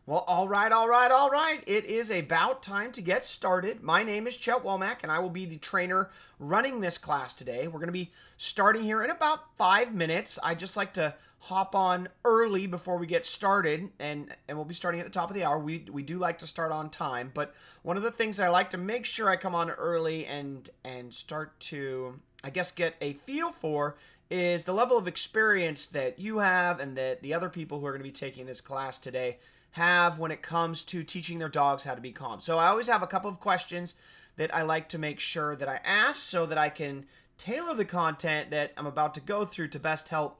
Well, all right, all right, all right. It is about time to get started. My name is Chet Womack, and I will be the trainer running this class today. We're going to be starting here in about 5 minutes. I just like to hop on early before we get started, and we'll be starting at the top of the hour. We do like to start on time, but one of the things I like to make sure I come on early and start to, I guess, get a feel for is the level of experience that you have and that the other people who are going to be taking this class today have when it comes to teaching their dogs how to be calm. So I always have a couple of questions that I like to make sure that I ask so that I can tailor the content that I'm about to go through to best help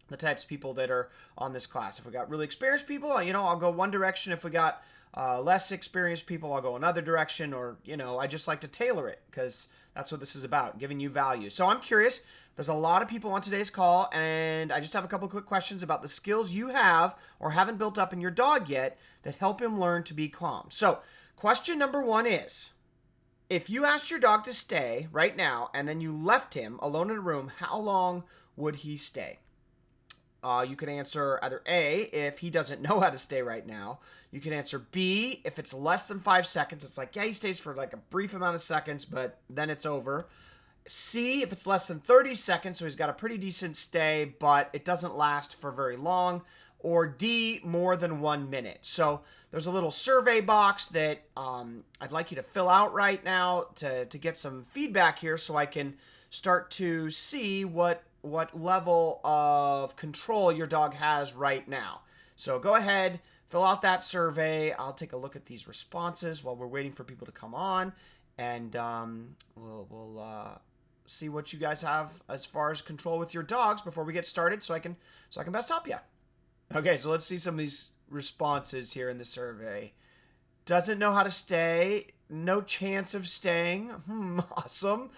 the types of people that are on this class. If we got really experienced people, I'll go one direction. If we got less experienced people, I'll go another direction, or, I just like to tailor it because that's what this is about, giving you value. So I'm curious. There's a lot of people on today's call, and I just have a couple quick questions about the skills you have or haven't built up in your dog yet that help him learn to be calm. So, question number one is, if you asked your dog to stay right now and then you left him alone in a room, how long would he stay? You can answer either A, if he doesn't know how to stay right now. You can answer B, if it's less than 5 seconds. It's like, yeah, he stays for like a brief amount of seconds, but then it's over. C, if it's less than 30 seconds, so he's got a pretty decent stay, but it doesn't last for very long. Or D, more than 1 minute. So there's a little survey box that I'd like you to fill out right now to get some feedback here so I can start to see what level of control your dog has right now. So go ahead, fill out that survey. I'll take a look at these responses while we're waiting for people to come on, and we'll see what you guys have as far as control with your dogs before we get started, so I can best help you. Okay, so let's see some of these responses here in the survey. Doesn't know how to stay. No chance of staying. Awesome.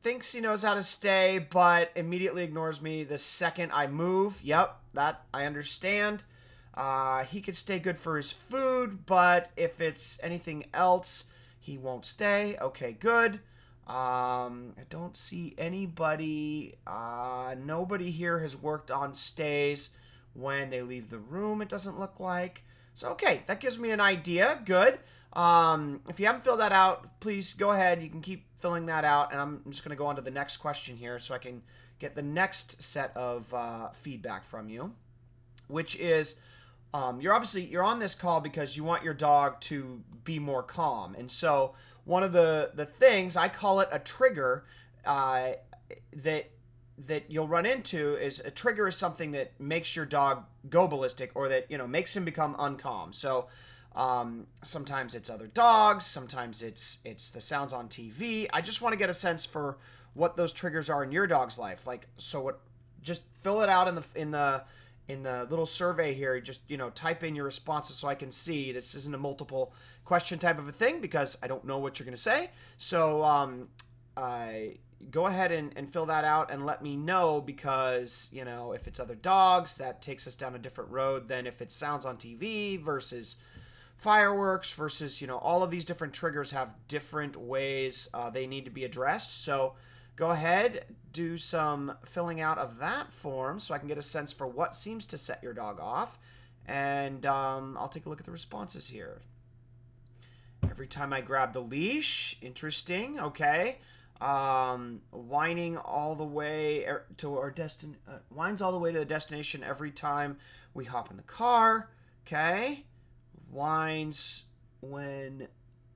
Thinks he knows how to stay, but immediately ignores me the second I move. Yep, that I understand. He could stay good for his food, but if it's anything else, he won't stay. Okay, good. I don't see anybody. Nobody here has worked on stays when they leave the room, it doesn't look like. So, okay, that gives me an idea. Good. If you haven't filled that out, please go ahead. You can keep filling that out, and I'm just going to go on to the next question here so I can get the next set of feedback from you, which is you're on this call because you want your dog to be more calm. And so one of the things, I call it a trigger, that you'll run into is a trigger is something that makes your dog go ballistic, or that, makes him become uncalm. So sometimes it's other dogs, sometimes it's the sounds on TV. I just want to get a sense for what those triggers are in your dog's life. Just fill it out in the little survey here. Just, type in your responses so I can see. This isn't a multiple question type of a thing because I don't know what you're going to say. So go ahead and fill that out and let me know, because, if it's other dogs, that takes us down a different road than if it sounds on TV versus fireworks versus, all of these different triggers have different ways they need to be addressed. So go ahead, do some filling out of that form so I can get a sense for what seems to set your dog off. And I'll take a look at the responses here. Every time I grab the leash, interesting, okay. Whining all the way to our whines all the way to the destination every time we hop in the car, okay. Whines when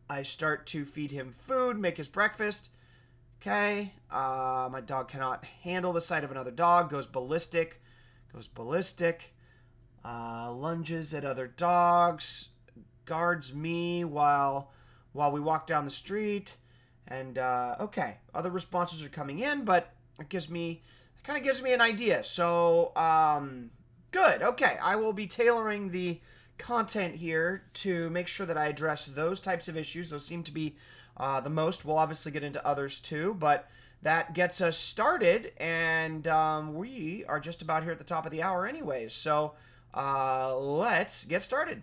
I start to feed him food, make his breakfast. Okay. My dog cannot handle the sight of another dog. Goes ballistic. Lunges at other dogs. Guards me while we walk down the street. And okay, other responses are coming in, but it kind of gives me an idea. So good. Okay, I will be tailoring the content here to make sure that I address those types of issues. Those seem to be the most. We'll obviously get into others too, but that gets us started, and we are just about here at the top of the hour anyways. So let's get started.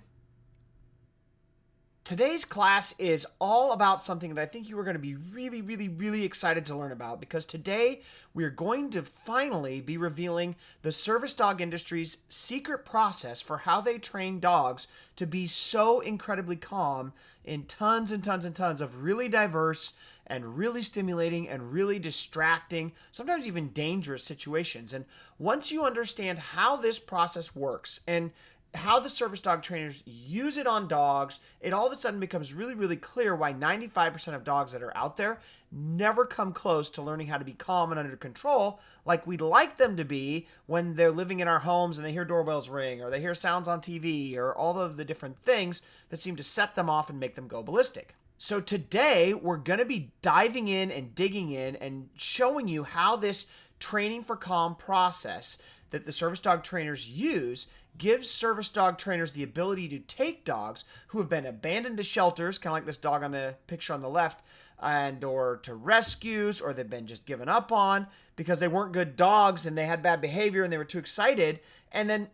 Today's class is all about something that I think you are going to be really, really, really excited to learn about, because today we are going to finally be revealing the service dog industry's secret process for how they train dogs to be so incredibly calm in tons and tons and tons of really diverse and really stimulating and really distracting, sometimes even dangerous situations. And once you understand how this process works and how the service dog trainers use it on dogs, it all of a sudden becomes really, really clear why 95% of dogs that are out there never come close to learning how to be calm and under control like we'd like them to be when they're living in our homes and they hear doorbells ring or they hear sounds on TV or all of the different things that seem to set them off and make them go ballistic. So today we're going to be diving in and digging in and showing you how this training for calm process that the service dog trainers use gives service dog trainers the ability to take dogs who have been abandoned to shelters, kind of like this dog on the picture on the left, and or to rescues, or they've been just given up on because they weren't good dogs and they had bad behavior and they were too excited, and then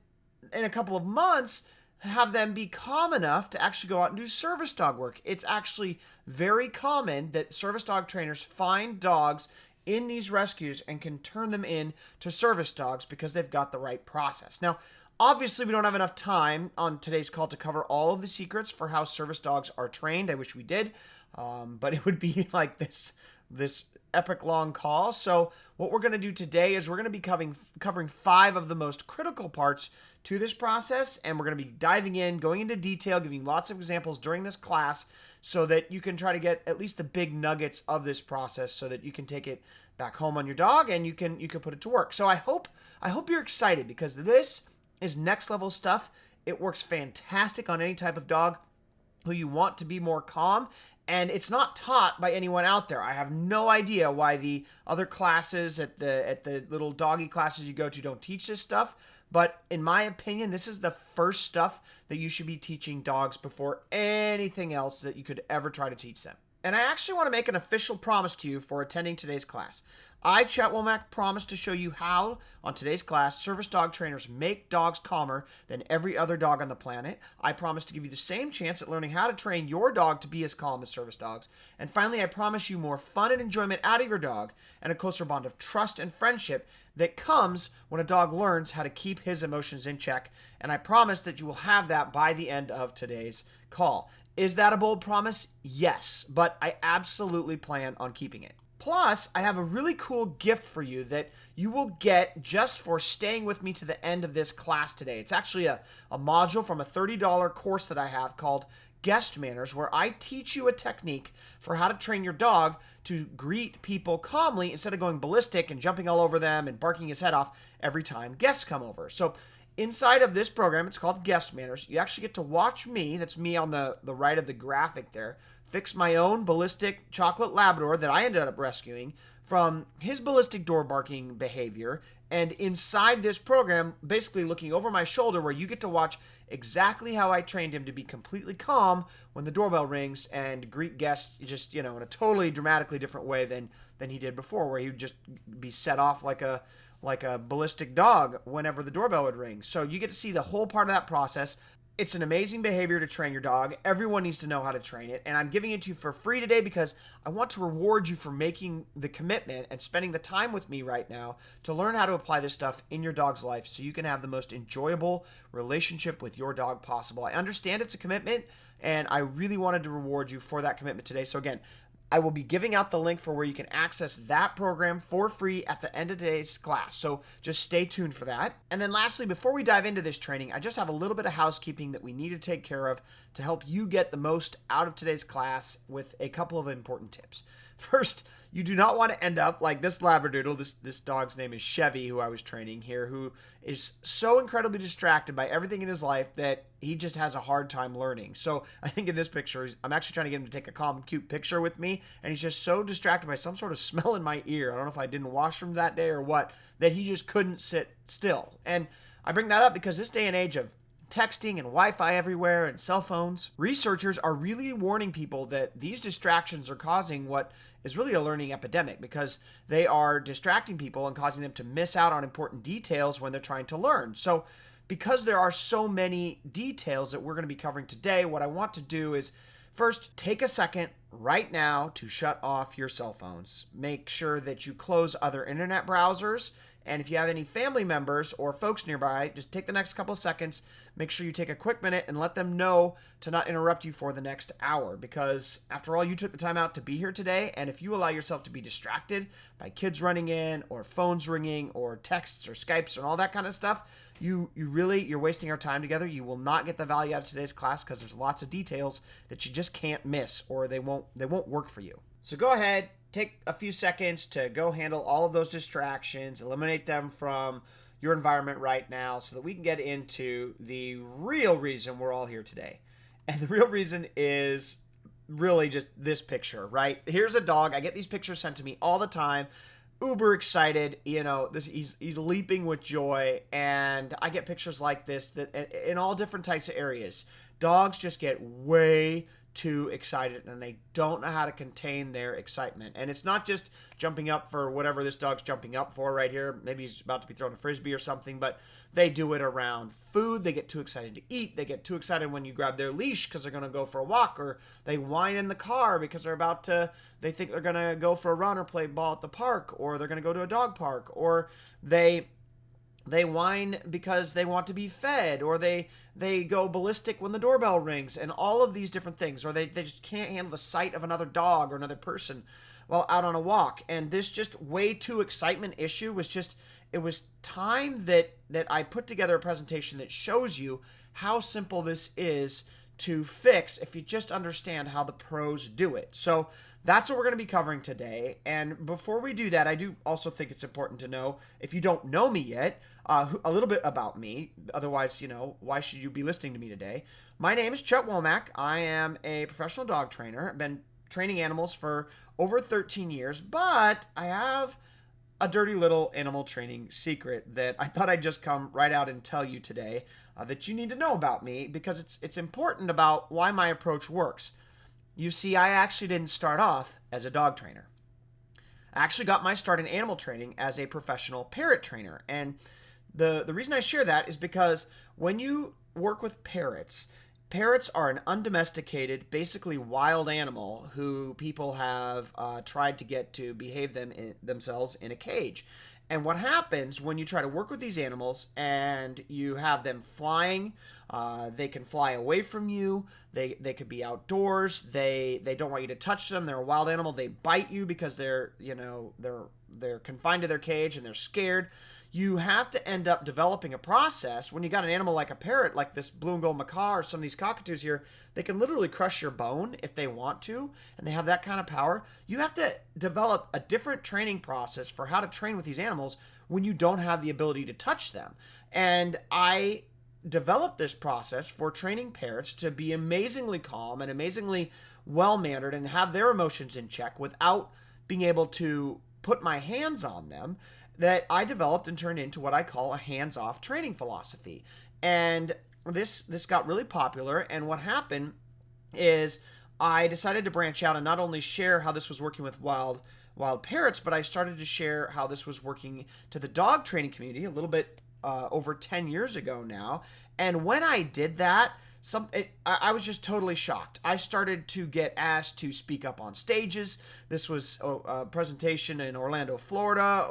in a couple of months have them be calm enough to actually go out and do service dog work. It's actually very common that service dog trainers find dogs in these rescues and can turn them in to service dogs because they've got the right process. Now, obviously, we don't have enough time on today's call to cover all of the secrets for how service dogs are trained. I wish we did, but it would be like this epic long call. So what we're going to do today is we're going to be covering 5 of the most critical parts to this process, and we're going to be diving in, going into detail, giving lots of examples during this class so that you can try to get at least the big nuggets of this process so that you can take it back home on your dog and you can put it to work. So I hope you're excited, because this is next level stuff. It works fantastic on any type of dog who you want to be more calm, and it's not taught by anyone out there. I have no idea why the other classes at the little doggy classes you go to don't teach this stuff, but in my opinion, this is the first stuff that you should be teaching dogs before anything else that you could ever try to teach them. And I actually want to make an official promise to you for attending today's class. I, Chet Womack, promise to show you how, on today's class, service dog trainers make dogs calmer than every other dog on the planet. I promise to give you the same chance at learning how to train your dog to be as calm as service dogs. And finally, I promise you more fun and enjoyment out of your dog and a closer bond of trust and friendship that comes when a dog learns how to keep his emotions in check. And I promise that you will have that by the end of today's call. Is that a bold promise? Yes, but I absolutely plan on keeping it. Plus, I have a really cool gift for you that you will get just for staying with me to the end of this class today. It's actually a module from a $30 course that I have called Guest Manners, where I teach you a technique for how to train your dog to greet people calmly instead of going ballistic and jumping all over them and barking his head off every time guests come over. So inside of this program, it's called Guest Manners. You actually get to watch me, that's me on the right of the graphic there, fix my own ballistic chocolate Labrador that I ended up rescuing from his ballistic door barking behavior. And inside this program, basically looking over my shoulder, where you get to watch exactly how I trained him to be completely calm when the doorbell rings and greet guests just, in a totally dramatically different way than he did before, where he would just be set off like a ballistic dog whenever the doorbell would ring. So you get to see the whole part of that process. It's an amazing behavior to train your dog. Everyone needs to know how to train it. And I'm giving it to you for free today because I want to reward you for making the commitment and spending the time with me right now to learn how to apply this stuff in your dog's life so you can have the most enjoyable relationship with your dog possible. I understand it's a commitment, and I really wanted to reward you for that commitment today. So again, I will be giving out the link for where you can access that program for free at the end of today's class. So just stay tuned for that. And then lastly, before we dive into this training, I just have a little bit of housekeeping that we need to take care of to help you get the most out of today's class with a couple of important tips. First, you do not want to end up like this Labradoodle. This dog's name is Chevy, who I was training here, who is so incredibly distracted by everything in his life that he just has a hard time learning. So I think in this picture, I'm actually trying to get him to take a calm, cute picture with me, and he's just so distracted by some sort of smell in my ear. I don't know if I didn't wash him that day or what, that he just couldn't sit still. And I bring that up because this day and age of texting and Wi-Fi everywhere and cell phones, researchers are really warning people that these distractions are causing what is really a learning epidemic, because they are distracting people and causing them to miss out on important details when they're trying to learn. So because there are so many details that we're going to be covering today, what I want to do is First, take a second right now to shut off your cell phones. Make sure that you close other internet browsers. And if you have any family members or folks nearby, just take the next couple of seconds. Make sure you take a quick minute and let them know to not interrupt you for the next hour. Because after all, you took the time out to be here today. And if you allow yourself to be distracted by kids running in or phones ringing or texts or Skypes and all that kind of stuff, you're wasting our time together. You will not get the value out of today's class because there's lots of details that you just can't miss or they won't work for you. So go ahead, take a few seconds to go handle all of those distractions, eliminate them from your environment right now so that we can get into the real reason we're all here today. And the real reason is really just this picture, right? Here's a dog. I get these pictures sent to me all the time. Uber excited, he's leaping with joy, and I get pictures like this that in all different types of areas. Dogs just get way too excited and they don't know how to contain their excitement. And it's not just jumping up for whatever this dog's jumping up for right here. Maybe he's about to be throwing a frisbee or something, but they do it around food. They get too excited to eat. They get too excited when you grab their leash because they're going to go for a walk, or they whine in the car because they think they're going to go for a run or play ball at the park, or they're going to go to a dog park, or they whine because they want to be fed, or they go ballistic when the doorbell rings, and all of these different things, or they just can't handle the sight of another dog or another person while out on a walk. And this just way too excitement issue it was time that I put together a presentation that shows you how simple this is to fix if you just understand how the pros do it. So that's what we're going to be covering today. And before we do that, I do also think it's important to know, if you don't know me yet, a little bit about me. Otherwise, why should you be listening to me today? My name is Chet Womack. I am a professional dog trainer. I've been training animals for over 13 years, but I have a dirty little animal training secret that I thought I'd just come right out and tell you today that you need to know about me, because it's important about why my approach works. You see, I actually didn't start off as a dog trainer. I actually got my start in animal training as a professional parrot trainer. And the reason I share that is because when you work with parrots are an undomesticated, basically wild animal who people have tried to get to behave themselves in a cage. And what happens when you try to work with these animals and you have them flying, they can fly away from you, they could be outdoors, they don't want you to touch them, they're a wild animal, they bite you because they're confined to their cage and they're scared. You have to end up developing a process. When you got an animal like a parrot, like this blue and gold macaw or some of these cockatoos here, they can literally crush your bone if they want to, and they have that kind of power. You have to develop a different training process for how to train with these animals when you don't have the ability to touch them. And I developed this process for training parrots to be amazingly calm and amazingly well-mannered and have their emotions in check without being able to put my hands on them, that I developed and turned into what I call a hands-off training philosophy. And this got really popular, and what happened is I decided to branch out and not only share how this was working with wild parrots, but I started to share how this was working to the dog training community a little bit over 10 years ago now. And when I did that, I was just totally shocked. I started to get asked to speak up on stages. This was a presentation in Orlando, Florida.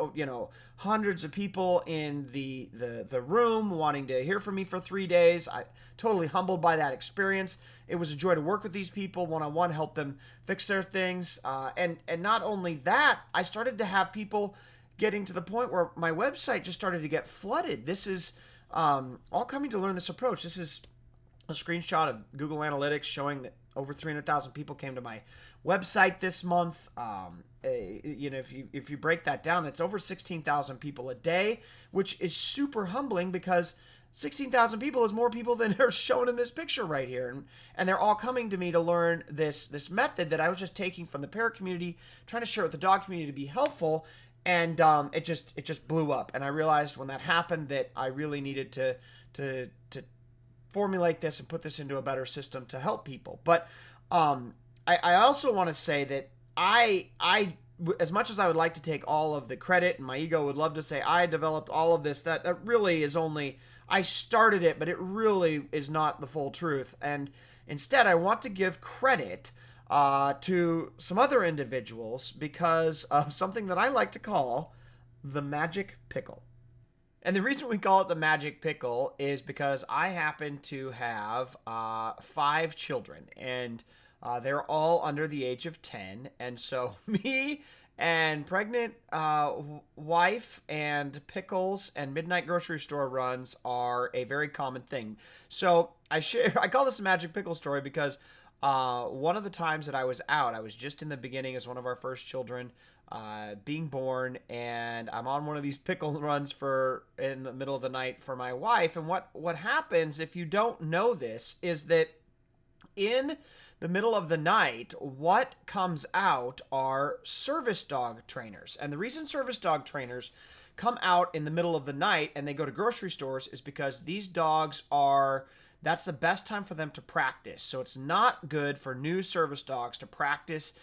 Hundreds of people in the room wanting to hear from me for 3 days. I totally humbled by that experience. It was a joy to work with these people one-on-one, help them fix their things. And not only that, I started to have people getting to the point where my website just started to get flooded. This is all coming to learn this approach. This is a screenshot of Google Analytics showing that over 300,000 people came to my website this month. If you break that down, it's over 16,000 people a day, which is super humbling because 16,000 people is more people than are shown in this picture right here. And they're all coming to me to learn this method that I was just taking from the parrot community, trying to share with the dog community to be helpful. And it just blew up. And I realized when that happened that I really needed to formulate this and put this into a better system to help people. But I also want to say that I as much as I would like to take all of the credit, and my ego would love to say I developed all of this, that really is only, I started it, but it really is not the full truth. And instead, I want to give credit to some other individuals because of something that I like to call the magic pickle. And the reason we call it the magic pickle is because I happen to have 5 children, and they're all under the age of 10. And so me and pregnant wife and pickles and midnight grocery store runs are a very common thing. So I call this a magic pickle story because one of the times that I was out, I was just in the beginning as one of our first children being born, and I'm on one of these pickle runs for in the middle of the night for my wife. And what happens if you don't know this is that in the middle of the night, what comes out are service dog trainers. And the reason service dog trainers come out in the middle of the night and they go to grocery stores is because these dogs are that's the best time for them to practice. So it's not good for new service dogs to practice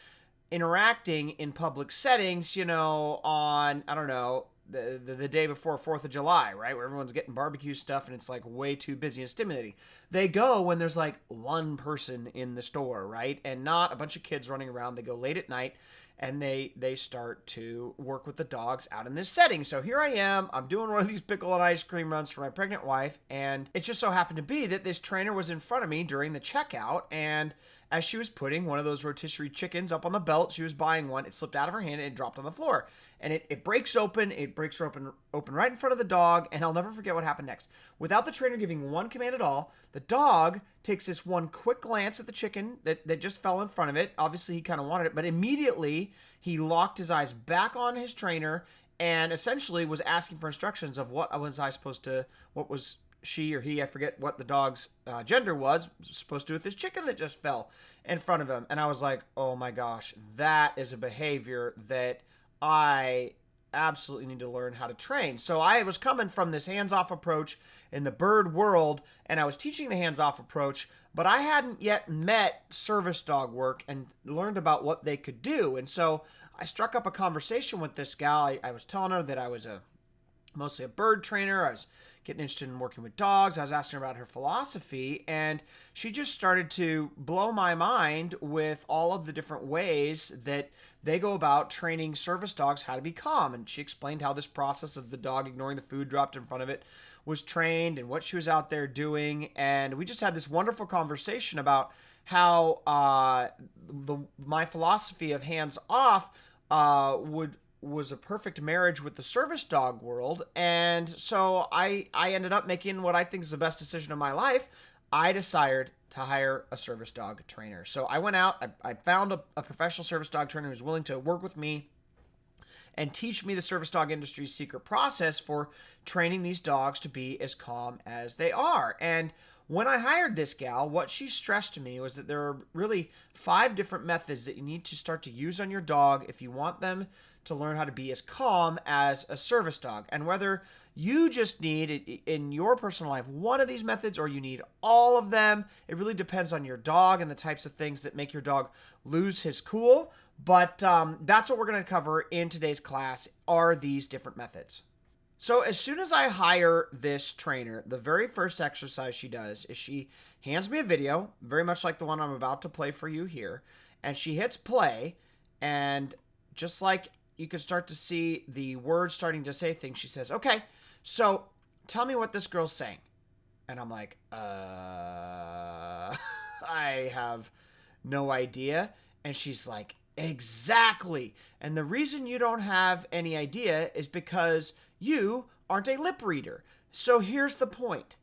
interacting in public settings, on, I don't know, the day before 4th of July, right? Where everyone's getting barbecue stuff and it's like way too busy and stimulating. They go when there's like one person in the store, right? And not a bunch of kids running around. They go late at night and they start to work with the dogs out in this setting. So here I am, I'm doing one of these pickle and ice cream runs for my pregnant wife, and it just so happened to be that this trainer was in front of me during the checkout, and as she was putting one of those rotisserie chickens up on the belt, she was buying one, it slipped out of her hand and it dropped on the floor. And it breaks open right in front of the dog, and I'll never forget what happened next. Without the trainer giving one command at all, the dog takes this one quick glance at the chicken that just fell in front of it. Obviously, he kind of wanted it, but immediately he locked his eyes back on his trainer and essentially was asking for instructions of what was she or he, I forget what the dog's gender was supposed to do with this chicken that just fell in front of him. And I was like, oh my gosh, that is a behavior that I absolutely need to learn how to train. So I was coming from this hands-off approach in the bird world, and I was teaching the hands-off approach, but I hadn't yet met service dog work and learned about what they could do. And so I struck up a conversation with this gal. I was telling her that I was mostly a bird trainer. I was getting interested in working with dogs. I was asking her about her philosophy, and she just started to blow my mind with all of the different ways that they go about training service dogs how to be calm. And she explained how this process of the dog ignoring the food dropped in front of it was trained and what she was out there doing. And we just had this wonderful conversation about how my philosophy of hands off was a perfect marriage with the service dog world. And so I ended up making what I think is the best decision of my life. I decided to hire a service dog trainer. So I went out, I found a professional service dog trainer who's willing to work with me and teach me the service dog industry's secret process for training these dogs to be as calm as they are. And when I hired this gal, what she stressed to me was that there are really 5 different methods that you need to start to use on your dog if you want them to learn how to be as calm as a service dog. And whether you just need, in your personal life, one of these methods or you need all of them, it really depends on your dog and the types of things that make your dog lose his cool. But that's what we're going to cover in today's class, are these different methods. So as soon as I hire this trainer, the very first exercise she does is she hands me a video, very much like the one I'm about to play for you here, and she hits play, and just like you can start to see the words starting to say things, she says, okay, so tell me what this girl's saying. And I'm like, I have no idea. And she's like, exactly. And the reason you don't have any idea is because you aren't a lip reader. So here's the point.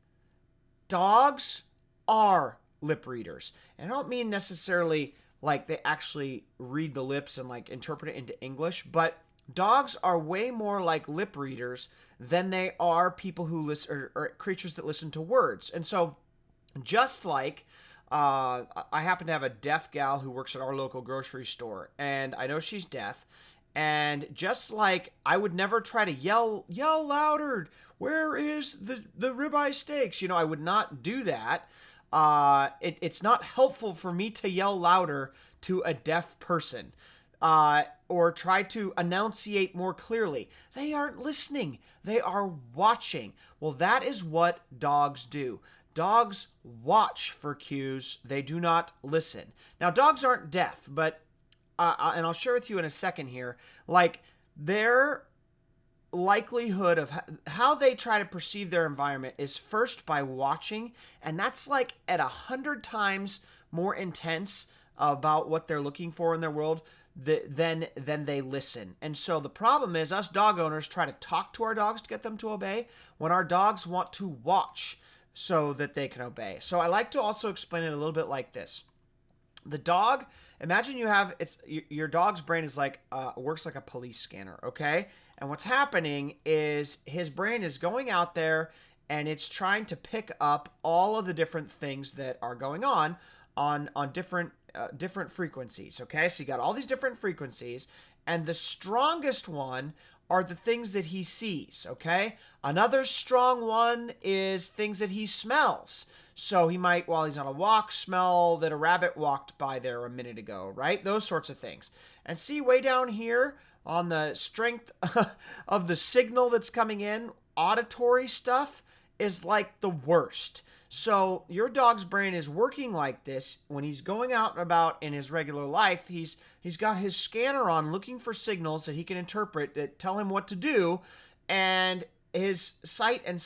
Dogs are lip readers. And I don't mean necessarily like they actually read the lips and like interpret it into English, but dogs are way more like lip readers than they are people who listen or creatures that listen to words. And so just like I happen to have a deaf gal who works at our local grocery store, and I know she's deaf. And just like I would never try to yell louder, where is the ribeye steaks? I would not do that. It's not helpful for me to yell louder to a deaf person. or try to enunciate more clearly. They aren't listening. They are watching. Well, that is what dogs do. Dogs watch for cues. They do not listen. Now, dogs aren't deaf, but, and I'll share with you in a second here, like their likelihood of how they try to perceive their environment is first by watching, and that's like at 100 times more intense about what they're looking for in their world than they listen. And so the problem is us dog owners try to talk to our dogs to get them to obey when our dogs want to watch so that they can obey. So I like to also explain it a little bit like this. The dog, imagine you have, it's your dog's brain is like works like a police scanner, okay? And what's happening is his brain is going out there and it's trying to pick up all of the different things that are going on different frequencies, okay? So you got all these different frequencies, and the strongest one are the things that he sees, okay? Another strong one is things that he smells. So he might, while he's on a walk, smell that a rabbit walked by there a minute ago, right? Those sorts of things. And see way down here on the strength of the signal that's coming in, auditory stuff is like the worst. So your dog's brain is working like this when he's going out and about in his regular life. He's got his scanner on looking for signals that he can interpret that tell him what to do, and his sight and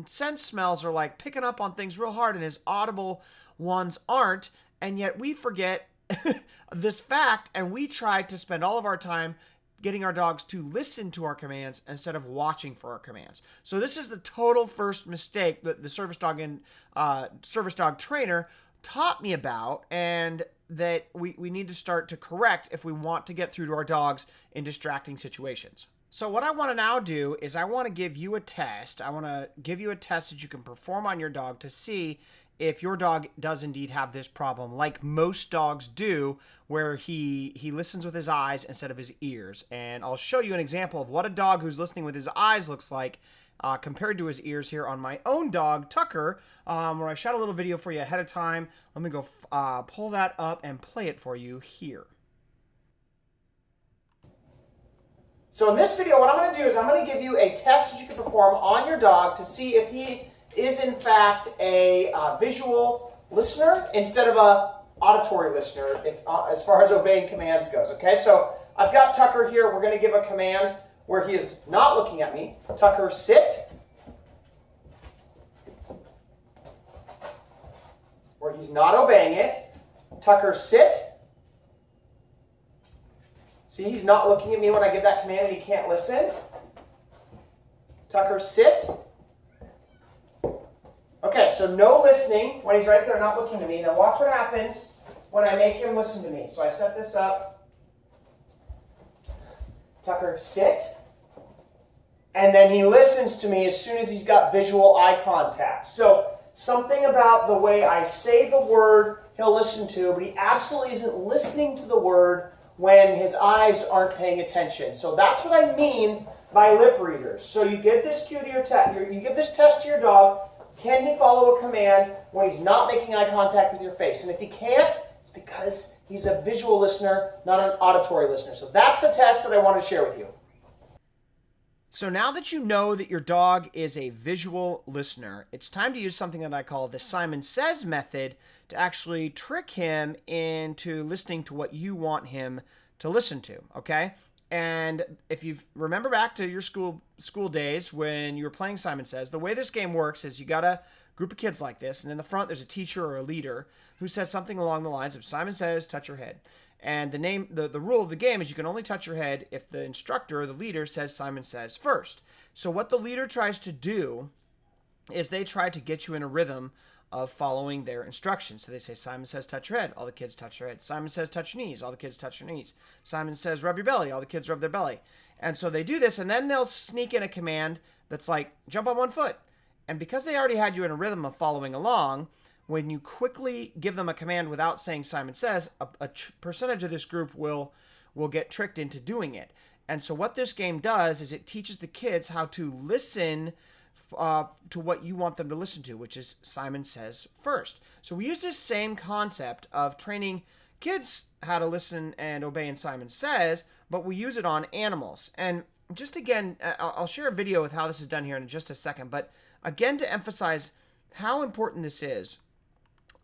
sense smells are like picking up on things real hard, and his audible ones aren't. And yet we forget this fact, and we try to spend all of our time getting our dogs to listen to our commands instead of watching for our commands. So this is the total first mistake that the service dog and service dog trainer taught me about, and that we need to start to correct if we want to get through to our dogs in distracting situations. So what I want to now do is I want to give you a test. I want to give you a test that you can perform on your dog to see if your dog does indeed have this problem, like most dogs do, where he listens with his eyes instead of his ears. And I'll show you an example of what a dog who's listening with his eyes looks like compared to his ears here on my own dog, Tucker, where I shot a little video for you ahead of time. Let me go pull that up and play it for you here. So in this video, what I'm going to do is I'm going to give you a test that you can perform on your dog to see if he is in fact a visual listener instead of a auditory listener as far as obeying commands goes. Okay, so I've got Tucker here. We're going to give a command where he is not looking at me. Tucker, sit. Where he's not obeying it. Tucker, sit. See, he's not looking at me when I give that command and he can't listen. Tucker, sit. Okay, so no listening when he's right there not looking at me. Now watch what happens when I make him listen to me. So I set this up. Tucker, sit. And then he listens to me as soon as he's got visual eye contact. So something about the way I say the word he'll listen to, but he absolutely isn't listening to the word when his eyes aren't paying attention. So that's what I mean by lip readers. So you give this cue to you give this test to your dog. Can he follow a command when he's not making eye contact with your face? And if he can't, it's because he's a visual listener, not an auditory listener. So that's the test that I want to share with you. So now that you know that your dog is a visual listener, it's time to use something that I call the Simon Says method to actually trick him into listening to what you want him to listen to, okay? And if you remember back to your school days when you were playing Simon Says, the way this game works is you got a group of kids like this, and in the front there's a teacher or a leader who says something along the lines of Simon Says, touch your head. And the rule of the game is you can only touch your head if the instructor or the leader says Simon Says first. So what the leader tries to do is they try to get you in a rhythm of following their instructions. So they say, Simon says, touch your head. All the kids touch their head. Simon says, touch your knees. All the kids touch their knees. Simon says, rub your belly. All the kids rub their belly. And so they do this, and then they'll sneak in a command that's like, jump on one foot. And because they already had you in a rhythm of following along, when you quickly give them a command without saying Simon Says, a percentage of this group will get tricked into doing it. And so what this game does is it teaches the kids how to listen to what you want them to listen to, which is Simon Says first. So we use this same concept of training kids how to listen and obey in Simon Says, but we use it on animals. And just again, I'll share a video with how this is done here in just a second, but again, to emphasize how important this is,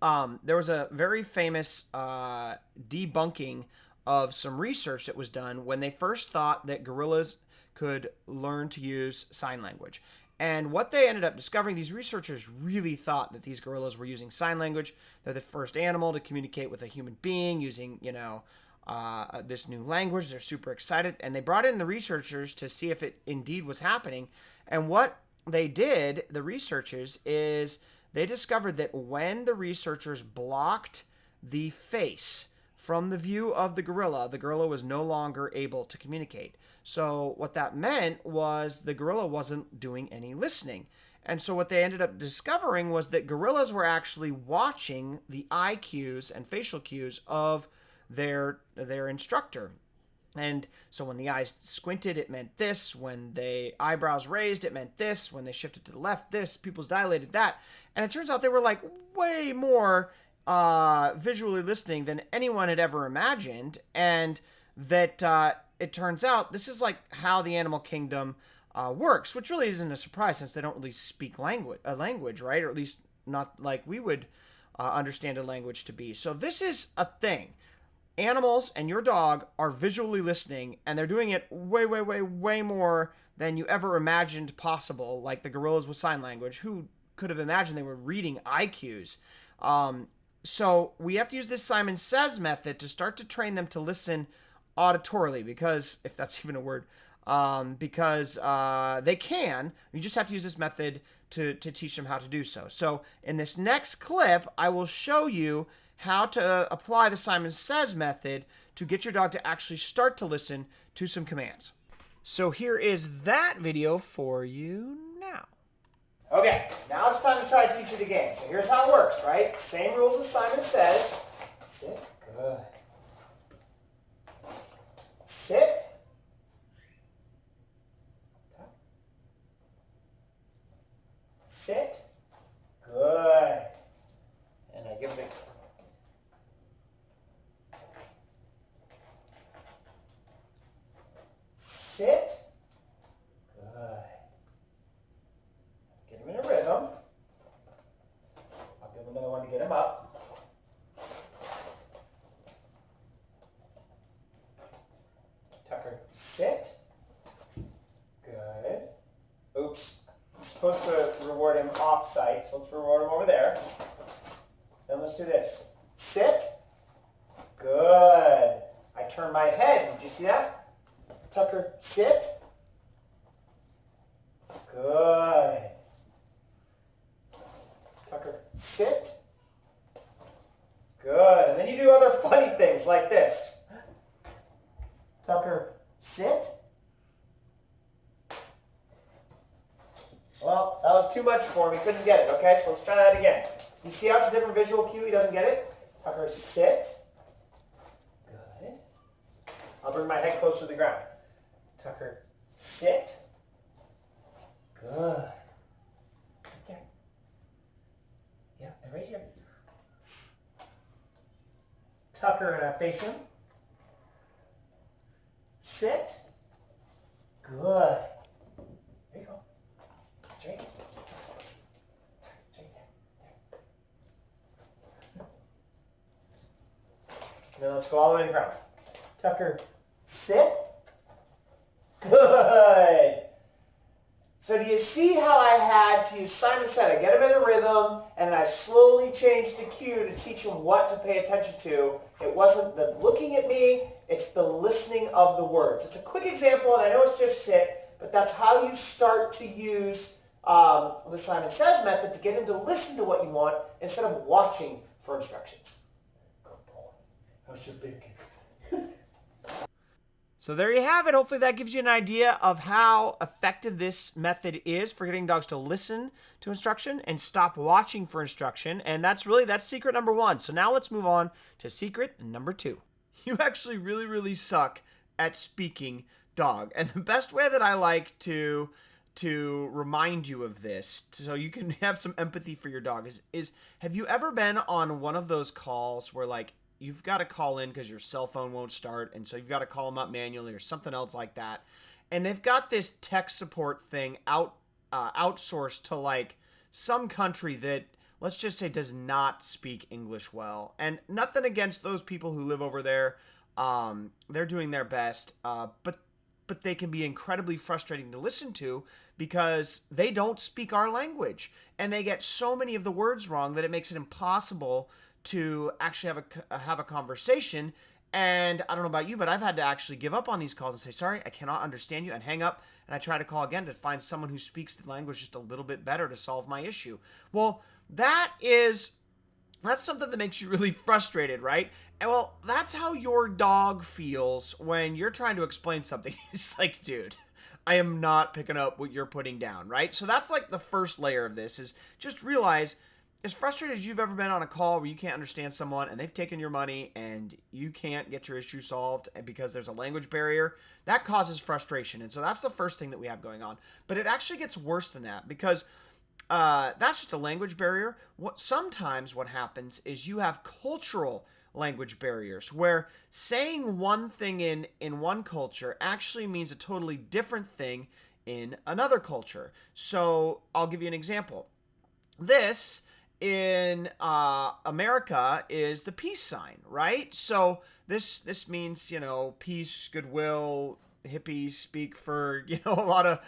there was a very famous debunking of some research that was done when they first thought that gorillas could learn to use sign language. And what they ended up discovering, these researchers really thought that these gorillas were using sign language. They're the first animal to communicate with a human being using, this new language. They're super excited. And they brought in the researchers to see if it indeed was happening. And what they did, the researchers, is they discovered that when the researchers blocked the face from the view of the gorilla was no longer able to communicate. So what that meant was the gorilla wasn't doing any listening. And so what they ended up discovering was that gorillas were actually watching the eye cues and facial cues of their instructor. And so when the eyes squinted, it meant this. When the eyebrows raised, it meant this. When they shifted to the left, this. Pupils dilated, that. And it turns out they were like way more visually listening than anyone had ever imagined. And that it turns out this is like how the animal kingdom works, which really isn't a surprise since they don't really speak language, right? Or at least not like we would understand a language to be. So this is a thing. Animals and your dog are visually listening, and they're doing it way, way, way, way more than you ever imagined possible, like the gorillas with sign language. Who could have imagined they were reading eye cues? So we have to use this Simon Says method to start to train them to listen auditorily, because, if that's even a word, because they can. You just have to use this method to teach them how to do so. So in this next clip, I will show you how to apply the Simon Says method to get your dog to actually start to listen to some commands. So here is that video for you now. Okay, now it's time to try to teach you the game. So here's how it works, right? Same rules as Simon Says. Sit. Good. Sit. Sit. Good. And I give it a... Sit. Good. Get him in a rhythm. I'll give him another one to get him up. Tucker, sit. Good. Oops. I'm supposed to reward him off-site, so let's reward him over there. Then let's do this. Sit. Good. I turn my head. Did you see that? Tucker, sit. Good. Tucker, sit. Good. And then you do other funny things like this. Tucker, sit. Well, that was too much for him. He couldn't get it, okay? So let's try that again. You see how it's a different visual cue? He doesn't get it? Tucker, sit. Good. I'll bring my head closer to the ground. Tucker, sit. Good. Right there. Yeah, and right here. Tucker, face him. Sit. Good. There you go. It's right here. It's right there. And then let's go all the way to the ground. Tucker, sit. Good. So do you see how I had to use Simon Said? I get him in a rhythm, and I slowly changed the cue to teach him what to pay attention to. It wasn't the looking at me, it's the listening of the words. It's a quick example, and I know it's just sit, but that's how you start to use the Simon Says method to get him to listen to what you want instead of watching for instructions. Good boy. How's your bacon? So there you have it. Hopefully that gives you an idea of how effective this method is for getting dogs to listen to instruction and stop watching for instruction. And that's secret number one. So now let's move on to secret number two. You actually really, really suck at speaking dog. And the best way that I like to remind you of this, so you can have some empathy for your dog, is have you ever been on one of those calls where like you've got to call in because your cell phone won't start, and so you've got to call them up manually or something else like that. And they've got this tech support thing outsourced to like some country that, let's just say, does not speak English well. And nothing against those people who live over there. They're doing their best, but they can be incredibly frustrating to listen to because they don't speak our language, and they get so many of the words wrong that it makes it impossible to actually have a conversation. And I don't know about you, but I've had to actually give up on these calls and say, sorry, I cannot understand you, and hang up. And I try to call again to find someone who speaks the language just a little bit better to solve my issue. Well, that's something that makes you really frustrated, right? And well, that's how your dog feels when you're trying to explain something. It's like, dude, I am not picking up what you're putting down, right? So that's like the first layer of this, is just realize, as frustrated as you've ever been on a call where you can't understand someone and they've taken your money and you can't get your issue solved because there's a language barrier, that causes frustration. And so that's the first thing that we have going on. But it actually gets worse than that, because that's just a language barrier. Sometimes what happens is you have cultural language barriers where saying one thing in one culture actually means a totally different thing in another culture. So I'll give you an example. This in America is the peace sign, right? So this means, peace, goodwill. Hippies speak for, a lot of,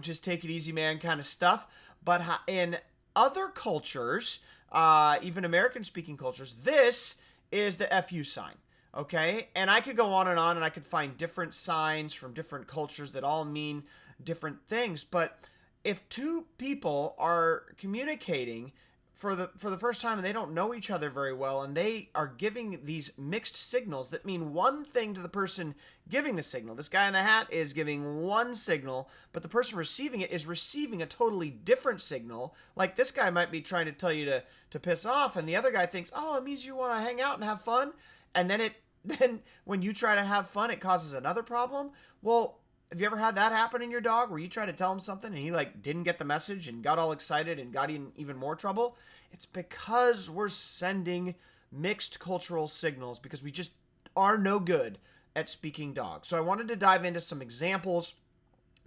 just take it easy, man, kind of stuff. But in other cultures, even American-speaking cultures, this is the FU sign, okay? And I could go on, and I could find different signs from different cultures that all mean different things. But if two people are communicating for the first time and they don't know each other very well, and they are giving these mixed signals that mean one thing to the person giving the signal. This guy in the hat is giving one signal, but the person receiving it is receiving a totally different signal. Like, this guy might be trying to tell you to piss off, and the other guy thinks, oh, it means you want to hang out and have fun. And then when you try to have fun, it causes another problem. Well, have you ever had that happen in your dog, where you try to tell him something and he didn't get the message and got all excited and got in even more trouble? It's because we're sending mixed cultural signals, because we just are no good at speaking dog. So I wanted to dive into some examples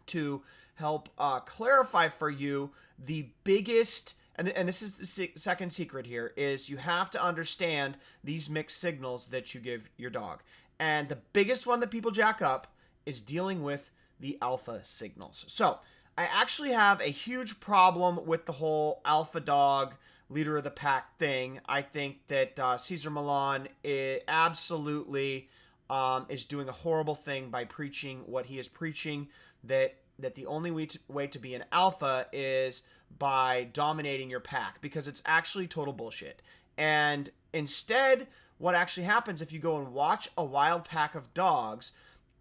to help clarify for you the biggest, and this is the second secret here, is you have to understand these mixed signals that you give your dog. And the biggest one that people jack up is dealing with the alpha signals. So I actually have a huge problem with the whole alpha dog, leader of the pack thing. I think that Cesar Millan absolutely is doing a horrible thing by preaching what he is preaching, that the only way to be an alpha is by dominating your pack, because it's actually total bullshit. And instead, what actually happens if you go and watch a wild pack of dogs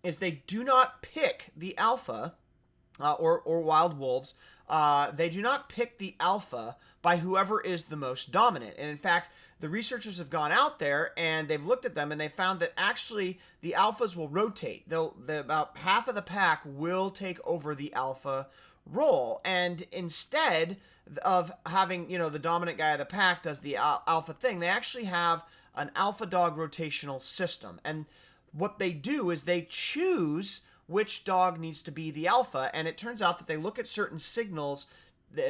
is they do not pick the alpha, or wild wolves. They do not pick the alpha by whoever is the most dominant. And in fact, the researchers have gone out there and they've looked at them, and they found that actually the alphas will rotate. About half of the pack will take over the alpha role. And instead of having, the dominant guy of the pack does the alpha thing, they actually have an alpha dog rotational system. And what they do is they choose which dog needs to be the alpha, and it turns out that they look at certain signals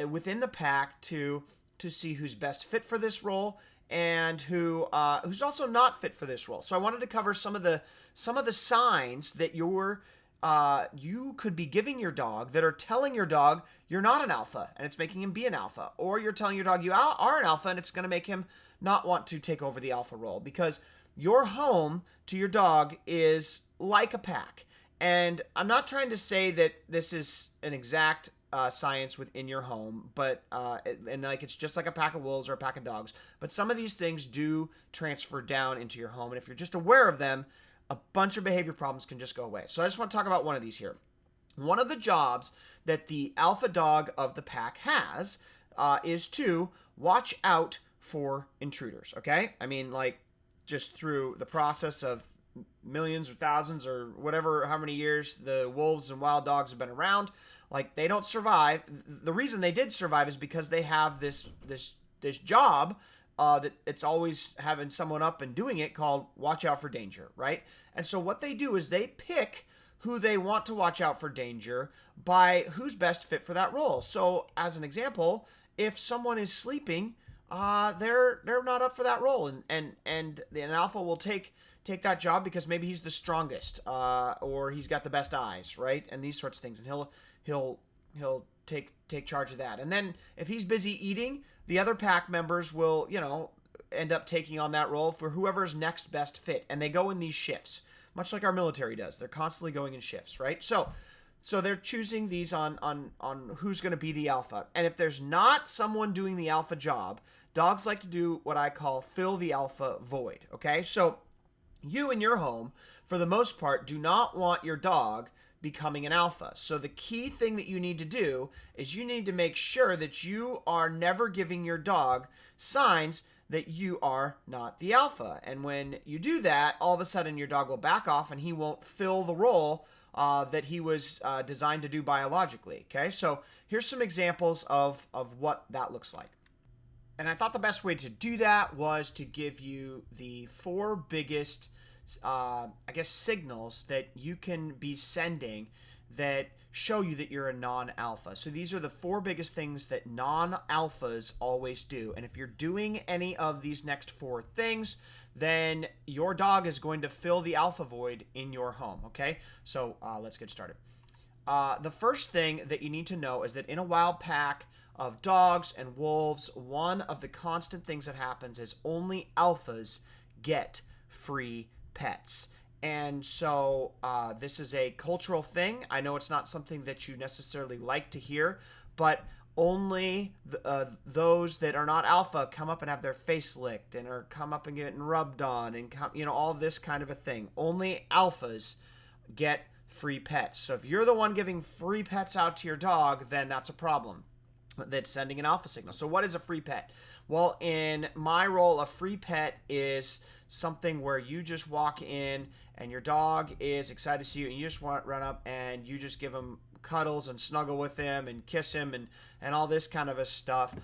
within the pack to see who's best fit for this role and who's also not fit for this role. So I wanted to cover some of the signs that you could be giving your dog that are telling your dog you're not an alpha and it's making him be an alpha, or you're telling your dog you are an alpha and it's going to make him not want to take over the alpha role, because your home to your dog is like a pack. And I'm not trying to say that this is an exact science within your home, but it's just like a pack of wolves or a pack of dogs. But some of these things do transfer down into your home, and if you're just aware of them, a bunch of behavior problems can just go away. So I just want to talk about one of these here. One of the jobs that the alpha dog of the pack has is to watch out for intruders. Okay, I mean, just through the process of millions or thousands or whatever, how many years the wolves and wild dogs have been around, they don't survive. The reason they did survive is because they have this job that it's always having someone up and doing it called watch out for danger, right? And so what they do is they pick who they want to watch out for danger by who's best fit for that role. So as an example, if someone is sleeping, they're not up for that role, and an alpha will take that job because maybe he's the strongest, or he's got the best eyes, right? And these sorts of things, and he'll take charge of that. And then if he's busy eating, the other pack members will, end up taking on that role for whoever's next best fit. And they go in these shifts, much like our military does. They're constantly going in shifts, right? So they're choosing these on who's going to be the alpha. And if there's not someone doing the alpha job, dogs like to do what I call fill the alpha void, okay? So you in your home, for the most part, do not want your dog becoming an alpha. So the key thing that you need to do is you need to make sure that you are never giving your dog signs that you are not the alpha. And when you do that, all of a sudden your dog will back off and he won't fill the role that he was designed to do biologically. Okay, so here's some examples of what that looks like. And I thought the best way to do that was to give you the 4 biggest signals that you can be sending that show you that you're a non-alpha. So these are the 4 biggest things that non-alphas always do. And if you're doing any of these next 4 things, then your dog is going to fill the alpha void in your home, okay? So let's get started. The first thing that you need to know is that in a wild pack of dogs and wolves, one of the constant things that happens is only alphas get free pets. And so this is a cultural thing. I know it's not something that you necessarily like to hear, but only those that are not alpha come up and have their face licked and or come up and getting rubbed on and all this kind of a thing. Only alphas get free pets. So if you're the one giving free pets out to your dog, then that's a problem. That's sending an alpha signal. So what is a free pet? Well, in my role, a free pet is something where you just walk in and your dog is excited to see you and you just want to run up and you just give him cuddles and snuggle with him and kiss him and all this kind of a stuff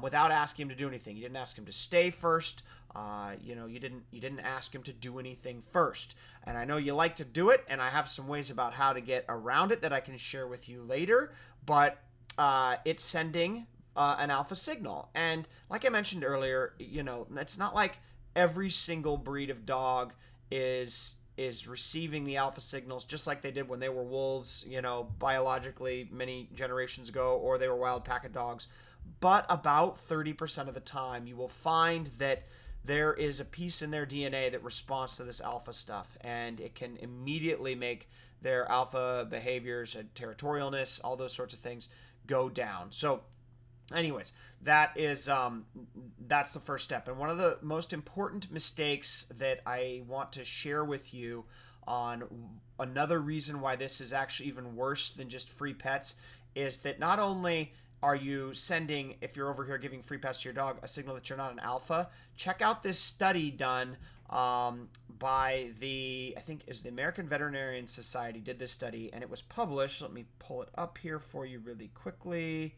without asking him to do anything. You didn't ask him to stay first. You didn't ask him to do anything first. And I know you like to do it, and I have some ways about how to get around it that I can share with you later, but it's sending an alpha signal. And like I mentioned earlier, it's not like every single breed of dog is receiving the alpha signals just like they did when they were wolves, biologically many generations ago, or they were wild pack of dogs. But about 30% of the time, you will find that there is a piece in their DNA that responds to this alpha stuff, and it can immediately make their alpha behaviors and territorialness, all those sorts of things, go down. So anyways, that's the first step. And one of the most important mistakes that I want to share with you on another reason why this is actually even worse than just free pets is that not only are you sending, if you're over here giving free pets to your dog, a signal that you're not an alpha, check out this study done by I think it was the American Veterinarian Society did this study, and it was published. Let me pull it up here for you really quickly.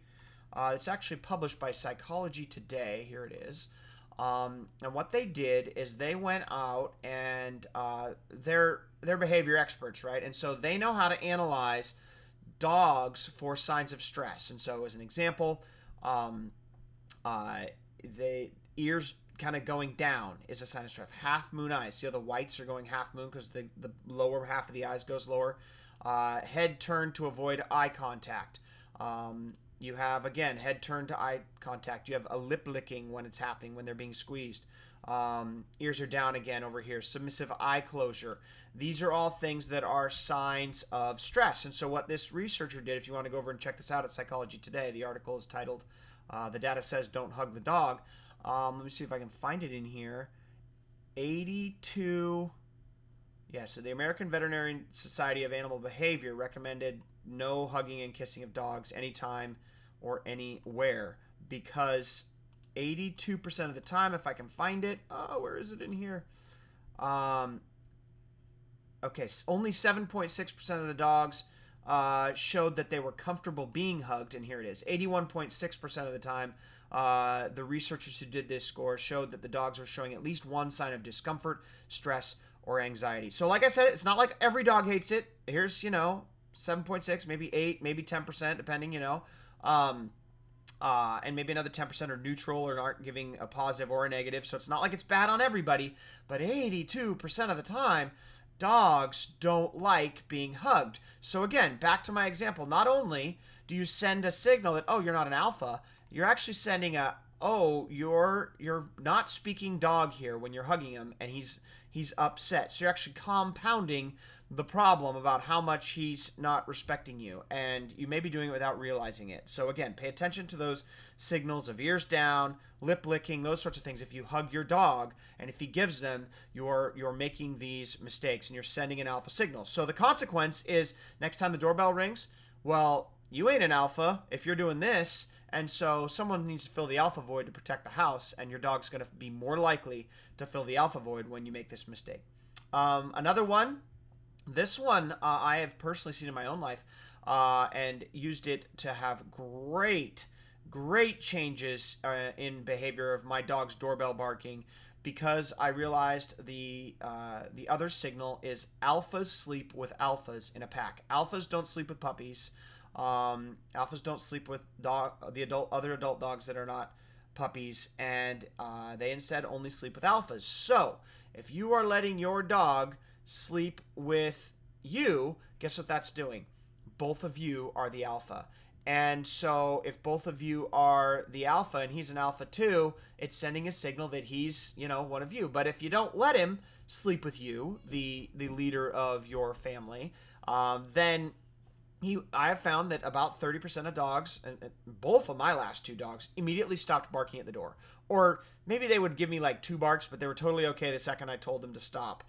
It's actually published by Psychology Today. Here it is. And what they did is they went out and they're behavior experts, right? And so they know how to analyze dogs for signs of stress. And so as an example, the ears kind of going down is a sign of stress. Half moon eyes. See how the whites are going half moon because the lower half of the eyes goes lower. Head turned to avoid eye contact. You have, again, head turned to eye contact. You have a lip licking when it's happening, when they're being squeezed. Ears are down again over here. Submissive eye closure. These are all things that are signs of stress. And so what this researcher did, if you want to go over and check this out at Psychology Today, the article is titled, The Data Says Don't Hug the Dog. Let me see if I can find it in here. 82... Yeah, so the American Veterinary Society of Animal Behavior recommended no hugging and kissing of dogs anytime or anywhere because 82% of the time, if I can find it, where is it in here? Okay, only 7.6% of the dogs showed that they were comfortable being hugged, and here it is. 81.6% of the time The researchers who did this score showed that the dogs were showing at least one sign of discomfort, stress, or anxiety. So like I said, it's not like every dog hates it. Here's, 7.6, maybe 8, maybe 10%, depending, and maybe another 10% are neutral or aren't giving a positive or a negative. So it's not like it's bad on everybody, but 82% of the time, dogs don't like being hugged. So again, back to my example, not only do you send a signal that, oh, you're not an alpha, you're actually sending a, oh, you're not speaking dog here when you're hugging him, and he's upset. So you're actually compounding the problem about how much he's not respecting you, and you may be doing it without realizing it. So again, pay attention to those signals of ears down, lip licking, those sorts of things. If you hug your dog and if he gives them, you're making these mistakes and you're sending an alpha signal. So the consequence is next time the doorbell rings, well, you ain't an alpha if you're doing this, and so someone needs to fill the alpha void to protect the house, and your dog's going to be more likely to fill the alpha void when you make this mistake. Another one, this one I have personally seen in my own life and used it to have great changes in behavior of my dog's doorbell barking, because I realized the other signal is alphas sleep with alphas in a pack. Alphas don't sleep with puppies. Alphas don't sleep with other adult dogs that are not puppies, and they instead only sleep with alphas. So if you are letting your dog sleep with you, guess what that's doing? Both of you are the alpha. And so if both of you are the alpha and he's an alpha too, it's sending a signal that he's, one of you. But if you don't let him sleep with you, the leader of your family, then I have found that about 30% of dogs, and both of my last two dogs, immediately stopped barking at the door. Or maybe they would give me like 2 barks, but they were totally okay the second I told them to stop,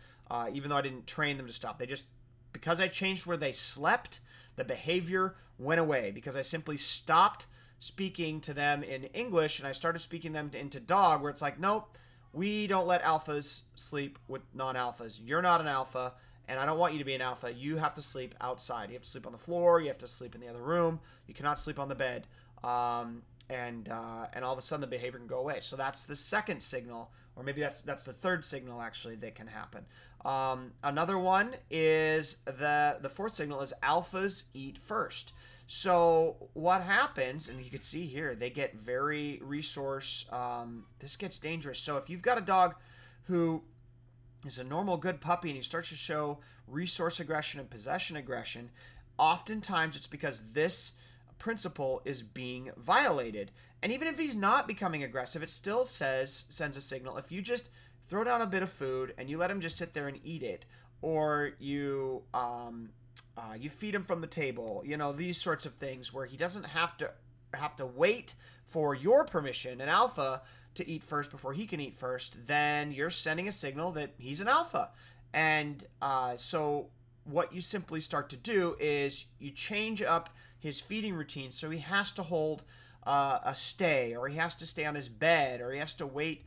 even though I didn't train them to stop. They just, because I changed where they slept, the behavior went away, because I simply stopped speaking to them in English and I started speaking them into dog, where it's like, nope, we don't let alphas sleep with non-alphas. You're not an alpha, and I don't want you to be an alpha. You have to sleep outside. You have to sleep on the floor. You have to sleep in the other room. You cannot sleep on the bed. And all of a sudden the behavior can go away. So that's the second signal, or maybe that's the third signal actually that can happen. Another one is the fourth signal is alphas eat first. So what happens, and you can see here, they get very resource. This gets dangerous. So if you've got a dog who is a normal good puppy and he starts to show resource aggression and possession aggression, oftentimes it's because this principle is being violated. And even if he's not becoming aggressive, it still sends a signal. If you just throw down a bit of food and you let him just sit there and eat it, or you feed him from the table, these sorts of things where he doesn't have to wait for your permission, an alpha, to eat first before he can eat first, then you're sending a signal that he's an alpha. And so what you simply start to do is you change up his feeding routine, so he has to hold a stay, or he has to stay on his bed, or he has to wait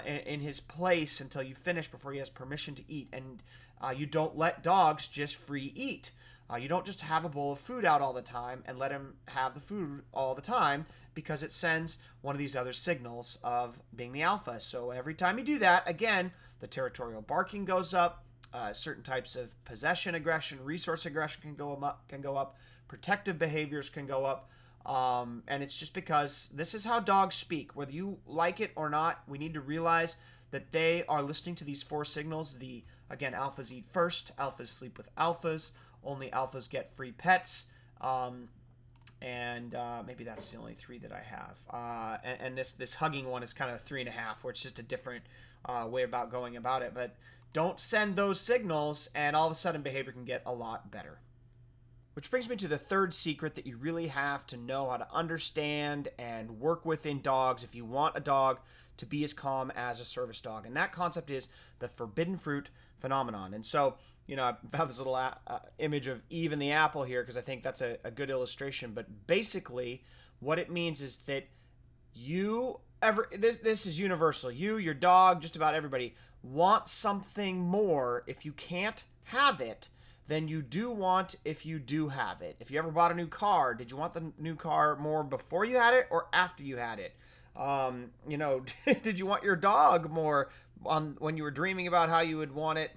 in his place until you finish before he has permission to eat. And you don't let dogs just free eat. You don't just have a bowl of food out all the time and let him have the food all the time, because it sends one of these other signals of being the alpha. So every time you do that, again, the territorial barking goes up, certain types of possession aggression, resource aggression can go up, protective behaviors can go up, and it's just because this is how dogs speak. Whether you like it or not, we need to realize that they are listening to these 4 signals. Again, alphas eat first, alphas sleep with alphas, only alphas get free pets, and maybe that's the only 3 that I have. And this hugging one is kind of 3.5, where it's just a different way about going about it. But don't send those signals, and all of a sudden behavior can get a lot better. Which brings me to the third secret that you really have to know how to understand and work with in dogs if you want a dog to be as calm as a service dog. And that concept is the forbidden fruit phenomenon. And so, I found this little image of Eve and the apple here, because I think that's a good illustration. But basically, what it means is that this is universal. You, your dog, just about everybody want something more if you can't have it than you do want if you do have it. If you ever bought a new car, did you want the new car more before you had it or after you had it? Did you want your dog more on when you were dreaming about how you would want it,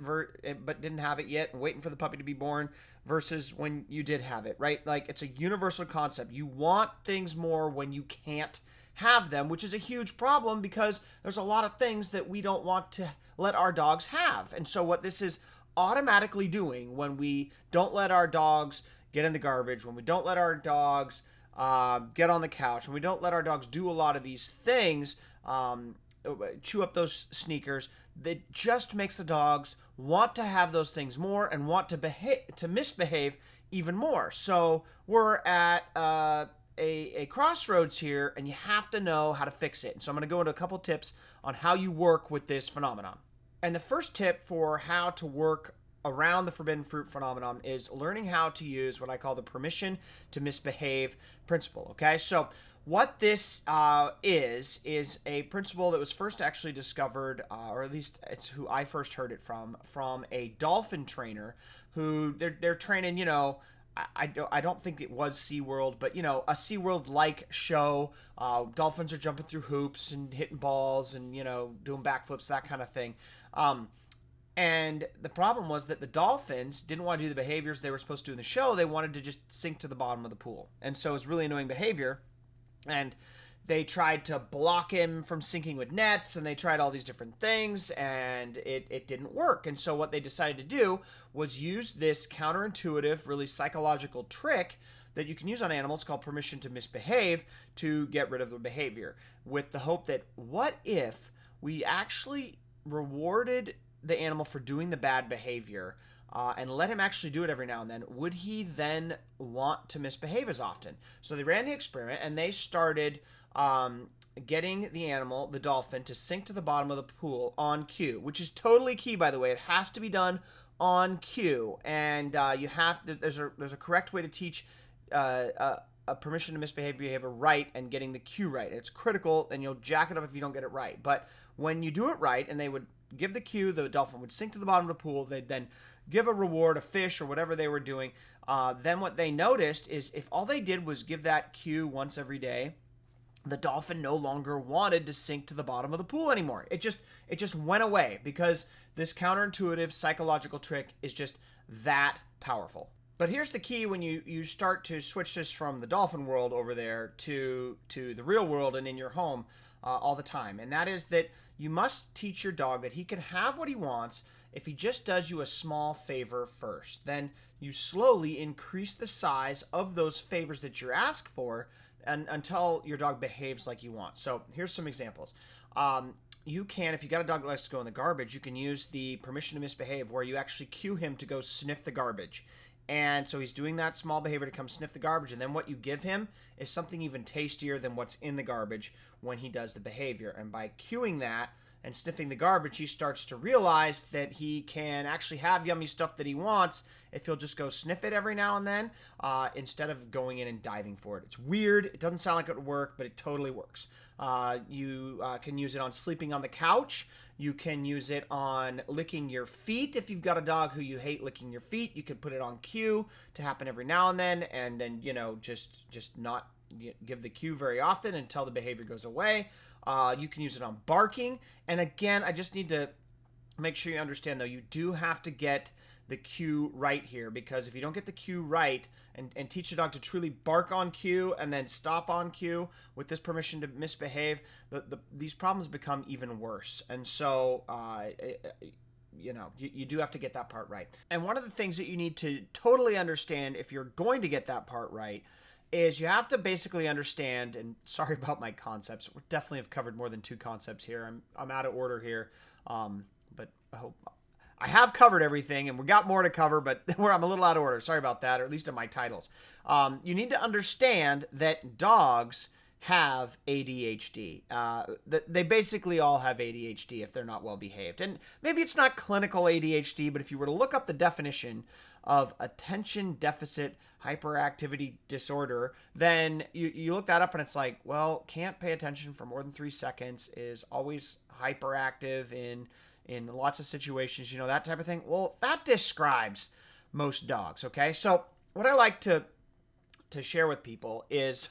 but didn't have it yet and waiting for the puppy to be born versus when you did have it, right? Like it's a universal concept. You want things more when you can't have them, which is a huge problem because there's a lot of things that we don't want to let our dogs have. And so what this is automatically doing when we don't let our dogs get in the garbage, when we don't let our dogs get on the couch, when we don't let our dogs do a lot of these things, chew up those sneakers, that just makes the dogs want to have those things more and want to misbehave even more. So we're at a crossroads here, and you have to know how to fix it. And so I'm going to go into a couple tips on how you work with this phenomenon. And the first tip for how to work around the forbidden fruit phenomenon is learning how to use what I call the permission to misbehave principle. Okay, so what this is a principle that was first actually discovered, or at least it's who I first heard it from a dolphin trainer who they're training. I don't think it was SeaWorld, but a SeaWorld like show. Dolphins are jumping through hoops and hitting balls and doing backflips, that kind of thing. And the problem was that the dolphins didn't want to do the behaviors they were supposed to do in the show. They wanted to just sink to the bottom of the pool. And so it was really annoying behavior. And they tried to block him from sinking with nets, and they tried all these different things, and it didn't work. And so what they decided to do was use this counterintuitive, really psychological trick that you can use on animals called permission to misbehave to get rid of the behavior, with the hope that what if we actually rewarded the animal for doing the bad behavior and let him actually do it every now and then, would he then want to misbehave as often? So they ran the experiment, and they started getting the animal, the dolphin, to sink to the bottom of the pool on cue, which is totally key, by the way. It has to be done on cue, and there's a correct way to teach a permission to misbehave behavior right and getting the cue right. It's critical, and you'll jack it up if you don't get it right. But when you do it right, and they would give the cue, the dolphin would sink to the bottom of the pool. They'd then give a reward, a fish, or whatever they were doing. Then what they noticed is if all they did was give that cue once every day, the dolphin no longer wanted to sink to the bottom of the pool anymore. It just went away because this counterintuitive psychological trick is just that powerful. But here's the key when you start to switch this from the dolphin world over there to the real world and in your home all the time. And that is that you must teach your dog that he can have what he wants if he just does you a small favor first. Then you slowly increase the size of those favors that you're asked for until your dog behaves like you want. So here's some examples. You can, if you got a dog that likes to go in the garbage, you can use the permission to misbehave where you actually cue him to go sniff the garbage. And so he's doing that small behavior to come sniff the garbage, and then what you give him is something even tastier than what's in the garbage when he does the behavior. And by cueing that and sniffing the garbage, he starts to realize that he can actually have yummy stuff that he wants if he'll just go sniff it every now and then instead of going in and diving for it. It's weird. It doesn't sound like it would work, but it totally works. You can use it on sleeping on the couch. You can use it on licking your feet. If you've got a dog who you hate licking your feet, you can put it on cue to happen every now and then just not give the cue very often until the behavior goes away. You can use it on barking. And again, I just need to make sure you understand, though, you do have to get the cue right here, because if you don't get the cue right and teach the dog to truly bark on cue and then stop on cue with this permission to misbehave, these problems become even worse. And so you do have to get that part right. And one of the things that you need to totally understand if you're going to get that part right is you have to basically understand, and sorry about my concepts, we definitely have covered more than 2 concepts here. I'm out of order here, but I hope I have covered everything, and we got more to cover, but I'm a little out of order. Sorry about that, or at least in my titles. You need to understand that dogs have ADHD. They basically all have ADHD if they're not well behaved. And maybe it's not clinical ADHD, but if you were to look up the definition of attention deficit hyperactivity disorder, then you look that up and it's like, well, can't pay attention for more than 3 seconds, is always hyperactive in lots of situations, that type of thing. Well, that describes most dogs, okay? So what I like to to share with people is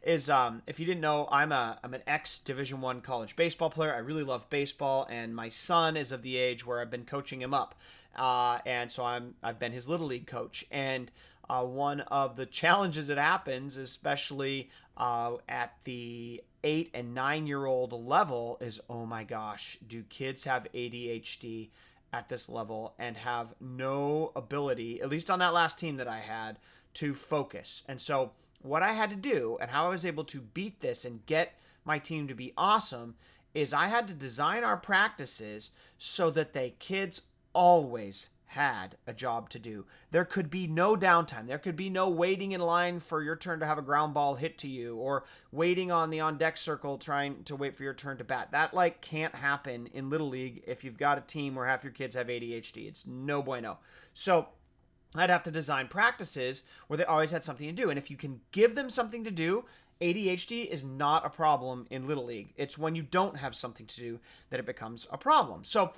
if you didn't know, I'm an ex Division I college baseball player. I really love baseball, and my son is of the age where I've been coaching him up, and so I've been his little league coach. And one of the challenges that happens, especially at the 8 and 9-year-old level, is, oh my gosh, do kids have ADHD at this level and have no ability, at least on that last team that I had, to focus. And so what I had to do and how I was able to beat this and get my team to be awesome is I had to design our practices so that the kids always had a job to do. There could be no downtime. There could be no waiting in line for your turn to have a ground ball hit to you, or waiting on the on deck circle trying to wait for your turn to bat. That can't happen in Little League if you've got a team where half your kids have ADHD. It's no bueno. So I'd have to design practices where they always had something to do. And if you can give them something to do, ADHD is not a problem in Little League. It's when you don't have something to do that it becomes a problem. So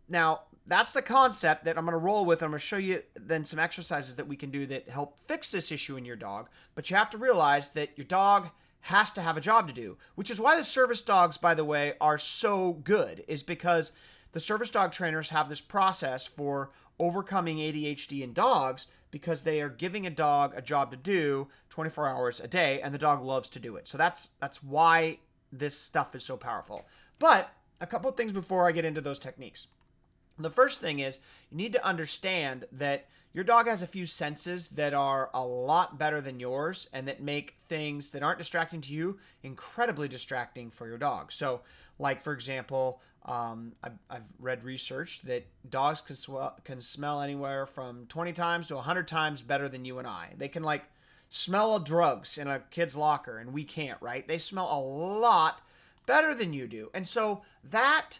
now, that's the concept that I'm going to roll with. I'm going to show you then some exercises that we can do that help fix this issue in your dog. But you have to realize that your dog has to have a job to do, which is why the service dogs, by the way, are so good, is because the service dog trainers have this process for overcoming ADHD in dogs, because they are giving a dog a job to do 24 hours a day, and the dog loves to do it. So that's why this stuff is so powerful. But a couple of things before I get into those techniques. The first thing is you need to understand that your dog has a few senses that are a lot better than yours, and that make things that aren't distracting to you incredibly distracting for your dog. So, like, for example, I've read research that dogs can smell anywhere from 20 times to 100 times better than you and I. They can, like, smell drugs in a kid's locker, and we can't, right? They smell a lot better than you do. And so that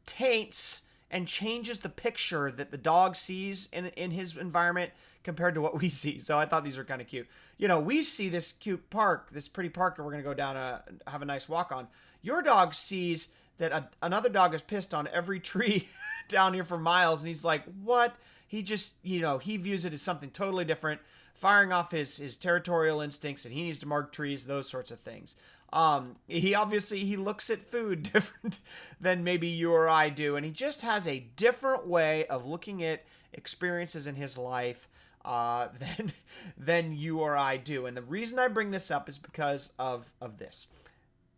taints and changes the picture that the dog sees in his environment compared to what we see. So I thought these were kind of cute. You know, we see this cute park, this pretty park that we're going to go down have a nice walk on. Your dog sees that another dog is pissed on every tree down here for miles, and he's like, what? He just, he views it as something totally different, firing off his territorial instincts, and he needs to mark trees, those sorts of things. He looks at food different than maybe you or I do, and he just has a different way of looking at experiences in his life than you or I do. And the reason I bring this up is because of this.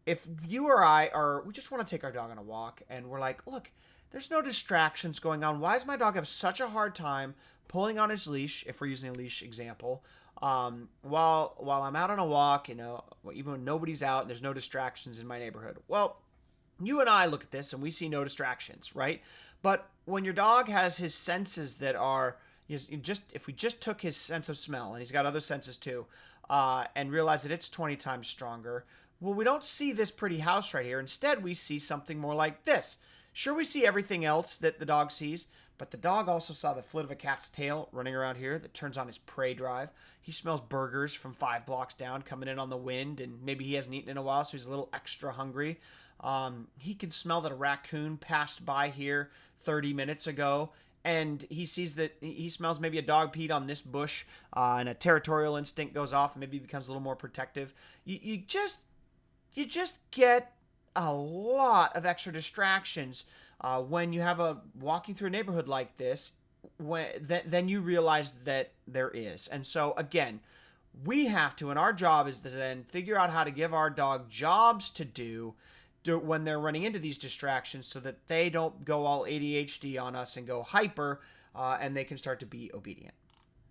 If you or we just want to take our dog on a walk, and we're like, look, there's no distractions going on. Why does my dog have such a hard time pulling on his leash, if we're using a leash example, while I'm out on a walk, even when nobody's out and there's no distractions in my neighborhood? Well, you and I look at this and we see no distractions, right? But when your dog has his senses that are, if we just took his sense of smell, and he's got other senses too, and realize that it's 20 times stronger, well, we don't see this pretty house right here. Instead, we see something more like this. Sure, we see everything else that the dog sees, but the dog also saw the flit of a cat's tail running around here that turns on his prey drive. He smells burgers from 5 blocks down coming in on the wind, and maybe he hasn't eaten in a while, so he's a little extra hungry. He can smell that a raccoon passed by here 30 minutes ago, and he smells maybe a dog peed on this bush, and a territorial instinct goes off, and maybe he becomes a little more protective. You just get a lot of extra distractions when you have walking through a neighborhood like this, then you realize that there is. And so again, we have to, and our job is to then figure out how to give our dog jobs to do when they're running into these distractions, so that they don't go all ADHD on us and go hyper, and they can start to be obedient.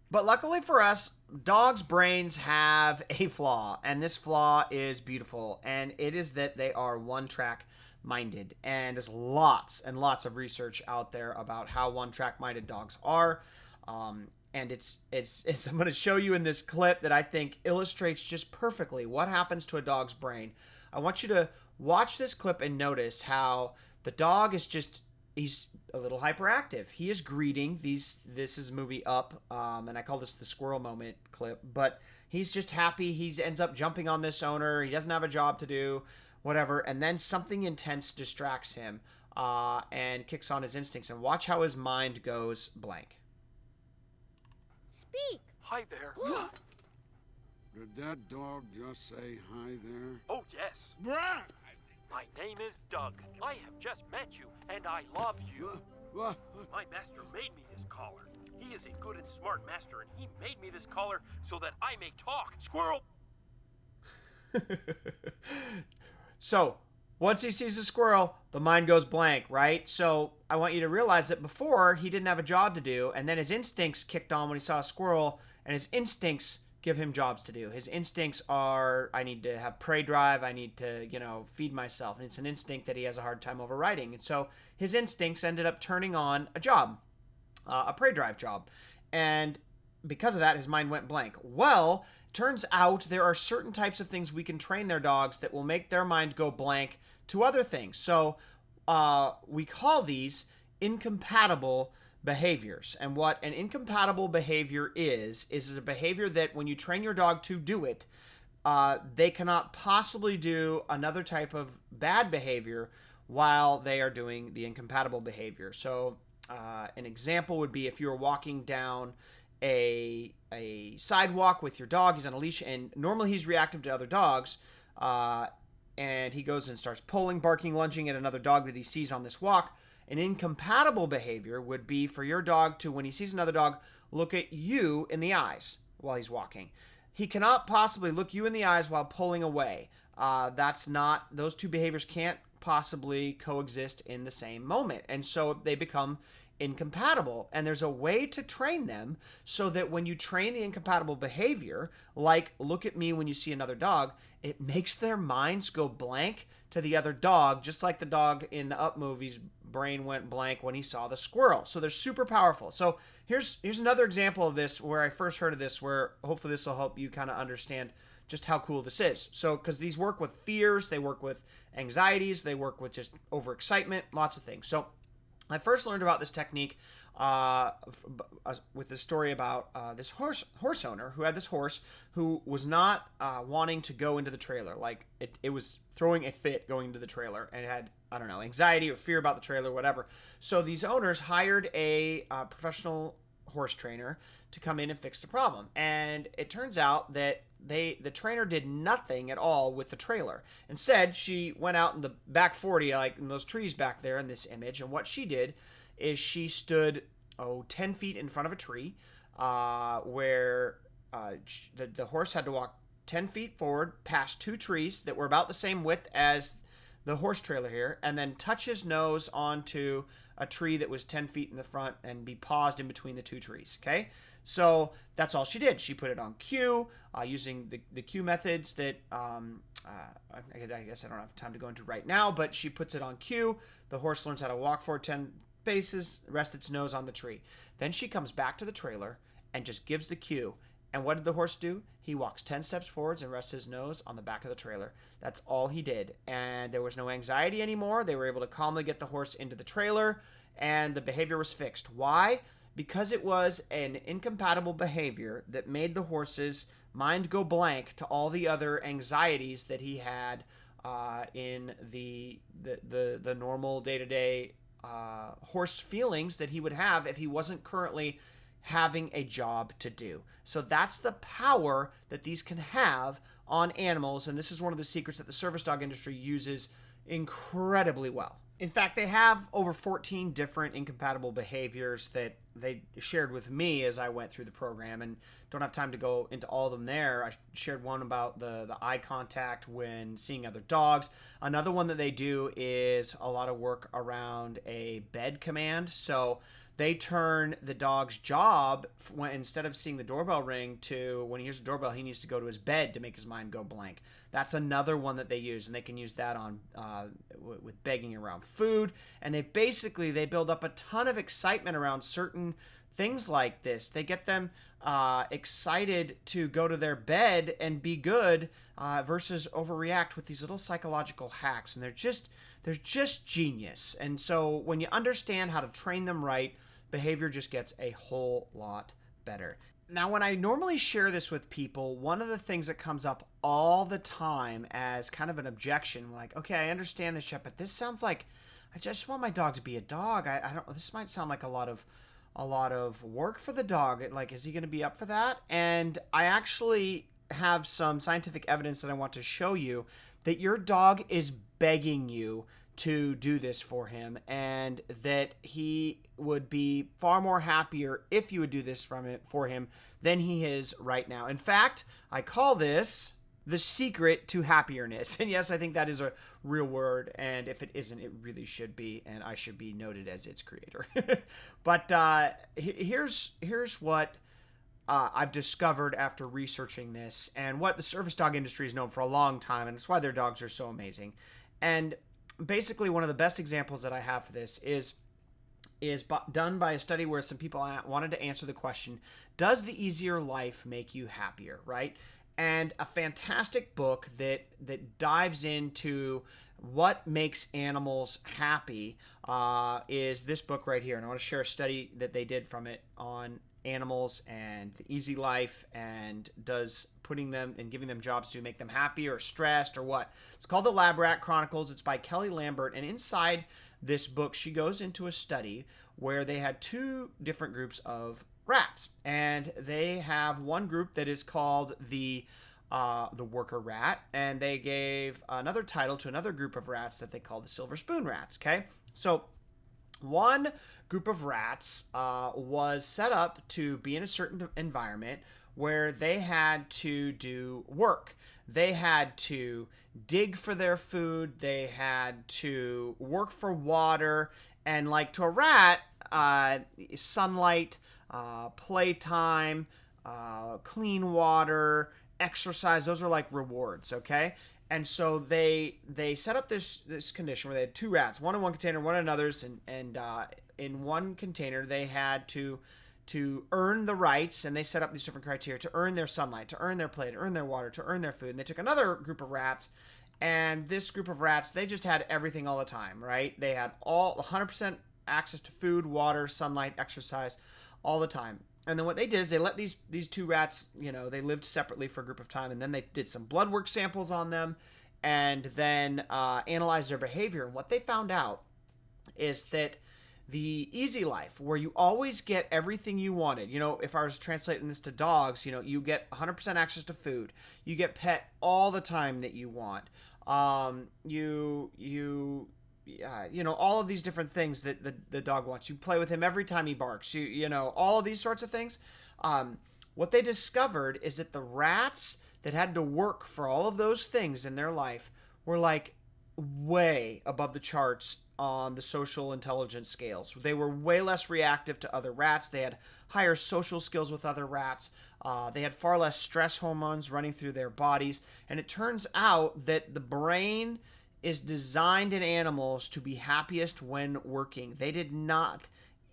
But luckily for us, dogs' brains have a flaw, and this flaw is beautiful, and it is that they are one-track minded. And there's lots and lots of research out there about how one-track minded dogs are. And it's I'm going to show you in this clip that I think illustrates just perfectly what happens to a dog's brain. I want you to watch this clip and notice how the dog is he's a little hyperactive. He is greeting this is movie Up, and I call this the squirrel moment clip, but he's just happy. He ends up jumping on this owner. He doesn't have a job to do, whatever, and then something intense distracts him and kicks on his instincts, and watch how his mind goes blank. Speak. Hi there. Did that dog just say hi there? Oh, yes. Bruh! My name is Doug. I have just met you, and I love you. What? My master made me this collar. He is a good and smart master, and he made me this collar so that I may talk. Squirrel! So, once he sees a squirrel, the mind goes blank, right? So, I want you to realize that before, he didn't have a job to do, and then his instincts kicked on when he saw a squirrel, and his instincts give him jobs to do. His instincts are, I need to have prey drive, I need to, feed myself, and it's an instinct that he has a hard time overriding. And so, his instincts ended up turning on a job, a prey drive job. And because of that, his mind went blank. Well, turns out there are certain types of things we can train their dogs that will make their mind go blank to other things. So we call these incompatible behaviors. And what an incompatible behavior is a behavior that when you train your dog to do it, they cannot possibly do another type of bad behavior while they are doing the incompatible behavior. So an example would be if you were walking down a sidewalk with your dog. He's on a leash, and normally he's reactive to other dogs. And he goes and starts pulling, barking, lunging at another dog that he sees on this walk. An incompatible behavior would be for your dog to, when he sees another dog, look at you in the eyes while he's walking. He cannot possibly look you in the eyes while pulling away. Those two behaviors can't possibly coexist in the same moment. And so they become incompatible, and there's a way to train them so that when you train the incompatible behavior, like look at me when you see another dog, it makes their minds go blank to the other dog, just like the dog in the Up movies brain went blank when he saw the squirrel. So they're super powerful. So here's another example of this where I first heard of this, where hopefully this will help you kind of understand just how cool this is. So because these work with fears, they work with anxieties, they work with just overexcitement, lots of things. So I first learned about this technique with this story about this horse owner who had this horse who was not wanting to go into the trailer. Like it was throwing a fit going into the trailer, and it had, I don't know, anxiety or fear about the trailer, whatever. So these owners hired a professional horse trainer to come in and fix the problem. And it turns out that the trainer did nothing at all with the trailer. Instead, she went out in the back 40, like in those trees back there in this image, and what she did is she stood 10 feet in front of a tree where the horse had to walk 10 feet forward past two trees that were about the same width as the horse trailer here, and then touch his nose onto a tree that was 10 feet in the front and be paused in between the two trees. Okay, so that's all she did. She put it on cue using the cue methods that I guess I don't have time to go into right now, but she puts it on cue. The horse learns how to walk for 10 paces, rest its nose on the tree. Then she comes back to the trailer and just gives the cue. And what did the horse do? He walks 10 steps forwards and rests his nose on the back of the trailer. That's all he did. And there was no anxiety anymore. They were able to calmly get the horse into the trailer, and the behavior was fixed. Why? Because it was an incompatible behavior that made the horse's mind go blank to all the other anxieties that he had in the normal day-to-day horse feelings that he would have if he wasn't currently having a job to do. So that's the power that these can have on animals, and this is one of the secrets that the service dog industry uses incredibly well. In fact, they have over 14 different incompatible behaviors that they shared with me as I went through the program, and don't have time to go into all of them there. I shared one about the eye contact when seeing other dogs. Another one that they do is a lot of work around a bed command. So they turn the dog's job, when instead of seeing the doorbell ring, to when he hears the doorbell, he needs to go to his bed to make his mind go blank. That's another one that they use, and they can use that on with begging around food. And they build up a ton of excitement around certain things like this. They get them excited to go to their bed and be good versus overreact with these little psychological hacks, and they're just genius. And so when you understand how to train them right, behavior just gets a whole lot better. Now, when I normally share this with people, one of the things that comes up all the time as kind of an objection, like, okay, I understand this, Chet, but this sounds like I just want my dog to be a dog. I don't. This might sound like a lot of work for the dog. Like, is he going to be up for that? And I actually have some scientific evidence that I want to show you that your dog is begging you to do this for him, and that he would be far more happier if you would do this for him than he is right now. In fact, I call this the secret to happiness. And yes, I think that is a real word, and if it isn't, it really should be, and I should be noted as its creator. But here's what I've discovered after researching this, and what the service dog industry is known for a long time, and it's why their dogs are so amazing. And basically, one of the best examples that I have for this is done by a study where some people wanted to answer the question, does the easier life make you happier, right? And a fantastic book that dives into what makes animals happy is this book right here. And I want to share a study that they did from it on animals and the easy life, and does putting them and giving them jobs to make them happy or stressed or what. It's called The Lab Rat Chronicles. It's by Kelly Lambert. And inside this book, she goes into a study where they had two different groups of rats, and they have one group that is called the worker rat, and they gave another title to another group of rats that they called the silver spoon rats. Okay, so one group of rats was set up to be in a certain environment where they had to do work. They had to dig for their food. They had to work for water. And like to a rat, sunlight, playtime, clean water, exercise, those are like rewards, okay? And so they set up this condition where they had two rats, one in one container, one in another's, and in one container they had to earn the rights, and they set up these different criteria to earn their sunlight, to earn their play, to earn their water, to earn their food. And they took another group of rats, and this group of rats, they just had everything all the time, right? They had all 100% access to food, water, sunlight, exercise all the time. And then what they did is they let these two rats, they lived separately for a group of time, and then they did some blood work samples on them, and then analyzed their behavior. And what they found out is that the easy life, where you always get everything you wanted, if I was translating this to dogs, you get 100% access to food, you get pet all the time that you want, all of these different things that the dog wants. You play with him every time he barks. All of these sorts of things. What they discovered is that the rats that had to work for all of those things in their life were like way above the charts on the social intelligence scales. They were way less reactive to other rats. They had higher social skills with other rats. They had far less stress hormones running through their bodies. And it turns out that the brain is designed in animals to be happiest when working. They did not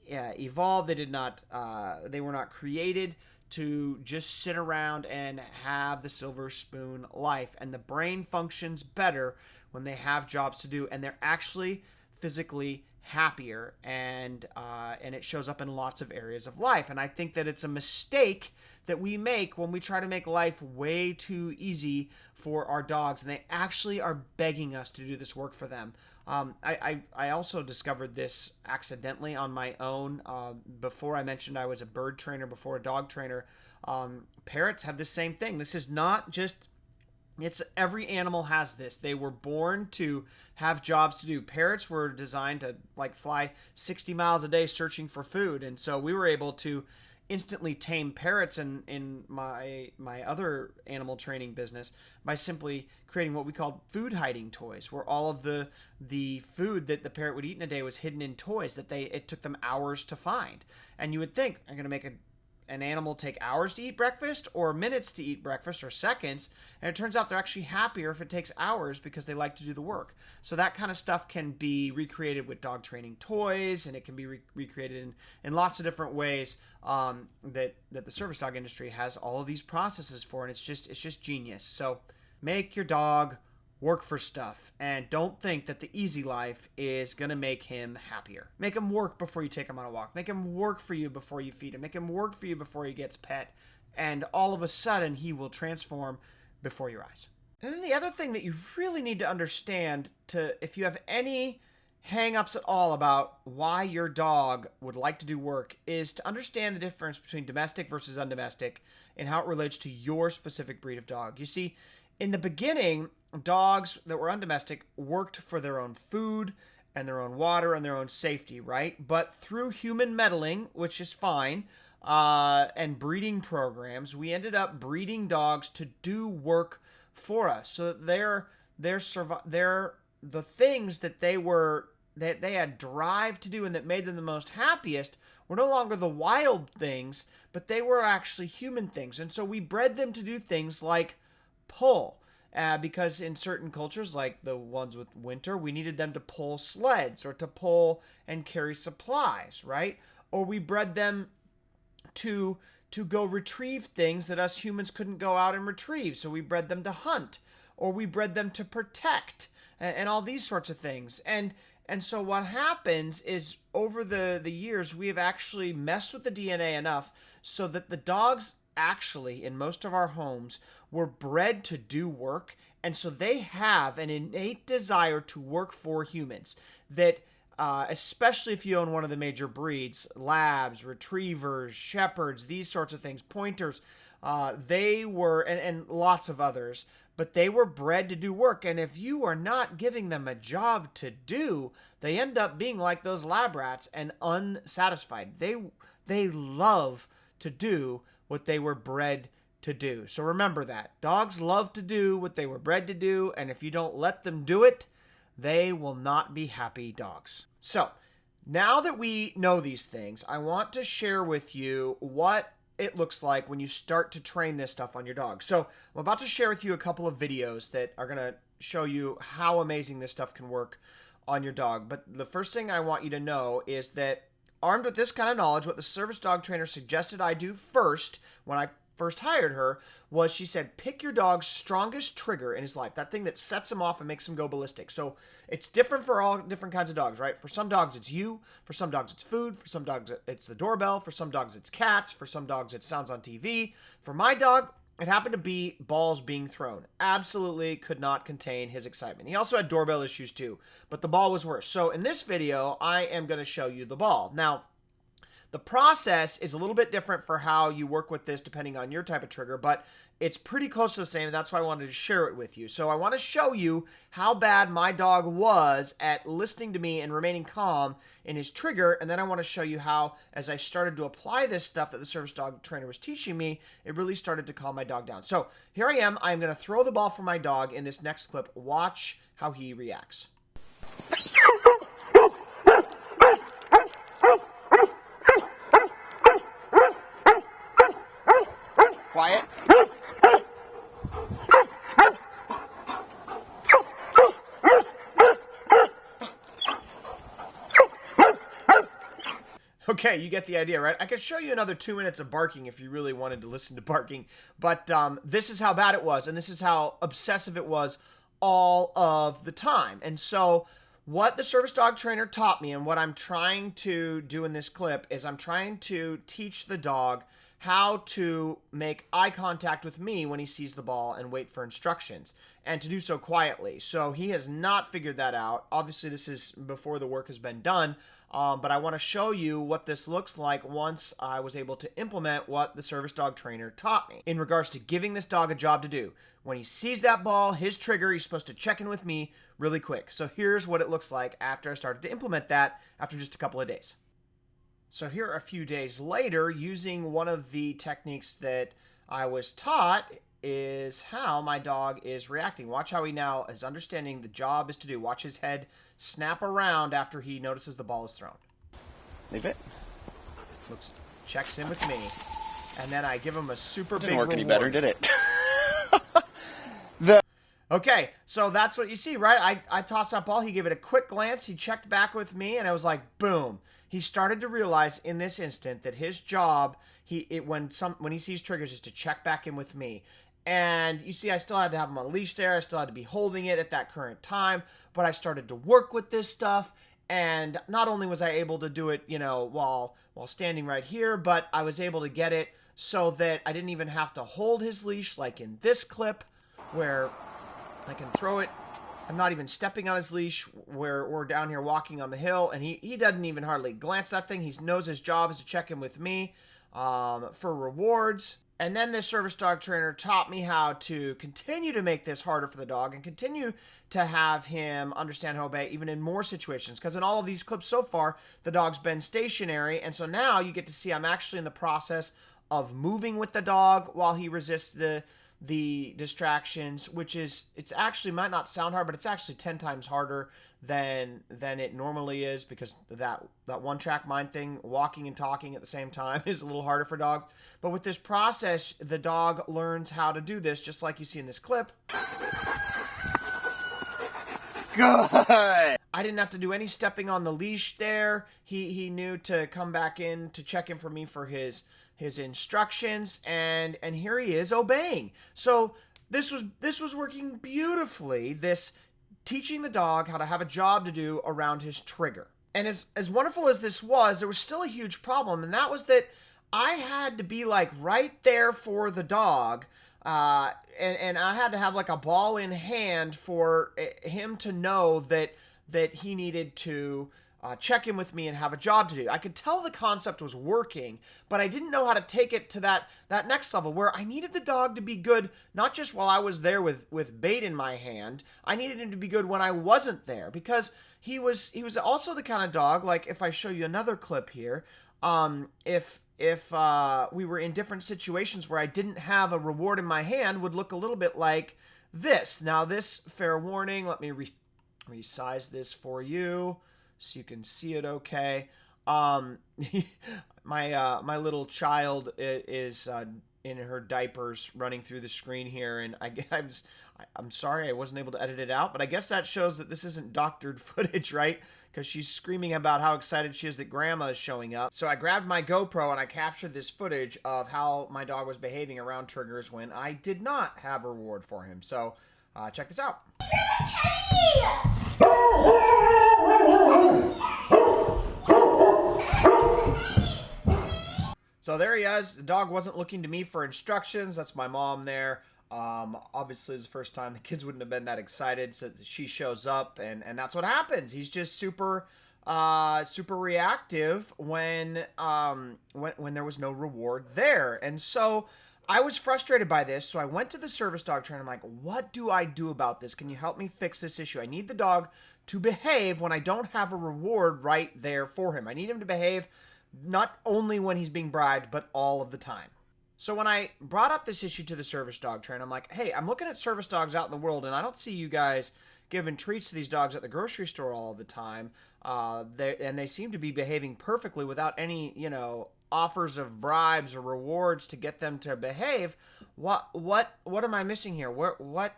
evolve. They were not created to just sit around and have the silver spoon life. And the brain functions better when they have jobs to do, and they're actually physically happier, and it shows up in lots of areas of life. And I think that it's a mistake that we make when we try to make life way too easy for our dogs, and they actually are begging us to do this work for them. I also discovered this accidentally on my own. Before I mentioned I was a bird trainer before a dog trainer. Parrots have the same thing. This is not just, it's every animal has this. They were born to have jobs to do. Parrots were designed to fly 60 miles a day searching for food. And so we were able to instantly tame parrots in my other animal training business by simply creating what we called food hiding toys, where all of the food that the parrot would eat in a day was hidden in toys that it took them hours to find. And you would think, I'm going to make an animal take hours to eat breakfast or minutes to eat breakfast or seconds, and it turns out they're actually happier if it takes hours because they like to do the work. So that kind of stuff can be recreated with dog training toys, and it can be recreated in lots of different ways that the service dog industry has all of these processes for, and it's just genius. So make your dog work for stuff, and don't think that the easy life is going to make him happier. Make him work before you take him on a walk. Make him work for you before you feed him. Make him work for you before he gets pet, and all of a sudden he will transform before your eyes. And then the other thing that you really need to understand, if you have any hang-ups at all about why your dog would like to do work is to understand the difference between domestic versus undomestic and how it relates to your specific breed of dog. You see, in the beginning, dogs that were undomestic worked for their own food and their own water and their own safety, right? But through human meddling, which is fine, and breeding programs, we ended up breeding dogs to do work for us. So that they're the things that they had drive to do and that made them the most happiest were no longer the wild things, but they were actually human things. And so we bred them to do things like pull. Because in certain cultures, like the ones with winter, we needed them to pull sleds or to pull and carry supplies, right? Or we bred them to go retrieve things that us humans couldn't go out and retrieve. So we bred them to hunt, or we bred them to protect, and all these sorts of things. And so what happens is over the years, we have actually messed with the DNA enough so that the dogs actually, in most of our homes, were bred to do work. And so they have an innate desire to work for humans that, especially if you own one of the major breeds, labs, retrievers, shepherds, these sorts of things, pointers, they were, and lots of others, but they were bred to do work. And if you are not giving them a job to do, they end up being like those lab rats and unsatisfied. They love to do what they were bred to do. So remember that. Dogs love to do what they were bred to do, and if you don't let them do it, they will not be happy dogs. So, now that we know these things, I want to share with you what it looks like when you start to train this stuff on your dog. So, I'm about to share with you a couple of videos that are going to show you how amazing this stuff can work on your dog. But the first thing I want you to know is that armed with this kind of knowledge, what the service dog trainer suggested I do first when I first hired her was she said, pick your dog's strongest trigger in his life, that thing that sets him off and makes him go ballistic. So it's different for all different kinds of dogs, right? For some dogs, it's you. For some dogs, it's food. For some dogs, it's the doorbell. For some dogs, it's cats. For some dogs, it sounds on TV. For my dog, it happened to be balls being thrown. Absolutely could not contain his excitement. He also had doorbell issues too, but the ball was worse. So in this video, I am going to show you the ball. Now, the process is a little bit different for how you work with this depending on your type of trigger, but it's pretty close to the same, and that's why I wanted to share it with you. So I want to show you how bad my dog was at listening to me and remaining calm in his trigger, and then I want to show you how, as I started to apply this stuff that the service dog trainer was teaching me, it really started to calm my dog down. So here I am. I'm going to throw the ball for my dog in this next clip. Watch how he reacts. Quiet. Okay, you get the idea, right? I could show you another 2 minutes of barking if you really wanted to listen to barking, but this is how bad it was, and this is how obsessive it was all of the time. And so what the service dog trainer taught me, and what I'm trying to do in this clip, is I'm trying to teach the dog how to make eye contact with me when he sees the ball and wait for instructions, and to do so quietly. So he has not figured that out. Obviously, this is before the work has been done, but I want to show you what this looks like once I was able to implement what the service dog trainer taught me in regards to giving this dog a job to do. When he sees that ball, his trigger, he's supposed to check in with me really quick. So here's what it looks like after I started to implement that after just a couple of days. So here a few days later, using one of the techniques that I was taught is how my dog is reacting. Watch how he now is understanding the job is to do. Watch his head snap around after he notices the ball is thrown. Leave it. Looks, checks in with me. And then I give him a super big reward. Didn't work any better, did it? Okay, so that's what you see, right? I tossed that ball. He gave it a quick glance. He checked back with me, and I was like, boom. He started to realize in this instant that his job, when he sees triggers, is to check back in with me. And you see, I still had to have him on a leash there. I still had to be holding it at that current time. But I started to work with this stuff, and not only was I able to do it, while standing right here, but I was able to get it so that I didn't even have to hold his leash, like in this clip, where I can throw it I'm not even stepping on his leash where we're down here walking on the hill, and he doesn't even hardly glance at that thing. He knows his job is to check in with me for rewards. And then this service dog trainer taught me how to continue to make this harder for the dog and continue to have him understand how to obey even in more situations. Because in all of these clips so far, the dog's been stationary. And so now you get to see I'm actually in the process of moving with the dog while he resists the distractions, which is, it's actually might not sound hard, but it's actually 10 times harder than it normally is, because that one track mind thing, walking and talking at the same time, is a little harder for dogs. But with this process, the dog learns how to do this, just like you see in this clip. Good. I didn't have to do any stepping on the leash there. He knew to come back in to check in for me for his instructions, and here he is obeying. So this was working beautifully. This teaching the dog how to have a job to do around his trigger. And as wonderful as this was, there was still a huge problem, and that was that I had to be like right there for the dog, and I had to have like a ball in hand for him to know that he needed to check in with me and have a job to do. I could tell the concept was working, but I didn't know how to take it to that next level where I needed the dog to be good, not just while I was there with bait in my hand. I needed him to be good when I wasn't there, because he was also the kind of dog, like if I show you another clip here, if we were in different situations where I didn't have a reward in my hand, would look a little bit like this. Now this, fair warning, let me resize this for you so you can see it okay. My little child is in her diapers running through the screen here, and I'm sorry I wasn't able to edit it out, but I guess that shows that this isn't doctored footage, right? Because she's screaming about how excited she is that grandma is showing up. So I grabbed my GoPro and I captured this footage of how my dog was behaving around triggers when I did not have a reward for him. So check this out. So there he is. The dog wasn't looking to me for instructions. That's my mom there. Obviously, it's the first time. The kids wouldn't have been that excited, so she shows up, and that's what happens. He's just super reactive when there was no reward there. And so I was frustrated by this, so I went to the service dog trainer. I'm like, what do I do about this? Can you help me fix this issue? I need the dog to behave when I don't have a reward right there for him. I need him to behave not only when he's being bribed, but all of the time. So when I brought up this issue to the service dog trainer, I'm like, hey, I'm looking at service dogs out in the world, and I don't see you guys giving treats to these dogs at the grocery store all the time. They seem to be behaving perfectly without any, offers of bribes or rewards to get them to behave. What am I missing here? What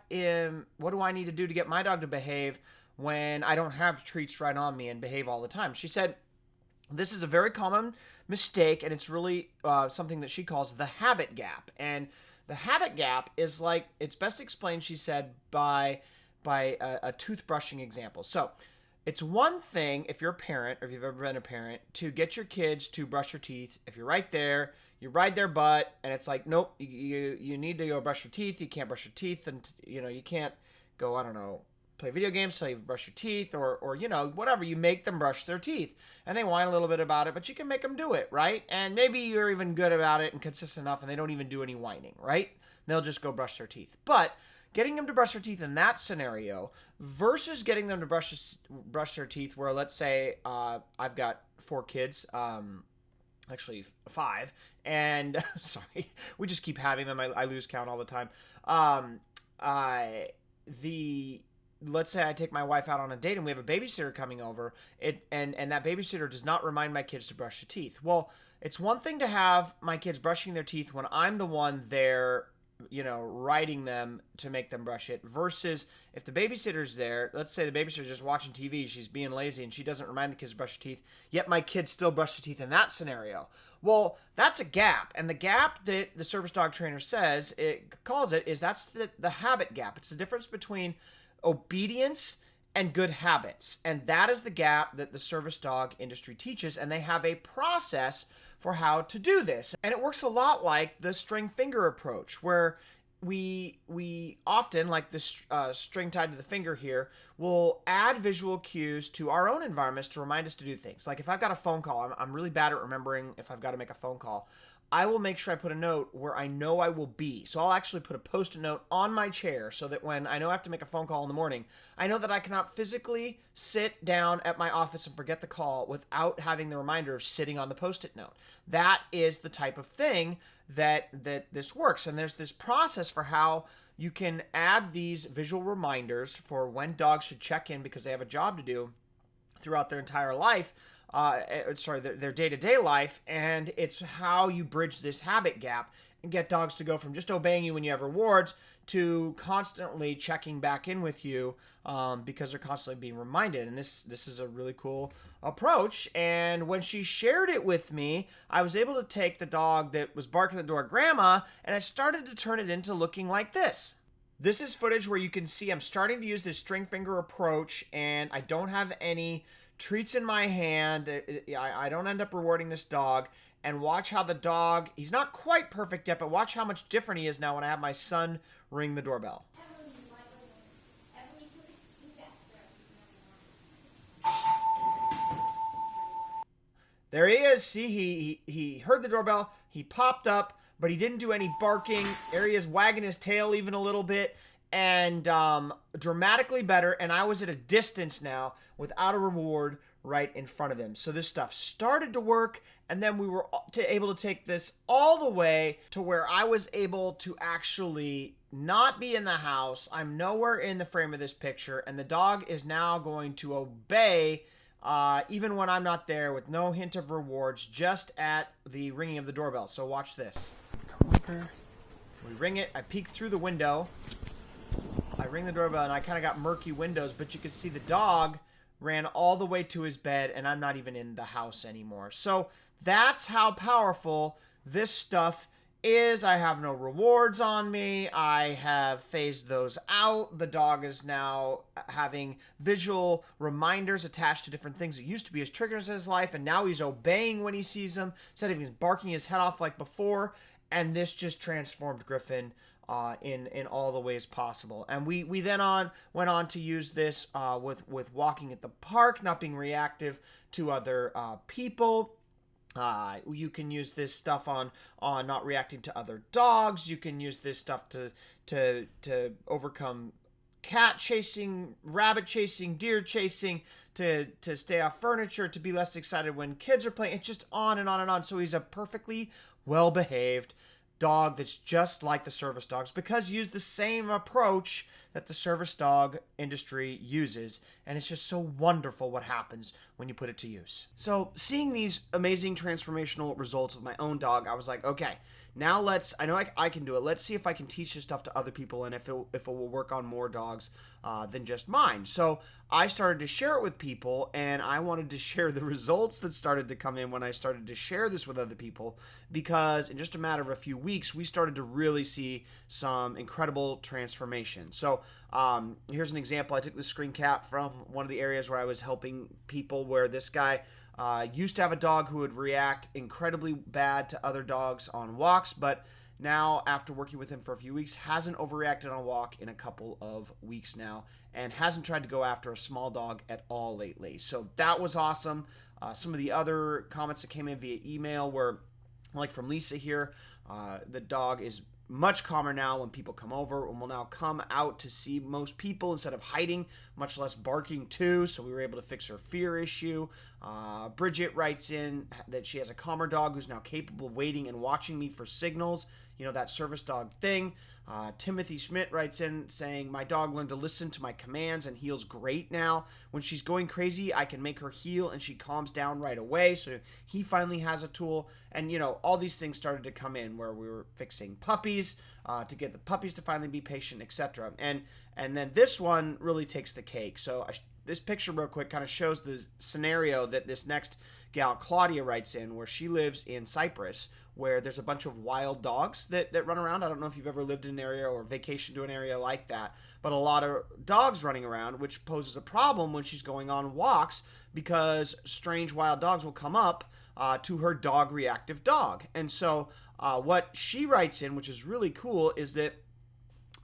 do I need to do to get my dog to behave when I don't have treats right on me and behave all the time? She said, this is a very common mistake, and it's really something that she calls the habit gap. And the habit gap is like, it's best explained, she said, by a toothbrushing example. So it's one thing, if you're a parent, or if you've ever been a parent, to get your kids to brush your teeth. If you're right there, you ride their butt, and it's like, nope, you need to go brush your teeth. You can't brush your teeth, and you can't go, I don't know, play video games till you brush your teeth, or whatever. You make them brush their teeth, and they whine a little bit about it, but you can make them do it, right? And maybe you're even good about it and consistent enough, and they don't even do any whining, right? They'll just go brush their teeth. But getting them to brush their teeth in that scenario versus getting them to brush their teeth where, let's say, I've got 4 kids, actually 5, and sorry, we just keep having them. I lose count all the time. Let's say I take my wife out on a date and we have a babysitter coming over, and that babysitter does not remind my kids to brush their teeth. Well, it's one thing to have my kids brushing their teeth when I'm the one there, riding them to make them brush it, versus if the babysitter's there, let's say the babysitter's just watching TV, she's being lazy, and she doesn't remind the kids to brush their teeth, yet my kids still brush their teeth in that scenario. Well, that's a gap, and the gap that the service dog trainer says, that's the habit gap. It's the difference between obedience and good habits, and that is the gap that the service dog industry teaches, and they have a process for how to do this. And it works a lot like the string finger approach, where we often, like this string tied to the finger here, will add visual cues to our own environments to remind us to do things. Like if I've got a phone call, I'm really bad at remembering if I've got to make a phone call. I will make sure I put a note where I know I will be. So I'll actually put a post-it note on my chair so that when I know I have to make a phone call in the morning, I know that I cannot physically sit down at my office and forget the call without having the reminder of sitting on the post-it note. That is the type of thing that this works. And there's this process for how you can add these visual reminders for when dogs should check in because they have a job to do throughout their entire life. Their day-to-day life, and it's how you bridge this habit gap and get dogs to go from just obeying you when you have rewards to constantly checking back in with you because they're constantly being reminded. And this is a really cool approach. And when she shared it with me, I was able to take the dog that was barking at the door, Grandma, and I started to turn it into looking like this. This is footage where you can see I'm starting to use this string finger approach, and I don't have any treats in my hand. I don't end up rewarding this dog. And watch how the dog, he's not quite perfect yet, but watch how much different he is now when I have my son ring the doorbell. There he is. See, he heard the doorbell. He popped up, but he didn't do any barking. There he is wagging his tail even a little bit. And dramatically better. And I was at a distance now without a reward right in front of him. So this stuff started to work, and then we were able to take this all the way to where I was able to actually not be in the house. I'm nowhere in the frame of this picture, and the dog is now going to obey even when I'm not there, with no hint of rewards, just at the ringing of the doorbell. So watch this. We ring it. I peek through the window. I ring the doorbell, and I kind of got murky windows, but you can see the dog ran all the way to his bed, and I'm not even in the house anymore. So that's how powerful this stuff is. I have no rewards on me. I have phased those out. The dog is now having visual reminders attached to different things that used to be his triggers in his life, and now he's obeying when he sees them instead of he's barking his head off like before. And this just transformed Griffin in all the ways possible. And we then went on to use this with walking at the park, not being reactive to other people. You can use this stuff on not reacting to other dogs. You can use this stuff to overcome cat chasing, rabbit chasing, deer chasing, to stay off furniture, to be less excited when kids are playing. It's just on and on and on. So he's a perfectly well-behaved dog that's just like the service dogs because use the same approach that the service dog industry uses, and it's just so wonderful what happens when you put it to use. So seeing these amazing transformational results with my own dog, I was like, okay, now I know I can do it. Let's see if I can teach this stuff to other people and if it will work on more dogs than just mine. So I started to share it with people, and I wanted to share the results that started to come in when I started to share this with other people, because in just a matter of a few weeks, we started to really see some incredible transformation. So here's an example. I took the screen cap from one of the areas where I was helping people, where this guy used to have a dog who would react incredibly bad to other dogs on walks, but now, after working with him for a few weeks, hasn't overreacted on a walk in a couple of weeks now, and hasn't tried to go after a small dog at all lately. So that was awesome. Some of the other comments that came in via email were, like from Lisa here, the dog is much calmer now when people come over, and will now come out to see most people instead of hiding, much less barking too. So we were able to fix her fear issue. Bridget writes in that she has a calmer dog who's now capable of waiting and watching me for signals. You know, that service dog thing. Timothy Schmidt writes in saying, my dog learned to listen to my commands and heals great now. When she's going crazy, I can make her heel and she calms down right away. So he finally has a tool. And, you know, all these things started to come in where we were fixing puppies to get the puppies to finally be patient, etc. And then this one really takes the cake. So this picture real quick kind of shows the scenario that this next gal, Claudia, writes in, where she lives in Cyprus, where there's a bunch of wild dogs that run around. I don't know if you've ever lived in an area or vacationed to an area like that, but a lot of dogs running around, which poses a problem when she's going on walks, because strange wild dogs will come up to her dog reactive dog. And so what she writes in, which is really cool, is that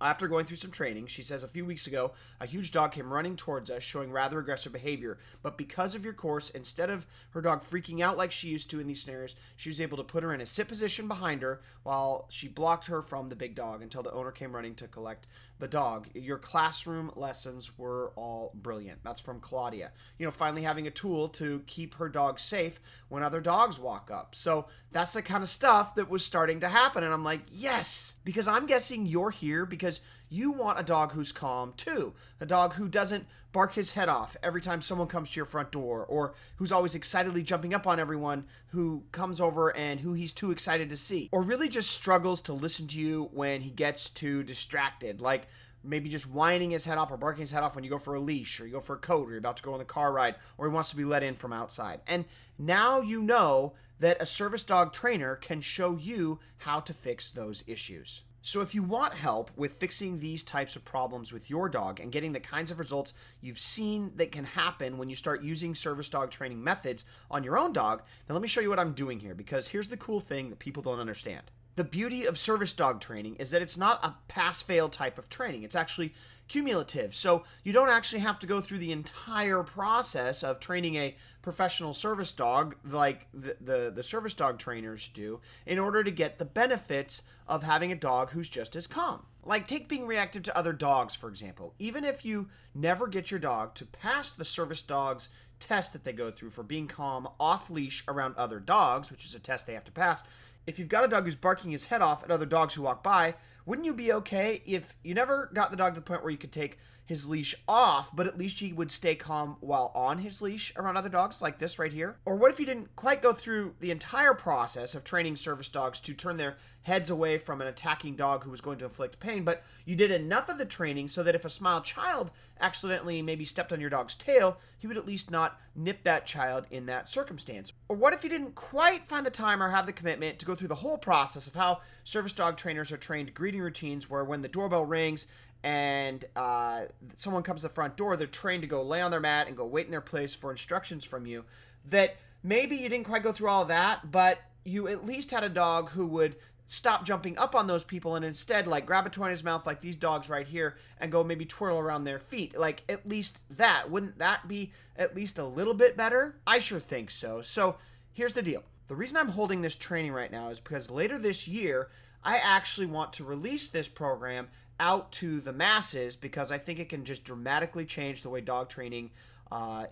After going through some training, she says a few weeks ago, a huge dog came running towards us, showing rather aggressive behavior. But because of your course, instead of her dog freaking out like she used to in these scenarios, she was able to put her in a sit position behind her while she blocked her from the big dog until the owner came running to collect the dog. Your classroom lessons were all brilliant. That's from Claudia. Finally having a tool to keep her dog safe when other dogs walk up. So that's the kind of stuff that was starting to happen. And I'm like, yes, because I'm guessing you're here because you want a dog who's calm too. A dog who doesn't bark his head off every time someone comes to your front door, or who's always excitedly jumping up on everyone who comes over and who he's too excited to see, or really just struggles to listen to you when he gets too distracted, like maybe just whining his head off or barking his head off when you go for a leash or you go for a coat or you're about to go on the car ride, or he wants to be let in from outside. And now you know that a service dog trainer can show you how to fix those issues. So if you want help with fixing these types of problems with your dog and getting the kinds of results you've seen that can happen when you start using service dog training methods on your own dog, then let me show you what I'm doing here, because here's the cool thing that people don't understand. The beauty of service dog training is that it's not a pass-fail type of training. It's actually cumulative. So you don't actually have to go through the entire process of training a professional service dog like the service dog trainers do in order to get the benefits of having a dog who's just as calm. Like, take being reactive to other dogs, for example. Even if you never get your dog to pass the service dog's test that they go through for being calm off leash around other dogs, which is a test they have to pass, if you've got a dog who's barking his head off at other dogs who walk by, wouldn't you be okay if you never got the dog to the point where you could take his leash off, but at least he would stay calm while on his leash around other dogs, like this right here? Or what if you didn't quite go through the entire process of training service dogs to turn their heads away from an attacking dog who was going to inflict pain, but you did enough of the training so that if a small child accidentally maybe stepped on your dog's tail, he would at least not nip that child in that circumstance? Or what if you didn't quite find the time or have the commitment to go through the whole process of how service dog trainers are trained greeting routines, where when the doorbell rings and someone comes to the front door, they're trained to go lay on their mat and go wait in their place for instructions from you, that maybe you didn't quite go through all of that, but you at least had a dog who would stop jumping up on those people and instead like grab a toy in his mouth like these dogs right here and go maybe twirl around their feet. Like, at least that. Wouldn't that be at least a little bit better? I sure think so. So here's the deal. The reason I'm holding this training right now is because later this year, I actually want to release this program out to the masses, because I think it can just dramatically change the way dog training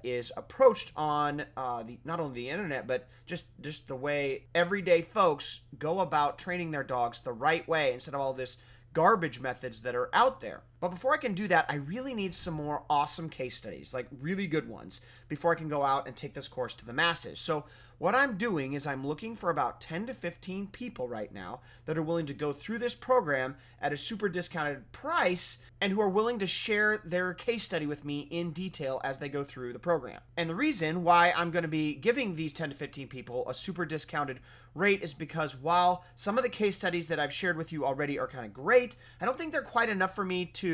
is approached on not only the internet, but just the way everyday folks go about training their dogs the right way instead of all this garbage methods that are out there. But before I can do that, I really need some more awesome case studies, like really good ones, before I can go out and take this course to the masses. So what I'm doing is I'm looking for about 10 to 15 people right now that are willing to go through this program at a super discounted price and who are willing to share their case study with me in detail as they go through the program. And the reason why I'm going to be giving these 10 to 15 people a super discounted rate is because while some of the case studies that I've shared with you already are kind of great, I don't think they're quite enough for me to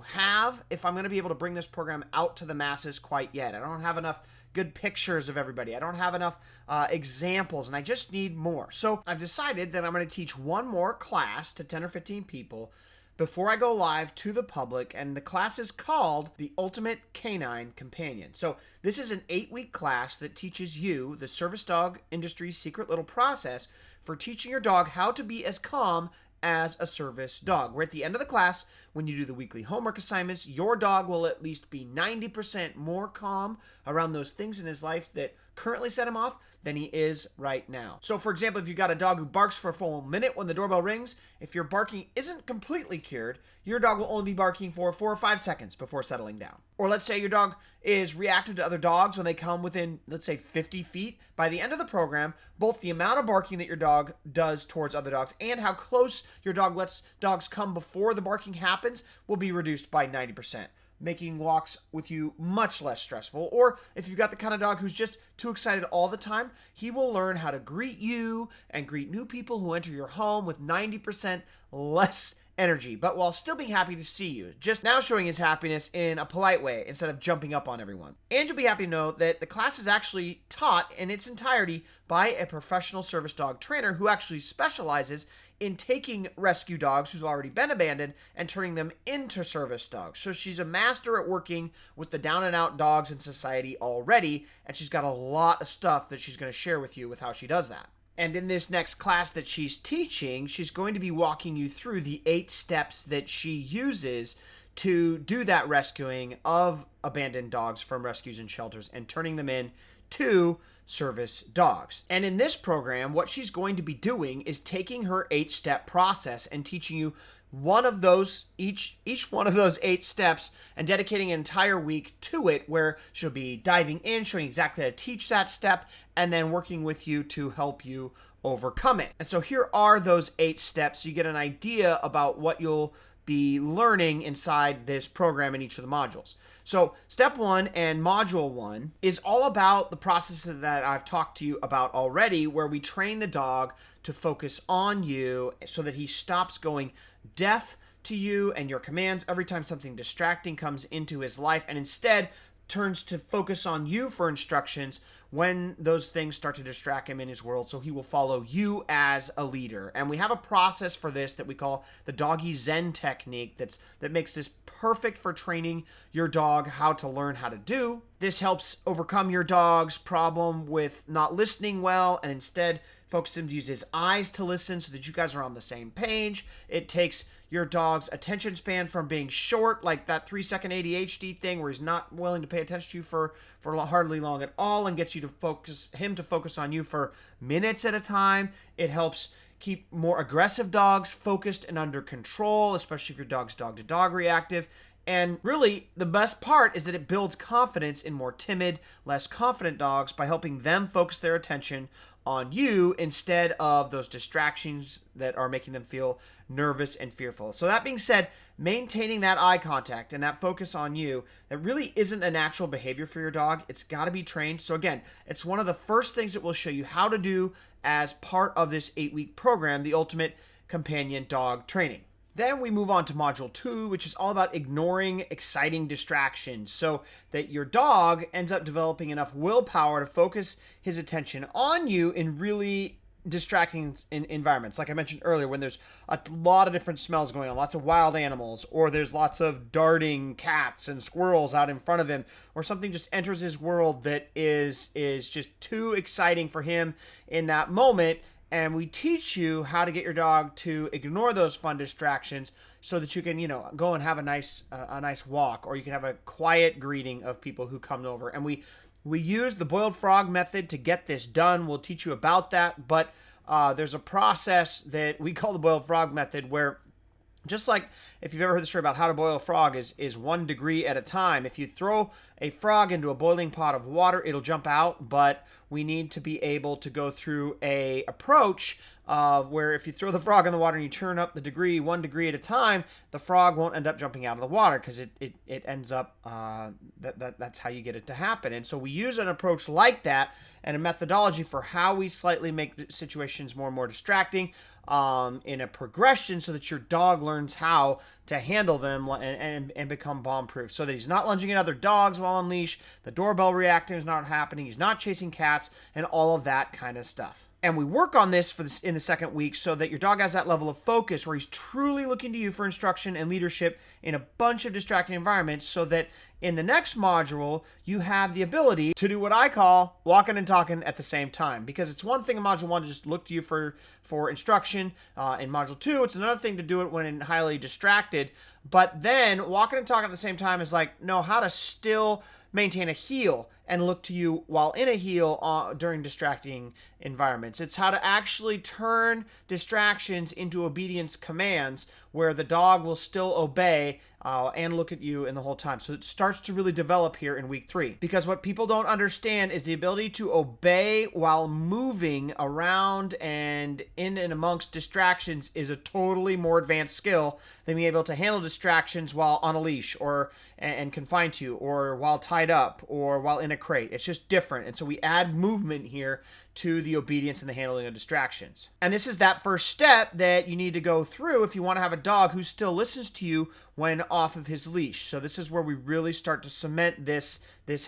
have if I'm going to be able to bring this program out to the masses quite yet. I don't have enough good pictures of everybody. I don't have enough examples, and I just need more. So I've decided that I'm going to teach one more class to 10 or 15 people before I go live to the public, and the class is called the Ultimate Canine Companion. So this is an 8-week class that teaches you the service dog industry's secret little process for teaching your dog how to be as calm as a service dog. Where at the end of the class, when you do the weekly homework assignments, your dog will at least be 90% more calm around those things in his life that currently set him off than he is right now. So for example, if you've got a dog who barks for a full minute when the doorbell rings, if your barking isn't completely cured, your dog will only be barking for 4 or 5 seconds before settling down. Or let's say your dog is reactive to other dogs when they come within, let's say, 50 feet. By the end of the program, both the amount of barking that your dog does towards other dogs and how close your dog lets dogs come before the barking happens will be reduced by 90%. Making walks with you much less stressful. Or if you've got the kind of dog who's just too excited all the time, he will learn how to greet you and greet new people who enter your home with 90% less energy, but while still being happy to see you, just now showing his happiness in a polite way instead of jumping up on everyone. And you'll be happy to know that the class is actually taught in its entirety by a professional service dog trainer who actually specializes in taking rescue dogs who've already been abandoned and turning them into service dogs. So she's a master at working with the down and out dogs in society already, and she's got a lot of stuff that she's going to share with you with how she does that. And in this next class that she's teaching, she's going to be walking you through the 8 steps that she uses to do that rescuing of abandoned dogs from rescues and shelters and turning them in to service dogs. And in this program, what she's going to be doing is taking her 8-step process and teaching you one of those, each one of those 8 steps, and dedicating an entire week to it, where she'll be diving in, showing exactly how to teach that step, and then working with you to help you overcome it. And so here are those 8 steps. So you get an idea about what you'll be learning inside this program in each of the modules. So step 1 and module 1 is all about the processes that I've talked to you about already, where we train the dog to focus on you so that he stops going deaf to you and your commands every time something distracting comes into his life, and instead turns to focus on you for instructions when those things start to distract him in his world, so he will follow you as a leader. And we have a process for this that we call the doggy Zen technique that makes this perfect for training your dog how to learn how to do. This helps overcome your dog's problem with not listening well and instead focus him to use his eyes to listen so that you guys are on the same page. It takes your dog's attention span from being short, like that 3-second ADHD thing where he's not willing to pay attention to you for hardly long at all, and gets you to focus on you for minutes at a time. It helps keep more aggressive dogs focused and under control, especially if your dog's dog-to-dog reactive. And really, the best part is that it builds confidence in more timid, less confident dogs by helping them focus their attention on you instead of those distractions that are making them feel nervous and fearful. So that being said, maintaining that eye contact and that focus on you, that really isn't a natural behavior for your dog. It's got to be trained. So again, it's one of the first things that we'll show you how to do as part of this 8-week program, the Ultimate Companion Dog Training. Then we move on to module 2, which is all about ignoring exciting distractions so that your dog ends up developing enough willpower to focus his attention on you in really distracting environments. Like I mentioned earlier, when there's a lot of different smells going on, lots of wild animals, or there's lots of darting cats and squirrels out in front of him, or something just enters his world that is just too exciting for him in that moment. And we teach you how to get your dog to ignore those fun distractions so that you can, go and have a nice walk, or you can have a quiet greeting of people who come over. And we use the boiled frog method to get this done. We'll teach you about that, but there's a process that we call the boiled frog method where, just like if you've ever heard the story about how to boil a frog is 1 degree at a time. If you throw a frog into a boiling pot of water, it'll jump out, but we need to be able to go through a approach where if you throw the frog in the water and you turn up the degree 1 degree at a time, the frog won't end up jumping out of the water because it ends up, that's how you get it to happen. And so we use an approach like that and a methodology for how we slightly make situations more and more distracting in a progression so that your dog learns how to handle them and become bomb-proof, so that he's not lunging at other dogs while on leash, the doorbell reacting is not happening, he's not chasing cats, and all of that kind of stuff. And we work on this in the second week so that your dog has that level of focus where he's truly looking to you for instruction and leadership in a bunch of distracting environments, so that in the next module, you have the ability to do what I call walking and talking at the same time. Because it's one thing in module 1 to just look to you for instruction. In module 2, it's another thing to do it when highly distracted. But then walking and talking at the same time is like, know how to still maintain a heel and look to you while in a heel during distracting environments. It's how to actually turn distractions into obedience commands where the dog will still obey and look at you in the whole time. So it starts to really develop here in week 3. Because what people don't understand is the ability to obey while moving around and in and amongst distractions is a totally more advanced skill than being able to handle distractions while on a leash or and confined to, or while tied up, or while in a crate. It's just different. And so we add movement here to the obedience and the handling of distractions. And this is that first step that you need to go through if you want to have a dog who still listens to you when off of his leash. So this is where we really start to cement this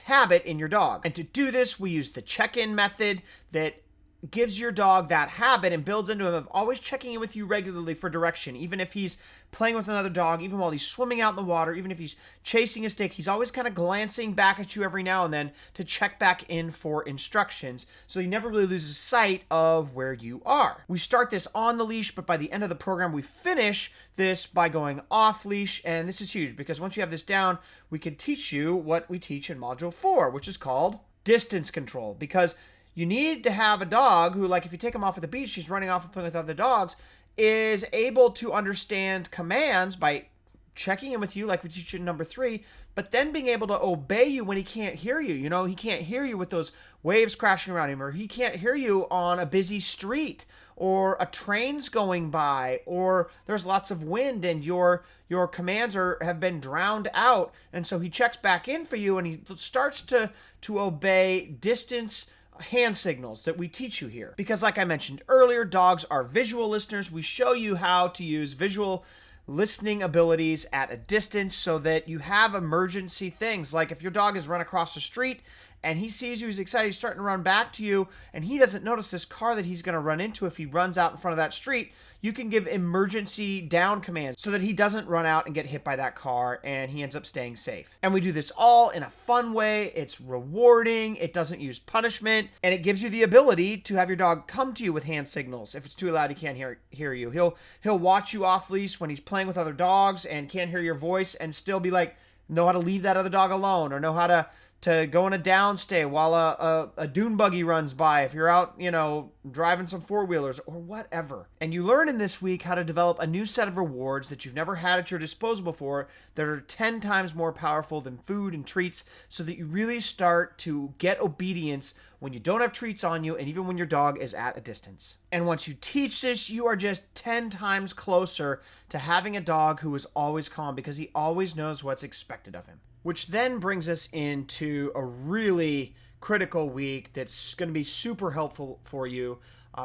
habit in your dog. And to do this, we use the check-in method that gives your dog that habit and builds into him of always checking in with you regularly for direction. Even if he's playing with another dog, even while he's swimming out in the water, even if he's chasing a stick, he's always kind of glancing back at you every now and then to check back in for instructions, so he never really loses sight of where you are. We start this on the leash, but by the end of the program, we finish this by going off leash, and this is huge because once you have this down, we can teach you what we teach in Module 4, which is called distance control, because you need to have a dog who, like if you take him off at the beach, he's running off and playing with other dogs, is able to understand commands by checking in with you, like we teach in number 3, but then being able to obey you when he can't hear you. You know, he can't hear you with those waves crashing around him, or he can't hear you on a busy street, or a train's going by, or there's lots of wind and your commands have been drowned out. And so he checks back in for you and he starts to obey distance hand signals that we teach you here. Because like I mentioned earlier, dogs are visual listeners. We show you how to use visual listening abilities at a distance so that you have emergency things. Like if your dog has run across the street and he sees you, he's excited, he's starting to run back to you, and he doesn't notice this car that he's going to run into if he runs out in front of that street, you can give emergency down commands so that he doesn't run out and get hit by that car and he ends up staying safe. And we do this all in a fun way. It's rewarding. It doesn't use punishment, and it gives you the ability to have your dog come to you with hand signals. If it's too loud, he can't hear you. He'll watch you off leash when he's playing with other dogs and can't hear your voice and still be like, know how to leave that other dog alone, or know how to go in a downstay while a dune buggy runs by if you're out, driving some four-wheelers or whatever. And you learn in this week how to develop a new set of rewards that you've never had at your disposal before that are 10 times more powerful than food and treats, so that you really start to get obedience when you don't have treats on you and even when your dog is at a distance. And once you teach this, you are just 10 times closer to having a dog who is always calm because he always knows what's expected of him. Which then brings us into a really critical week that's going to be super helpful for you.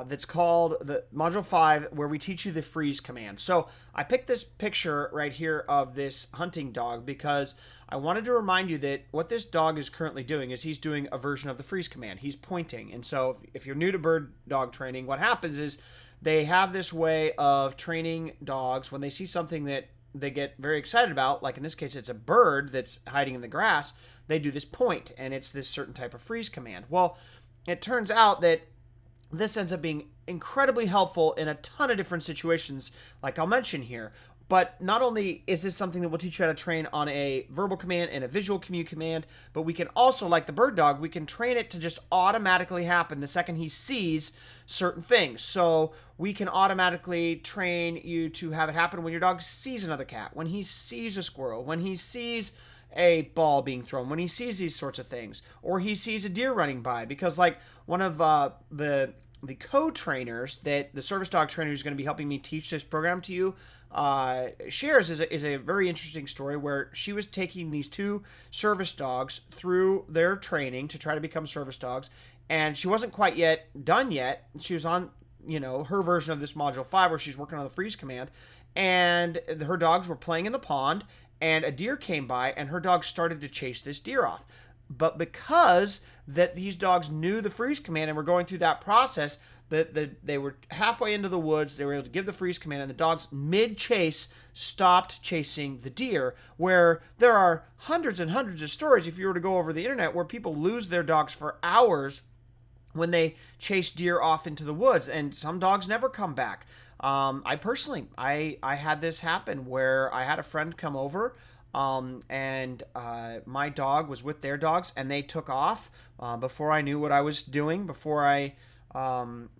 That's called the Module 5, where we teach you the freeze command. So I picked this picture right here of this hunting dog because I wanted to remind you that what this dog is currently doing is he's doing a version of the freeze command. He's pointing. And so if you're new to bird dog training, what happens is they have this way of training dogs when they see something that they get very excited about, like in this case, it's a bird that's hiding in the grass, they do this point, and it's this certain type of freeze command. Well, it turns out that this ends up being incredibly helpful in a ton of different situations, like I'll mention here. But not only is this something that we'll teach you how to train on a verbal command and a visual command, but we can also, like the bird dog, we can train it to just automatically happen the second he sees certain things. So we can automatically train you to have it happen when your dog sees another cat, when he sees a squirrel, when he sees a ball being thrown, when he sees these sorts of things, or he sees a deer running by. Because like one of the co-trainers that the service dog trainer who's going to be helping me teach this program to you shares is a very interesting story where she was taking these 2 service dogs through their training to try to become service dogs, and she wasn't quite done yet. She was on, her version of this Module 5 where she's working on the freeze command, and her dogs were playing in the pond, and a deer came by, and her dog started to chase this deer off. But because that these dogs knew the freeze command and were going through that process, they were halfway into the woods, they were able to give the freeze command, and the dogs mid-chase stopped chasing the deer, where there are hundreds and hundreds of stories, if you were to go over the internet, where people lose their dogs for hours when they chase deer off into the woods, and some dogs never come back. I had this happen where I had a friend come over, and my dog was with their dogs, and they took off before I knew what I was doing, before I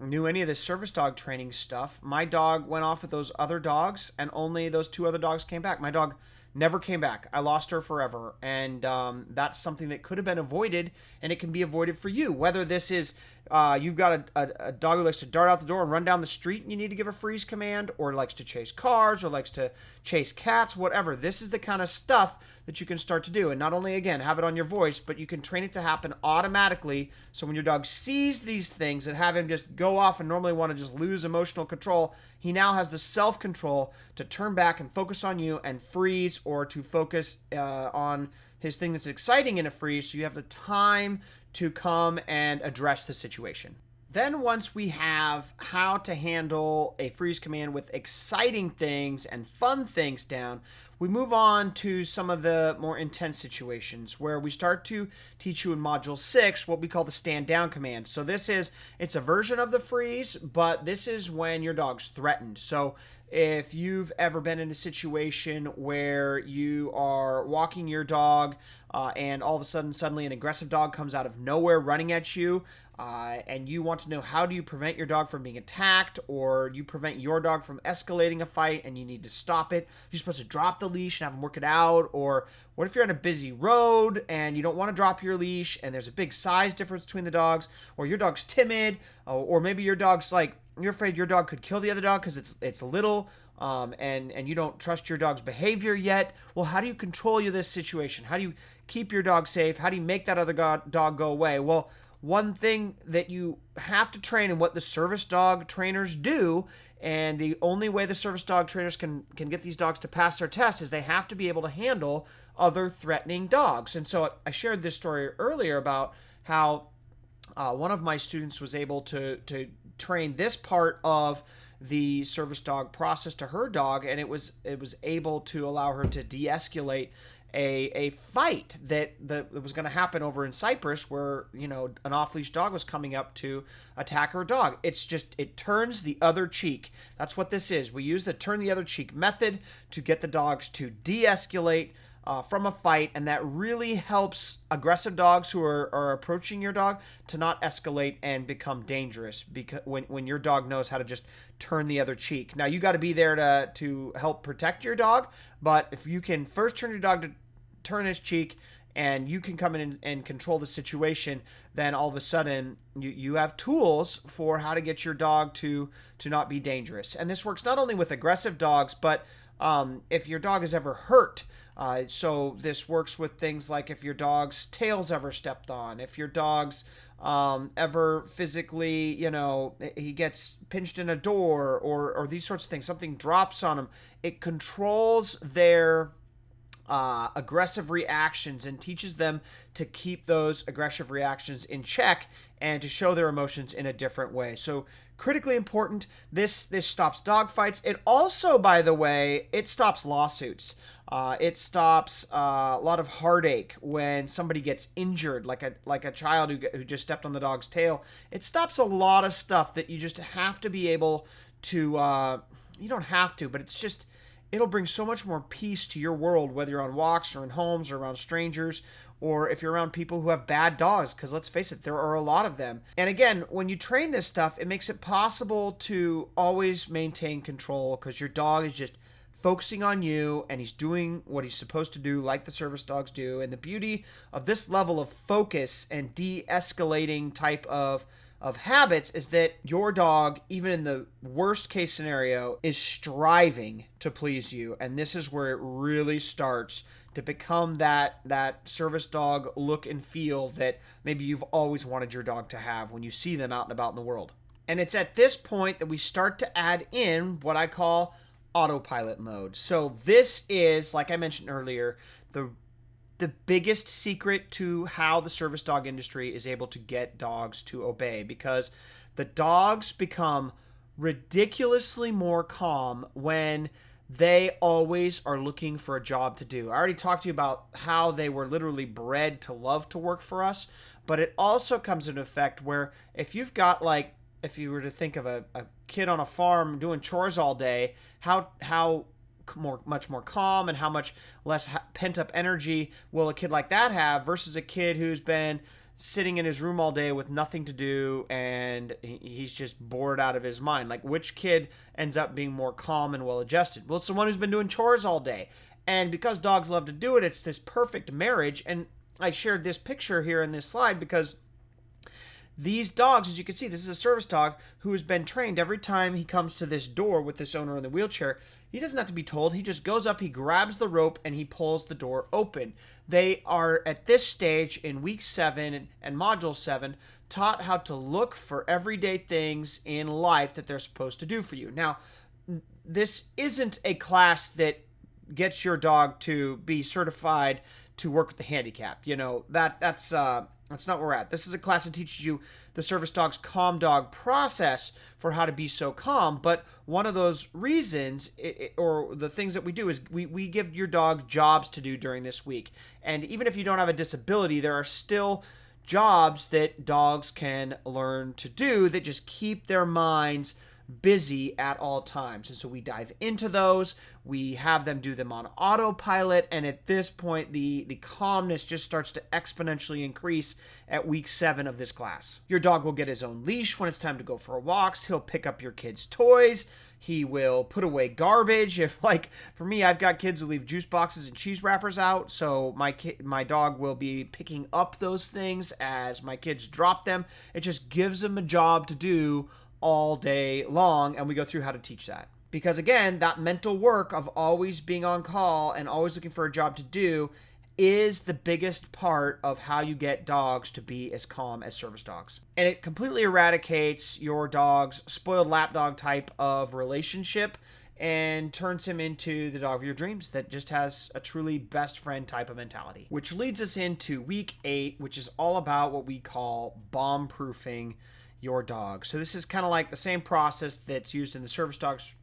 knew any of this service dog training stuff. My dog went off with those other dogs, and only those 2 other dogs came back. My dog never came back. I lost her forever, and that's something that could have been avoided, and it can be avoided for you. Whether this is you've got a dog who likes to dart out the door and run down the street and you need to give a freeze command, or likes to chase cars, or likes to chase cats, whatever. This is the kind of stuff that you can start to do. And not only, again, have it on your voice, but you can train it to happen automatically. So when your dog sees these things that have him just go off and normally want to just lose emotional control, he now has the self-control to turn back and focus on you and freeze, or to focus on his thing that's exciting in a freeze, so you have the time to come and address the situation. Then once we have how to handle a freeze command with exciting things and fun things down, we move on to some of the more intense situations where we start to teach you in Module 6 what we call the stand down command. So it's a version of the freeze, but this is when your dog's threatened. So if you've ever been in a situation where you are walking your dog and all of a sudden, suddenly an aggressive dog comes out of nowhere running at you, and you want to know how do you prevent your dog from being attacked, or you prevent your dog from escalating a fight and you need to stop it. You're supposed to drop the leash and have them work it out. Or what if you're on a busy road and you don't want to drop your leash and there's a big size difference between the dogs, or your dog's timid, or maybe your dog's like, you're afraid your dog could kill the other dog because it's little, and you don't trust your dog's behavior yet. Well, how do you control this situation? How do you keep your dog safe? How do you make that other dog go away? Well, one thing that you have to train, and what the service dog trainers do, and the only way the service dog trainers can get these dogs to pass their tests, is they have to be able to handle other threatening dogs. And so I shared this story earlier about how one of my students was able to train this part of the service dog process to her dog, and it was able to allow her to de-escalate a fight that was going to happen over in Cyprus, where an off-leash dog was coming up to attack her dog. It turns the other cheek. That's what this is. We use the turn the other cheek method to get the dogs to de-escalate from a fight, and that really helps aggressive dogs who are approaching your dog to not escalate and become dangerous, because when your dog knows how to just turn the other cheek. Now, you got to be there to help protect your dog, but if you can first turn your dog to turn his cheek, and you can come in and control the situation, then all of a sudden you have tools for how to get your dog to not be dangerous. And this works not only with aggressive dogs, but if your dog is ever hurt. So this works with things like if your dog's tail's ever stepped on, if your dog's ever physically, he gets pinched in a door, or these sorts of things, something drops on him. It controls their aggressive reactions and teaches them to keep those aggressive reactions in check and to show their emotions in a different way. So critically important. This stops dog fights. It also, by the way, it stops lawsuits. It stops a lot of heartache when somebody gets injured, like a child who just stepped on the dog's tail. It stops a lot of stuff that you just have to be able to. You don't have to, but it'll bring so much more peace to your world, whether you're on walks or in homes or around strangers, or if you're around people who have bad dogs, because let's face it, there are a lot of them. And again, when you train this stuff, it makes it possible to always maintain control, because your dog is just focusing on you and he's doing what he's supposed to do, like the service dogs do. And the beauty of this level of focus and de-escalating type of habits is that your dog, even in the worst case scenario, is striving to please you. And this is where it really starts to become that service dog look and feel that maybe you've always wanted your dog to have when you see them out and about in the world. And it's at this point that we start to add in what I call autopilot mode. So this is, like I mentioned earlier, the biggest secret to how the service dog industry is able to get dogs to obey, because the dogs become ridiculously more calm when they always are looking for a job to do. I already talked to you about how they were literally bred to love to work for us, but it also comes into effect where if you've got, like, if you were to think of a kid on a farm doing chores all day, how much more calm and how much less pent-up energy will a kid like that have versus a kid who's been sitting in his room all day with nothing to do and he's just bored out of his mind. Like, which kid ends up being more calm and well-adjusted? Well, it's the one who's been doing chores all day. And because dogs love to do it, it's this perfect marriage. And I shared this picture here in this slide because these dogs, as you can see, this is a service dog who has been trained. Every time he comes to this door with this owner in the wheelchair, he doesn't have to be told. He just goes up, he grabs the rope, and he pulls the door open. They are, at this stage in week 7 and module 7, taught how to look for everyday things in life that they're supposed to do for you. Now, this isn't a class that gets your dog to be certified to work with the handicap. That's not where we're at. This is a class that teaches you the service dog's calm dog process for how to be so calm. But one of those reasons, or the things that we do, is we give your dog jobs to do during this week. And even if you don't have a disability, there are still jobs that dogs can learn to do that just keep their minds busy at all times. And so we dive into those, we have them do them on autopilot, and at this point the calmness just starts to exponentially increase at week 7 of this class. Your dog will get his own leash when it's time to go for walks. He'll pick up your kids' toys. He will put away garbage. If, like, for me, I've got kids who leave juice boxes and cheese wrappers out, so my dog will be picking up those things as my kids drop them. It just gives them a job to do all day long, and we go through how to teach that. Because again, that mental work of always being on call and always looking for a job to do is the biggest part of how you get dogs to be as calm as service dogs. And it completely eradicates your dog's spoiled lapdog type of relationship and turns him into the dog of your dreams that just has a truly best friend type of mentality. Which leads us into week 8, which is all about what we call bomb-proofing your dog. So this is kind of like the same process that's used in the service dogs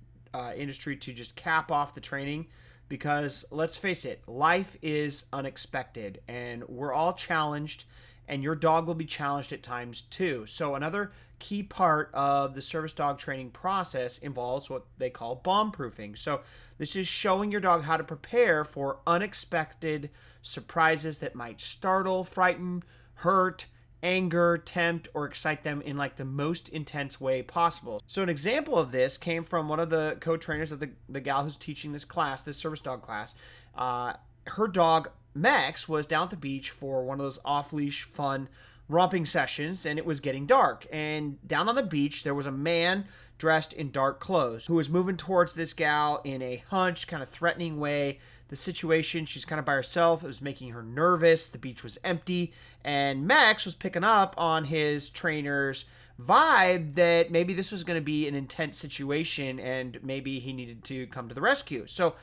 industry to just cap off the training, because let's face it, life is unexpected and we're all challenged, and your dog will be challenged at times too. So another key part of the service dog training process involves what they call bomb proofing. So this is showing your dog how to prepare for unexpected surprises that might startle, frighten, hurt, anger, tempt, or excite them in like the most intense way possible. So an example of this came from one of the co-trainers of the gal who's teaching this class, this service dog class. Her dog, Max, was down at the beach for one of those off-leash fun romping sessions, and it was getting dark. And down on the beach, there was a man dressed in dark clothes who was moving towards this gal in a hunched, kind of threatening way. The situation, she's kind of by herself. It was making her nervous. The beach was empty. And Max was picking up on his trainer's vibe that maybe this was going to be an intense situation and maybe he needed to come to the rescue. So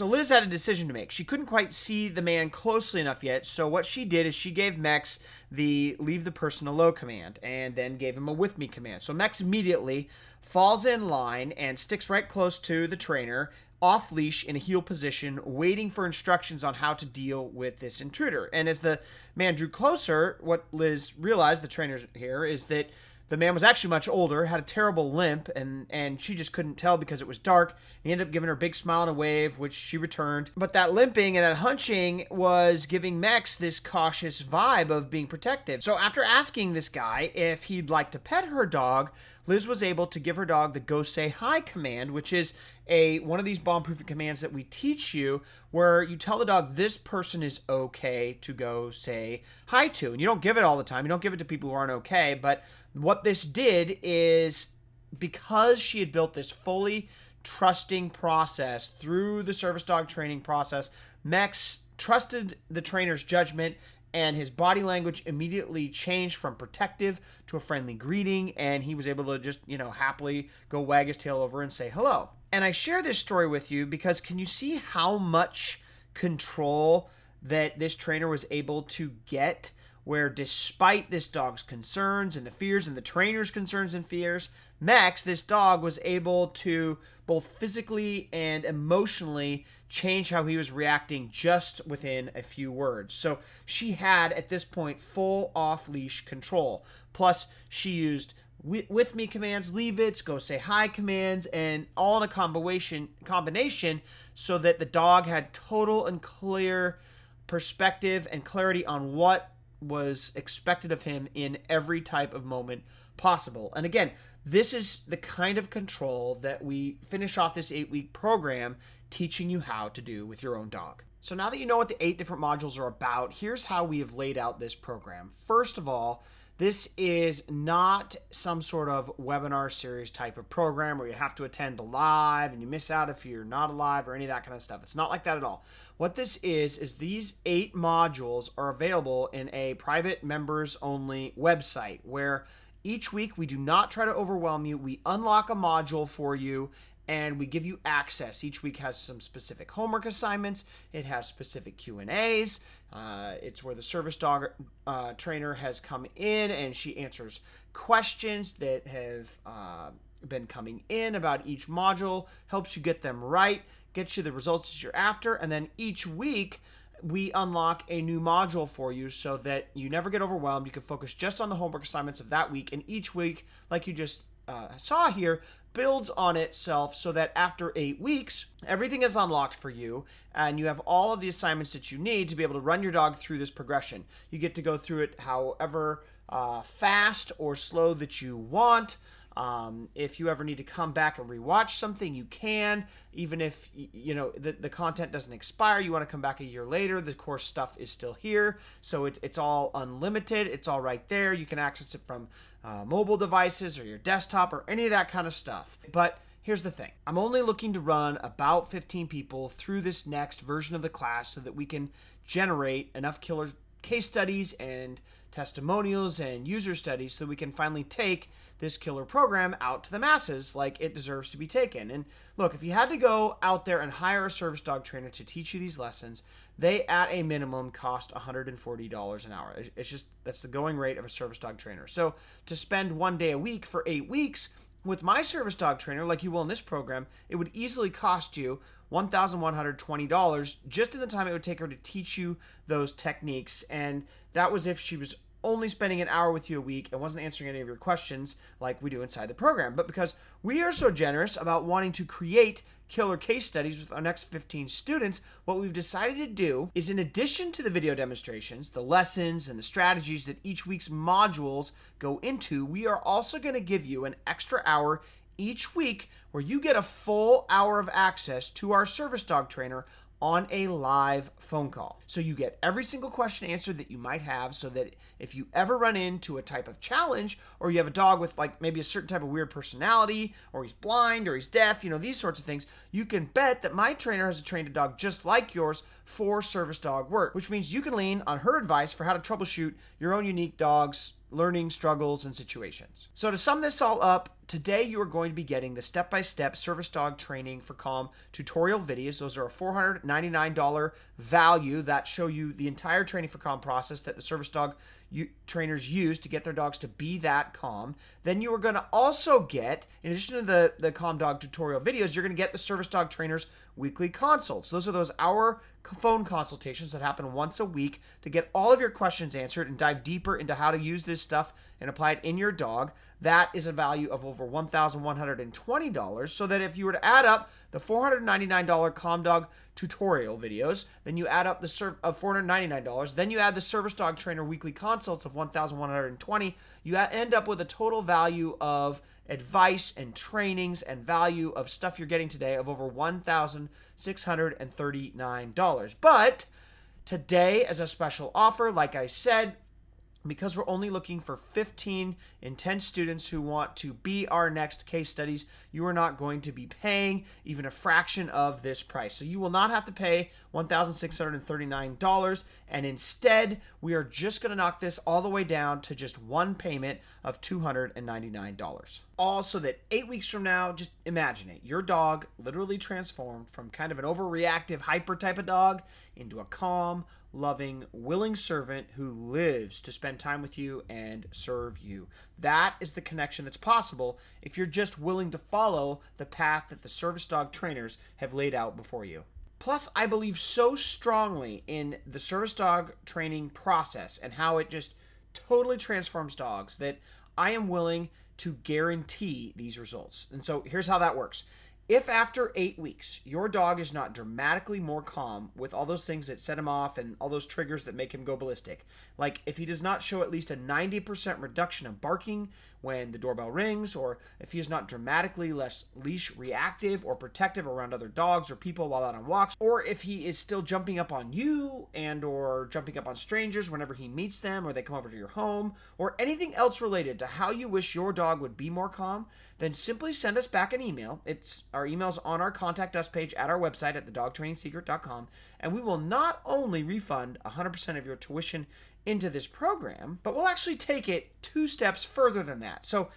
Liz had a decision to make. She couldn't quite see the man closely enough yet. So what she did is she gave Max the leave the person alone command and then gave him a with me command. So Max immediately falls in line and sticks right close to the trainer, off leash in a heel position, waiting for instructions on how to deal with this intruder. And as the man drew closer, what Liz realized, the trainer here, is that the man was actually much older, had a terrible limp, and she just couldn't tell because it was dark. He ended up giving her a big smile and a wave, which she returned. But that limping and that hunching was giving Max this cautious vibe of being protective. So after asking this guy if he'd like to pet her dog, Liz was able to give her dog the go say hi command, which is one of these bomb-proofing commands that we teach you, where you tell the dog this person is okay to go say hi to. And you don't give it all the time. You don't give it to people who aren't okay. But what this did is, because she had built this fully trusting process through the service dog training process, Max trusted the trainer's judgment, and his body language immediately changed from protective to a friendly greeting, and he was able to just, happily go wag his tail over and say hello. And I share this story with you because can you see how much control that this trainer was able to get, where despite this dog's concerns and the fears and the trainer's concerns and fears, Max, this dog, was able to both physically and emotionally change how he was reacting just within a few words. So she had, at this point, full off-leash control. Plus, she used with me commands, leave it, go say hi commands, and all in a combination so that the dog had total and clear perspective and clarity on what was expected of him in every type of moment possible. And again, this is the kind of control that we finish off this 8-week program teaching you how to do with your own dog. So now that you know what the 8 different modules are about, here's how we have laid out this program. First of all, This is not some sort of webinar series type of program where you have to attend live and you miss out if you're not alive or any of that kind of stuff. It's not like that at all. What this is these 8 modules are available in a private members only website where each week we do not try to overwhelm you. We unlock a module for you and we give you access. Each week has some specific homework assignments. It has specific Q&As. It's where the service dog trainer has come in and she answers questions that have been coming in about each module, helps you get them right, gets you the results that you're after, and then each week we unlock a new module for you so that you never get overwhelmed. You can focus just on the homework assignments of that week, and each week, like you just saw here, builds on itself so that after 8 weeks, everything is unlocked for you and you have all of the assignments that you need to be able to run your dog through this progression. You get to go through it however fast or slow that you want. If you ever need to come back and rewatch something, you can. Even if the content doesn't expire, you want to come back a year later, the course stuff is still here. So it's all unlimited. It's all right there. You can access it from mobile devices or your desktop or any of that kind of stuff. But here's the thing. I'm only looking to run about 15 people through this next version of the class so that we can generate enough killer case studies and testimonials and user studies so we can finally take this killer program out to the masses like it deserves to be taken. And look, if you had to go out there and hire a service dog trainer to teach you these lessons, they at a minimum cost $140 an hour. It's just, that's the going rate of a service dog trainer. So to spend 1 day a week for 8 weeks with my service dog trainer, like you will in this program, it would easily cost you $1,120 just in the time it would take her to teach you those techniques. And that was if she was only spending an hour with you a week and wasn't answering any of your questions like we do inside the program. But because we are so generous about wanting to create killer case studies with our next 15 students, what we've decided to do is, in addition to the video demonstrations, the lessons, and the strategies that each week's modules go into, we are also going to give you an extra hour each week where you get a full hour of access to our service dog trainer on a live phone call. So you get every single question answered that you might have, so that if you ever run into a type of challenge, or you have a dog with like maybe a certain type of weird personality, or he's blind, or he's deaf, these sorts of things, you can bet that my trainer has trained a dog just like yours for service dog work, which means you can lean on her advice for how to troubleshoot your own unique dog's learning struggles and situations. So to sum this all up, today you are going to be getting the step-by-step service dog training for calm tutorial videos. Those are a $499 value that show you the entire training for calm process that the service dog trainers use to get their dogs to be that calm. Then you are going to also get, in addition to the calm dog tutorial videos, you're going to get the service dog trainers weekly consults. Those are those hour phone consultations that happen once a week to get all of your questions answered and dive deeper into how to use this stuff and apply it in your dog. That is a value of over $1,120, so that if you were to add up the $499 Calm Dog tutorial videos, then you add up the $499, then you add the Service Dog Trainer weekly consults of $1,120, you end up with a total value of advice and trainings and value of stuff you're getting today of over $1,639. But today, as a special offer, like I said, because we're only looking for 15 intense students who want to be our next case studies, you are not going to be paying even a fraction of this price. So you will not have to pay $1,639, and instead, we are just going to knock this all the way down to just one payment of $299. All so that 8 weeks from now, just imagine it, your dog literally transformed from kind of an overreactive, hyper type of dog into a calm, loving, willing servant who lives to spend time with you and serve you. That is the connection that's possible if you're just willing to follow the path that the service dog trainers have laid out before you. Plus, I believe so strongly in the service dog training process and how it just totally transforms dogs that I am willing to guarantee these results. And so here's how that works. If after 8 weeks, your dog is not dramatically more calm with all those things that set him off and all those triggers that make him go ballistic, like if he does not show at least a 90% reduction of barking when the doorbell rings, or if he is not dramatically less leash reactive or protective around other dogs or people while out on walks, or if he is still jumping up on you and or jumping up on strangers whenever he meets them or they come over to your home, or anything else related to how you wish your dog would be more calm, then simply send us back an email. Our email's on our Contact Us page at our website at thedogtrainingsecret.com, and we will not only refund 100% of your tuition into this program, but we'll actually take it 2 steps further than that. So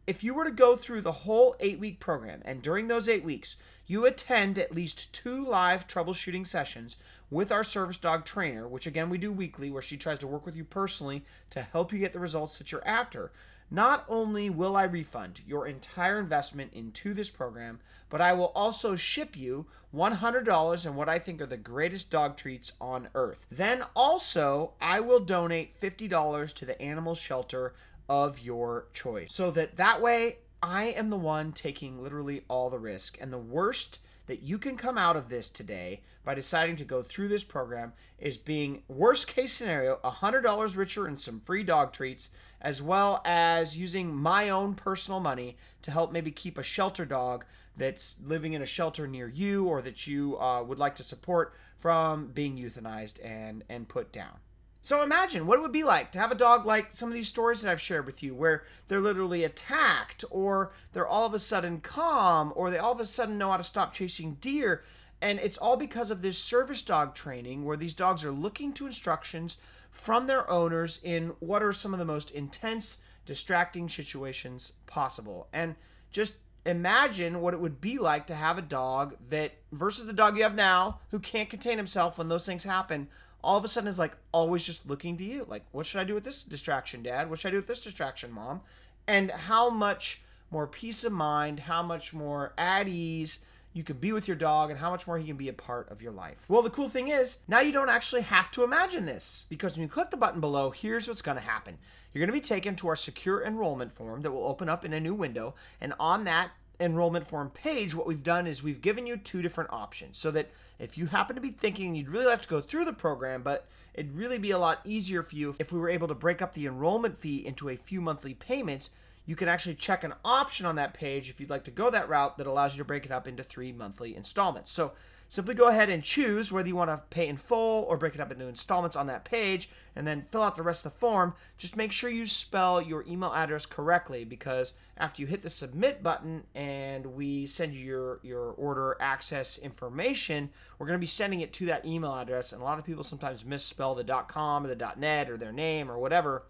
if you were to go through the whole 8-week program, and during those 8 weeks, you attend at least 2 live troubleshooting sessions with our service dog trainer, which again we do weekly, where she tries to work with you personally to help you get the results that you're after, not only will I refund your entire investment into this program, but I will also ship you $100 in what I think are the greatest dog treats on earth. Then also, I will donate $50 to the animal shelter of your choice, so that way I am the one taking literally all the risk. And the worst that you can come out of this today by deciding to go through this program is being, worst case scenario, $100 richer in some free dog treats, as well as using my own personal money to help maybe keep a shelter dog that's living in a shelter near you, or that you would like to support from being euthanized and put down. So imagine what it would be like to have a dog like some of these stories that I've shared with you, where they're literally attacked, or they're all of a sudden calm, or they all of a sudden know how to stop chasing deer. And it's all because of this service dog training, where these dogs are looking to instructions from their owners in what are some of the most intense, distracting situations possible. And just imagine what it would be like to have a dog that, versus the dog you have now, who can't contain himself when those things happen, all of a sudden is like always just looking to you. Like, what should I do with this distraction, Dad? What should I do with this distraction, Mom? And how much more peace of mind, how much more at ease you can be with your dog, and how much more he can be a part of your life. Well, the cool thing is, now you don't actually have to imagine this, because when you click the button below, here's what's going to happen. You're going to be taken to our secure enrollment form that will open up in a new window, and on that enrollment form page, what we've done is we've given you 2 different options, so that if you happen to be thinking you'd really like to go through the program, but it'd really be a lot easier for you if we were able to break up the enrollment fee into a few monthly payments, you can actually check an option on that page if you'd like to go that route that allows you to break it up into 3 monthly installments. So simply go ahead and choose whether you want to pay in full or break it up into installments on that page, and then fill out the rest of the form. Just make sure you spell your email address correctly, because after you hit the submit button and we send you your order access information, we're going to be sending it to that email address. And a lot of people sometimes misspell the .com or the .net or their name or whatever.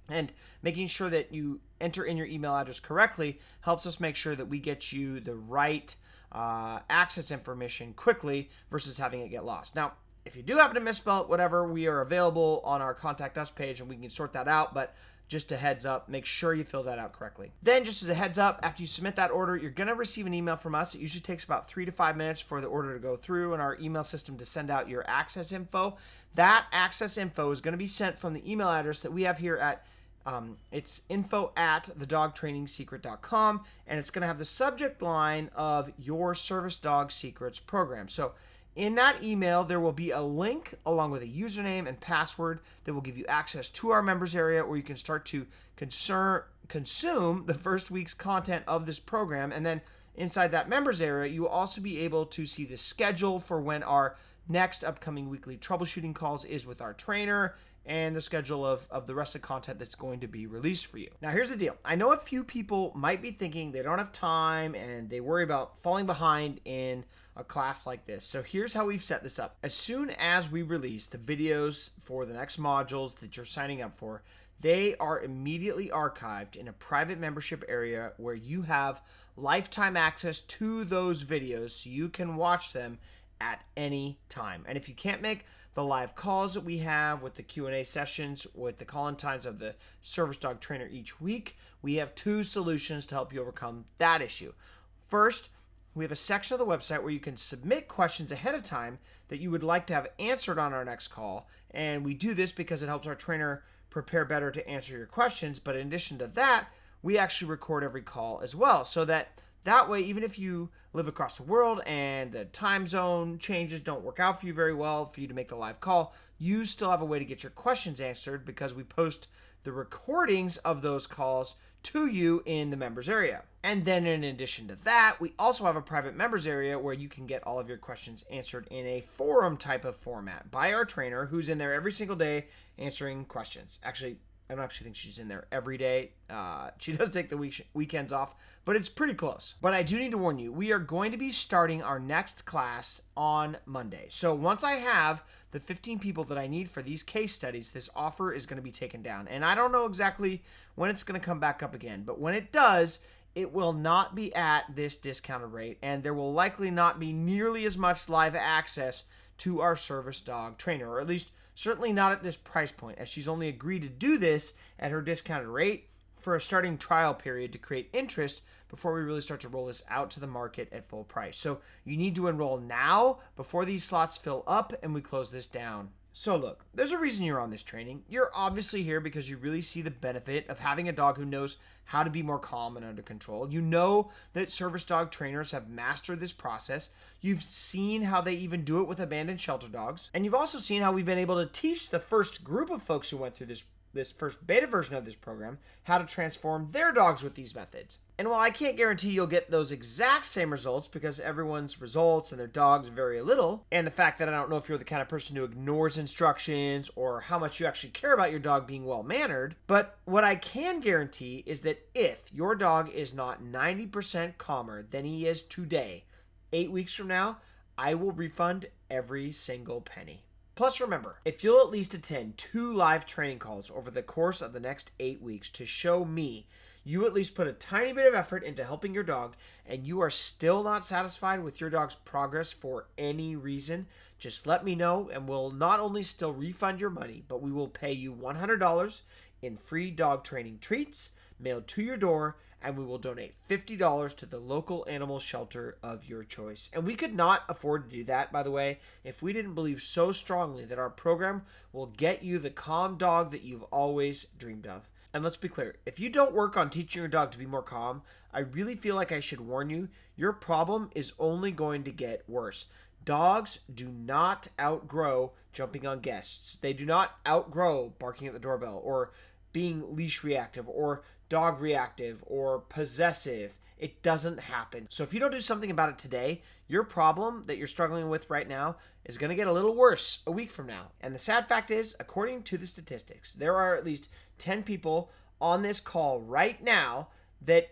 And making sure that you enter in your email address correctly helps us make sure that we get you the right access information quickly versus having it get lost. Now, if you do happen to misspell it, whatever, we are available on our Contact Us page and we can sort that out. But just a heads up, make sure you fill that out correctly. Then, just as a heads up, after you submit that order, you're going to receive an email from us. It usually takes about 3 to 5 minutes for the order to go through and our email system to send out your access info. That access info is going to be sent from the email address that we have here at it's info@thedogtrainingsecret.com, and it's going to have the subject line of your Service Dog Secrets program. So in that email, there will be a link along with a username and password that will give you access to our members area, where you can start to consume the first week's content of this program. And then inside that members area, you will also be able to see the schedule for when our next upcoming weekly troubleshooting calls is with our trainer, and the schedule of the rest of the content that's going to be released for you. Now, here's the deal. I know a few people might be thinking they don't have time and they worry about falling behind in a class like this. So here's how we've set this up. As soon as we release the videos for the next modules that you're signing up for, they are immediately archived in a private membership area where you have lifetime access to those videos, so you can watch them at any time. And if you can't make the live calls that we have with the Q&A sessions, with the call-in times of the service dog trainer each week, we have 2 solutions to help you overcome that issue. First, we have a section of the website where you can submit questions ahead of time that you would like to have answered on our next call. And we do this because it helps our trainer prepare better to answer your questions. But in addition to that, we actually record every call as well, so that way, even if you live across the world and the time zone changes don't work out for you very well for you to make the live call, you still have a way to get your questions answered, because we post the recordings of those calls to you in the members area. And then in addition to that, we also have a private members area where you can get all of your questions answered in a forum type of format by our trainer, who's in there every single day answering questions. Actually, I don't actually think she's in there every day. She does take the weekends off, but it's pretty close. But I do need to warn you, we are going to be starting our next class on Monday. So once I have the 15 people that I need for these case studies, this offer is going to be taken down. And I don't know exactly when it's going to come back up again, but when it does, it will not be at this discounted rate, and there will likely not be nearly as much live access to our service dog trainer, or at least certainly not at this price point, as she's only agreed to do this at her discounted rate for a starting trial period to create interest before we really start to roll this out to the market at full price. So you need to enroll now before these slots fill up and we close this down. So look, there's a reason you're on this training. You're obviously here because you really see the benefit of having a dog who knows how to be more calm and under control. You know that service dog trainers have mastered this process. You've seen how they even do it with abandoned shelter dogs. And you've also seen how we've been able to teach the first group of folks who went through this first beta version of this program how to transform their dogs with these methods. And while I can't guarantee you'll get those exact same results because everyone's results and their dogs vary a little, and the fact that I don't know if you're the kind of person who ignores instructions or how much you actually care about your dog being well-mannered, but what I can guarantee is that if your dog is not 90% calmer than he is today, 8 weeks from now, I will refund every single penny. Plus remember, if you'll at least attend 2 live training calls over the course of the next 8 weeks to show me you at least put a tiny bit of effort into helping your dog and you are still not satisfied with your dog's progress for any reason, just let me know and we'll not only still refund your money, but we will pay you $100 in free dog training treats mailed to your door, and we will donate $50 to the local animal shelter of your choice. And we could not afford to do that, by the way, if we didn't believe so strongly that our program will get you the calm dog that you've always dreamed of. And let's be clear, if you don't work on teaching your dog to be more calm, I really feel like I should warn you, your problem is only going to get worse. Dogs do not outgrow jumping on guests. They do not outgrow barking at the doorbell or being leash reactive or dog reactive or possessive. It doesn't happen. So if you don't do something about it today, your problem that you're struggling with right now is going to get a little worse a week from now. And the sad fact is, according to the statistics, there are at least 10 people on this call right now that,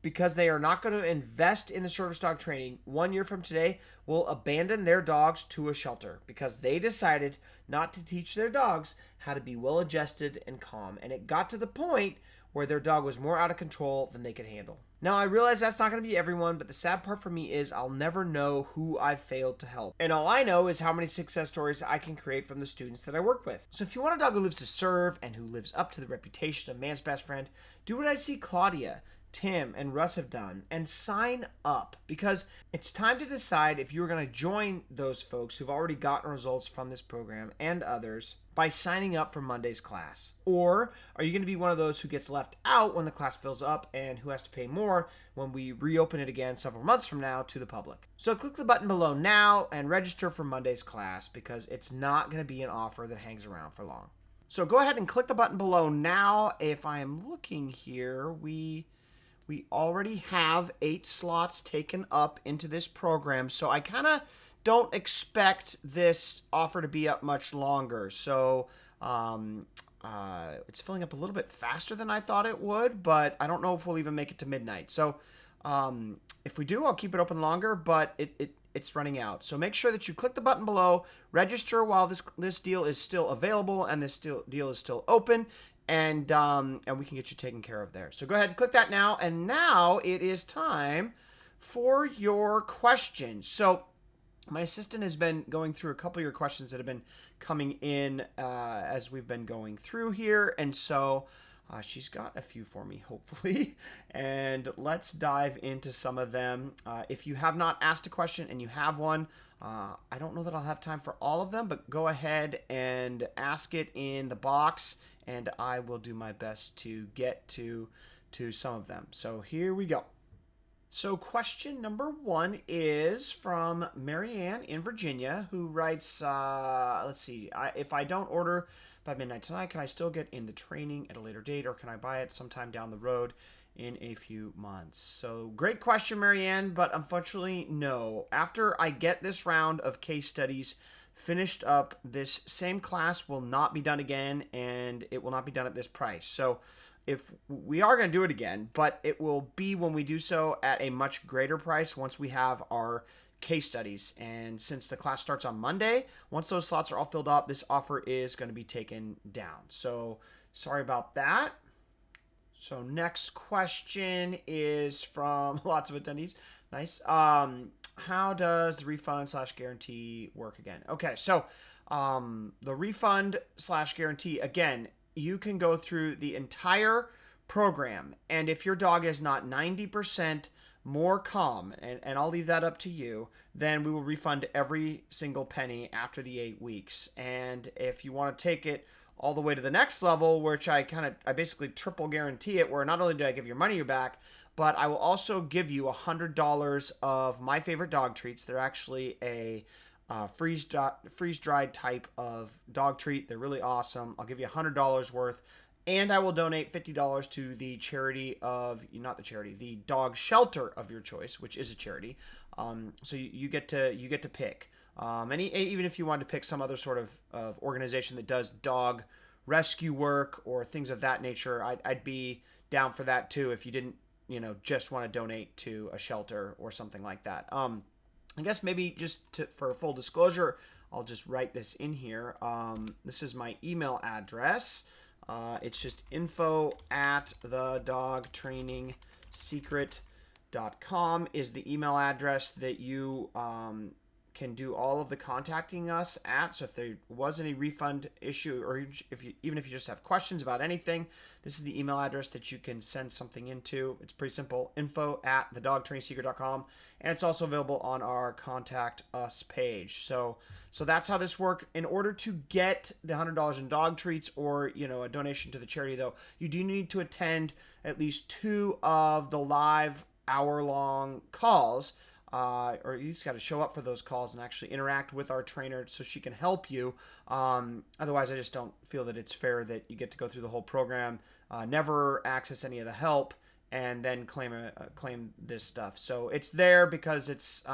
because they are not going to invest in the service dog training 1 year from today, will abandon their dogs to a shelter because they decided not to teach their dogs how to be well adjusted and calm. And it got to the point where their dog was more out of control than they could handle. Now, I realize that's not going to be everyone, but the sad part for me is I'll never know who I've failed to help. And all I know is how many success stories I can create from the students that I work with. So if you want a dog who lives to serve and who lives up to the reputation of man's best friend, do what I see Claudia, Tim, and Russ have done and sign up, because it's time to decide if you're going to join those folks who've already gotten results from this program and others by signing up for Monday's class. Or are you going to be one of those who gets left out when the class fills up and who has to pay more when we reopen it again several months from now to the public? So click the button below now and register for Monday's class, because it's not going to be an offer that hangs around for long. So go ahead and click the button below now. If I am looking here, we already have 8 slots taken up into this program, so I kind of don't expect this offer to be up much longer. So it's filling up a little bit faster than I thought it would, but I don't know if we'll even make it to midnight. So if we do, I'll keep it open longer, but it's running out. So make sure that you click the button below, register while this deal is still available and this deal is still open, and we can get you taken care of there. So go ahead and click that now, and now it is time for your questions. So my assistant has been going through a couple of your questions that have been coming in as we've been going through here, and so she's got a few for me, hopefully, and let's dive into some of them. If you have not asked a question and you have one, I don't know that I'll have time for all of them, but go ahead and ask it in the box, and I will do my best to get to some of them. So here we go. So question number 1 is from Marianne in Virginia, who writes, let's see, if I don't order by midnight tonight. Can I still get in the training at a later date, or can I buy it sometime down the road in a few months? So great question, Marianne, but unfortunately, no. After I get this round of case studies finished up, this same class will not be done again, and it will not be done at this price. So if we are going to do it again, but it will be when we do so at a much greater price once we have our case studies. And since the class starts on Monday, once those slots are all filled up, this offer is going to be taken down. So sorry about that. So next question is from lots of attendees. Nice. How does the refund / guarantee work again? Okay, so the refund / guarantee, again, you can go through the entire program, and if your dog is not 90% more calm, and I'll leave that up to you, then we will refund every single penny after the 8 weeks. And if you want to take it all the way to the next level, which I basically triple guarantee it, where not only do I give your money back, but I will also give you $100 of my favorite dog treats. They're actually a freeze-dried type of dog treat. They're really awesome. I'll give you $100 worth, and I will donate $50 to the charity of, not the charity, the dog shelter of your choice, which is a charity. So you get to pick. Even if you want to pick some other sort of organization that does dog rescue work or things of that nature, I'd be down for that too if you didn't, just want to donate to a shelter or something like that. I guess maybe for full disclosure, I'll just write this in here. This is my email address. It's just info@thedogtrainingsecret.com is the email address that you can do all of the contacting us at. So if there was any refund issue, or even if you just have questions about anything, this is the email address that you can send something into. It's pretty simple, info@thedogtrainingsecret.com, and it's also available on our contact us page. So that's how this works. In order to get the $100 in dog treats or a donation to the charity, though, you do need to attend at least 2 of the live hour-long calls. Or you just got to show up for those calls and actually interact with our trainer so she can help you. Otherwise, I just don't feel that it's fair that you get to go through the whole program, never access any of the help, and then claim this stuff. So it's there because it's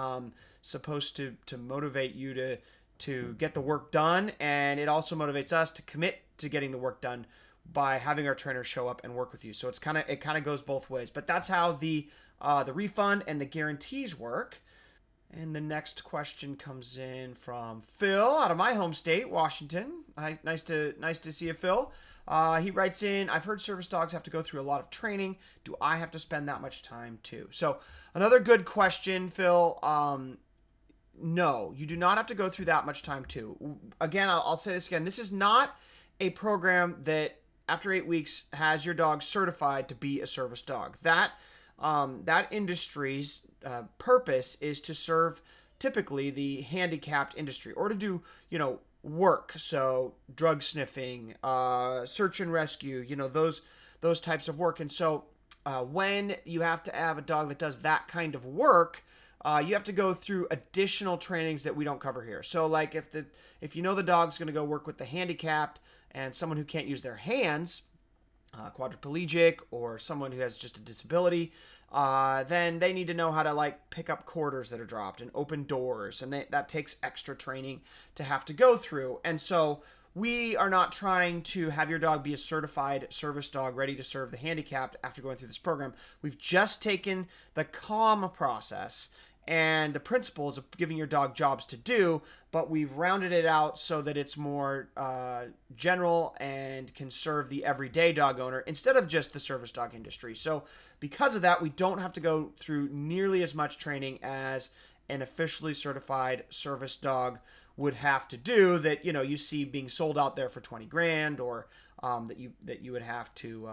supposed to motivate you to get the work done, and it also motivates us to commit to getting the work done by having our trainer show up and work with you. So it kind of goes both ways. But that's how the refund and the guarantees work. And the next question comes in from Phil out of my home state, Washington. Nice to see you, Phil. He writes in, I've heard service dogs have to go through a lot of training. Do I have to spend that much time too? So another good question, Phil. No, you do not have to go through that much time too. Again, I'll say this again. This is not a program that after 8 weeks has your dog certified to be a service dog. That industry's purpose is to serve typically the handicapped industry, or to do work, so drug sniffing, search and rescue, those types of work. And so when you have to have a dog that does that kind of work, you have to go through additional trainings that we don't cover here. So like if the dog's going to go work with the handicapped and someone who can't use their hands, quadriplegic, or someone who has just a disability, then they need to know how to pick up quarters that are dropped and open doors, and that takes extra training to have to go through. And so we are not trying to have your dog be a certified service dog ready to serve the handicapped after going through this program. We've just taken the CALM process and the principles of giving your dog jobs to do, but we've rounded it out so that it's more general and can serve the everyday dog owner instead of just the service dog industry. So because of that, we don't have to go through nearly as much training as an officially certified service dog would have to do, that you see being sold out there for 20 grand, or that you would have to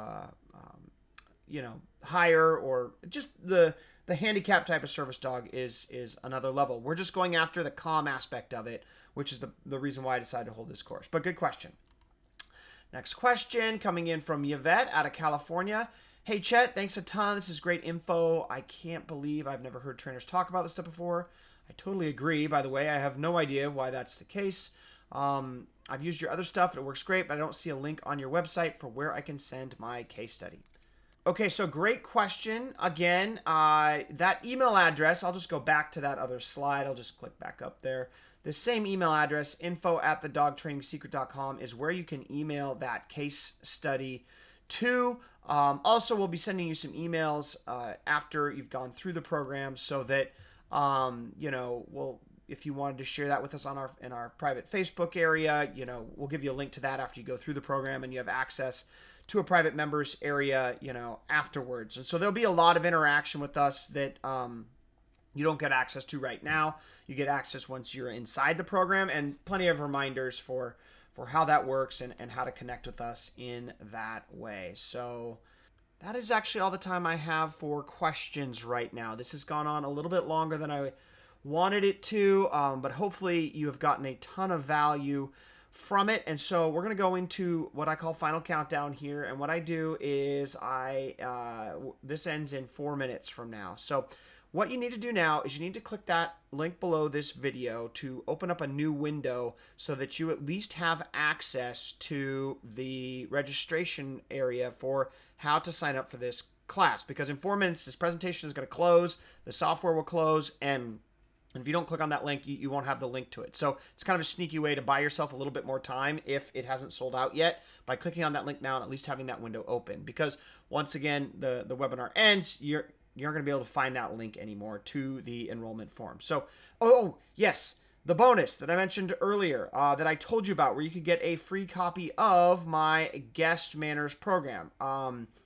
hire, or just the handicap type of service dog is another level. We're just going after the calm aspect of it, which is the reason why I decided to hold this course. But good question. Next question coming in from Yvette out of California. Hey Chet, thanks a ton. This is great info. I can't believe I've never heard trainers talk about this stuff before. I totally agree. By the way, I have no idea why that's the case. I've used your other stuff. It works great, but I don't see a link on your website for where I can send my case study. Okay, so great question. Again, that email address, I'll just go back to that other slide. I'll just click back up there. The same email address, info@thedogtrainingsecret.com, is where you can email that case study to. Also, we'll be sending you some emails after you've gone through the program so that, if you wanted to share that with us in our private Facebook area, we'll give you a link to that after you go through the program and you have access to a private members area, afterwards. And so there'll be a lot of interaction with us that you don't get access to right now. You get access once you're inside the program, and plenty of reminders for how that works and how to connect with us in that way. So that is actually all the time I have for questions right now. This has gone on a little bit longer than I wanted it to, but hopefully you have gotten a ton of value from it. And so we're going to go into what I call final countdown here. And what I do is this ends in 4 minutes from now. So what you need to do now is you need to click that link below this video to open up a new window so that you at least have access to the registration area for how to sign up for this class. Because in 4 minutes, this presentation is going to close, the software will close, and if you don't click on that link, you won't have the link to it. So it's kind of a sneaky way to buy yourself a little bit more time if it hasn't sold out yet by clicking on that link now and at least having that window open. Because once again, the webinar ends, you're not going to be able to find that link anymore to the enrollment form. So, yes, the bonus that I mentioned earlier that I told you about where you could get a free copy of my guest manners program.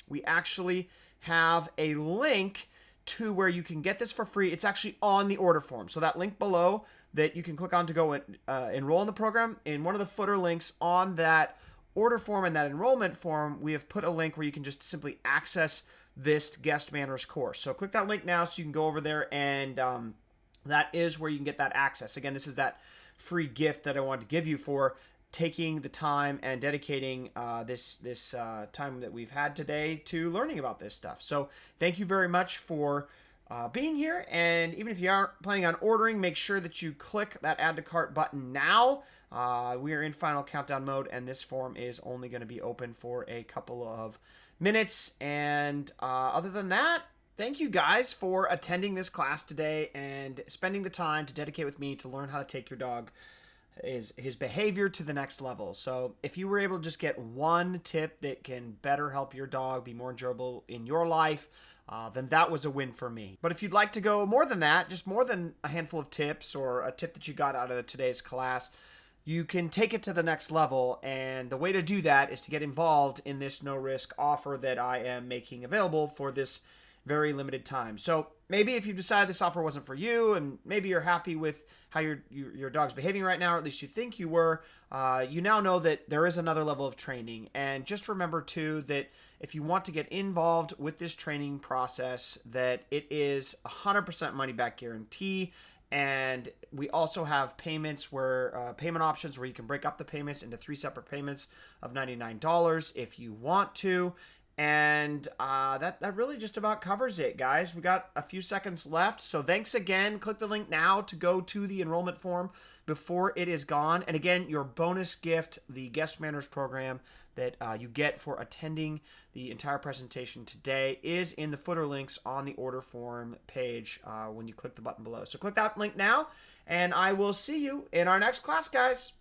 We actually have a link to where you can get this for free. It's actually on the order form. So that link below that you can click on to go and enroll in the program, in one of the footer links on that order form and that enrollment form, we have put a link where you can just simply access this guest manners course. So click that link now so you can go over there, and that is where you can get that access. Again, this is that free gift that I wanted to give you for taking the time and dedicating this time that we've had today to learning about this stuff. So thank you very much for being here. And even if you aren't planning on ordering, make sure that you click that add to cart button now. We are in final countdown mode, and this form is only going to be open for a couple of minutes. And other than that, thank you guys for attending this class today and spending the time to dedicate with me to learn how to take your dog his behavior to the next level. So if you were able to just get one tip that can better help your dog be more enjoyable in your life, then that was a win for me. But if you'd like to go more than that, just more than a handful of tips or a tip that you got out of today's class, you can take it to the next level. And the way to do that is to get involved in this no-risk offer that I am making available for this very limited time. So maybe if you decide this offer wasn't for you, and maybe you're happy with how your dog's behaving right now, or at least you think you were, you now know that there is another level of training. And just remember too that if you want to get involved with this training process, that it is 100% money back guarantee. And we also have payments where payment options where you can break up the payments into 3 separate payments of $99 if you want to. And that really just about covers it, guys. We got a few seconds left. So thanks again. Click the link now to go to the enrollment form before it is gone. And again, your bonus gift, the Guest Manners program that you get for attending the entire presentation today, is in the footer links on the order form page when you click the button below. So click that link now, and I will see you in our next class, guys.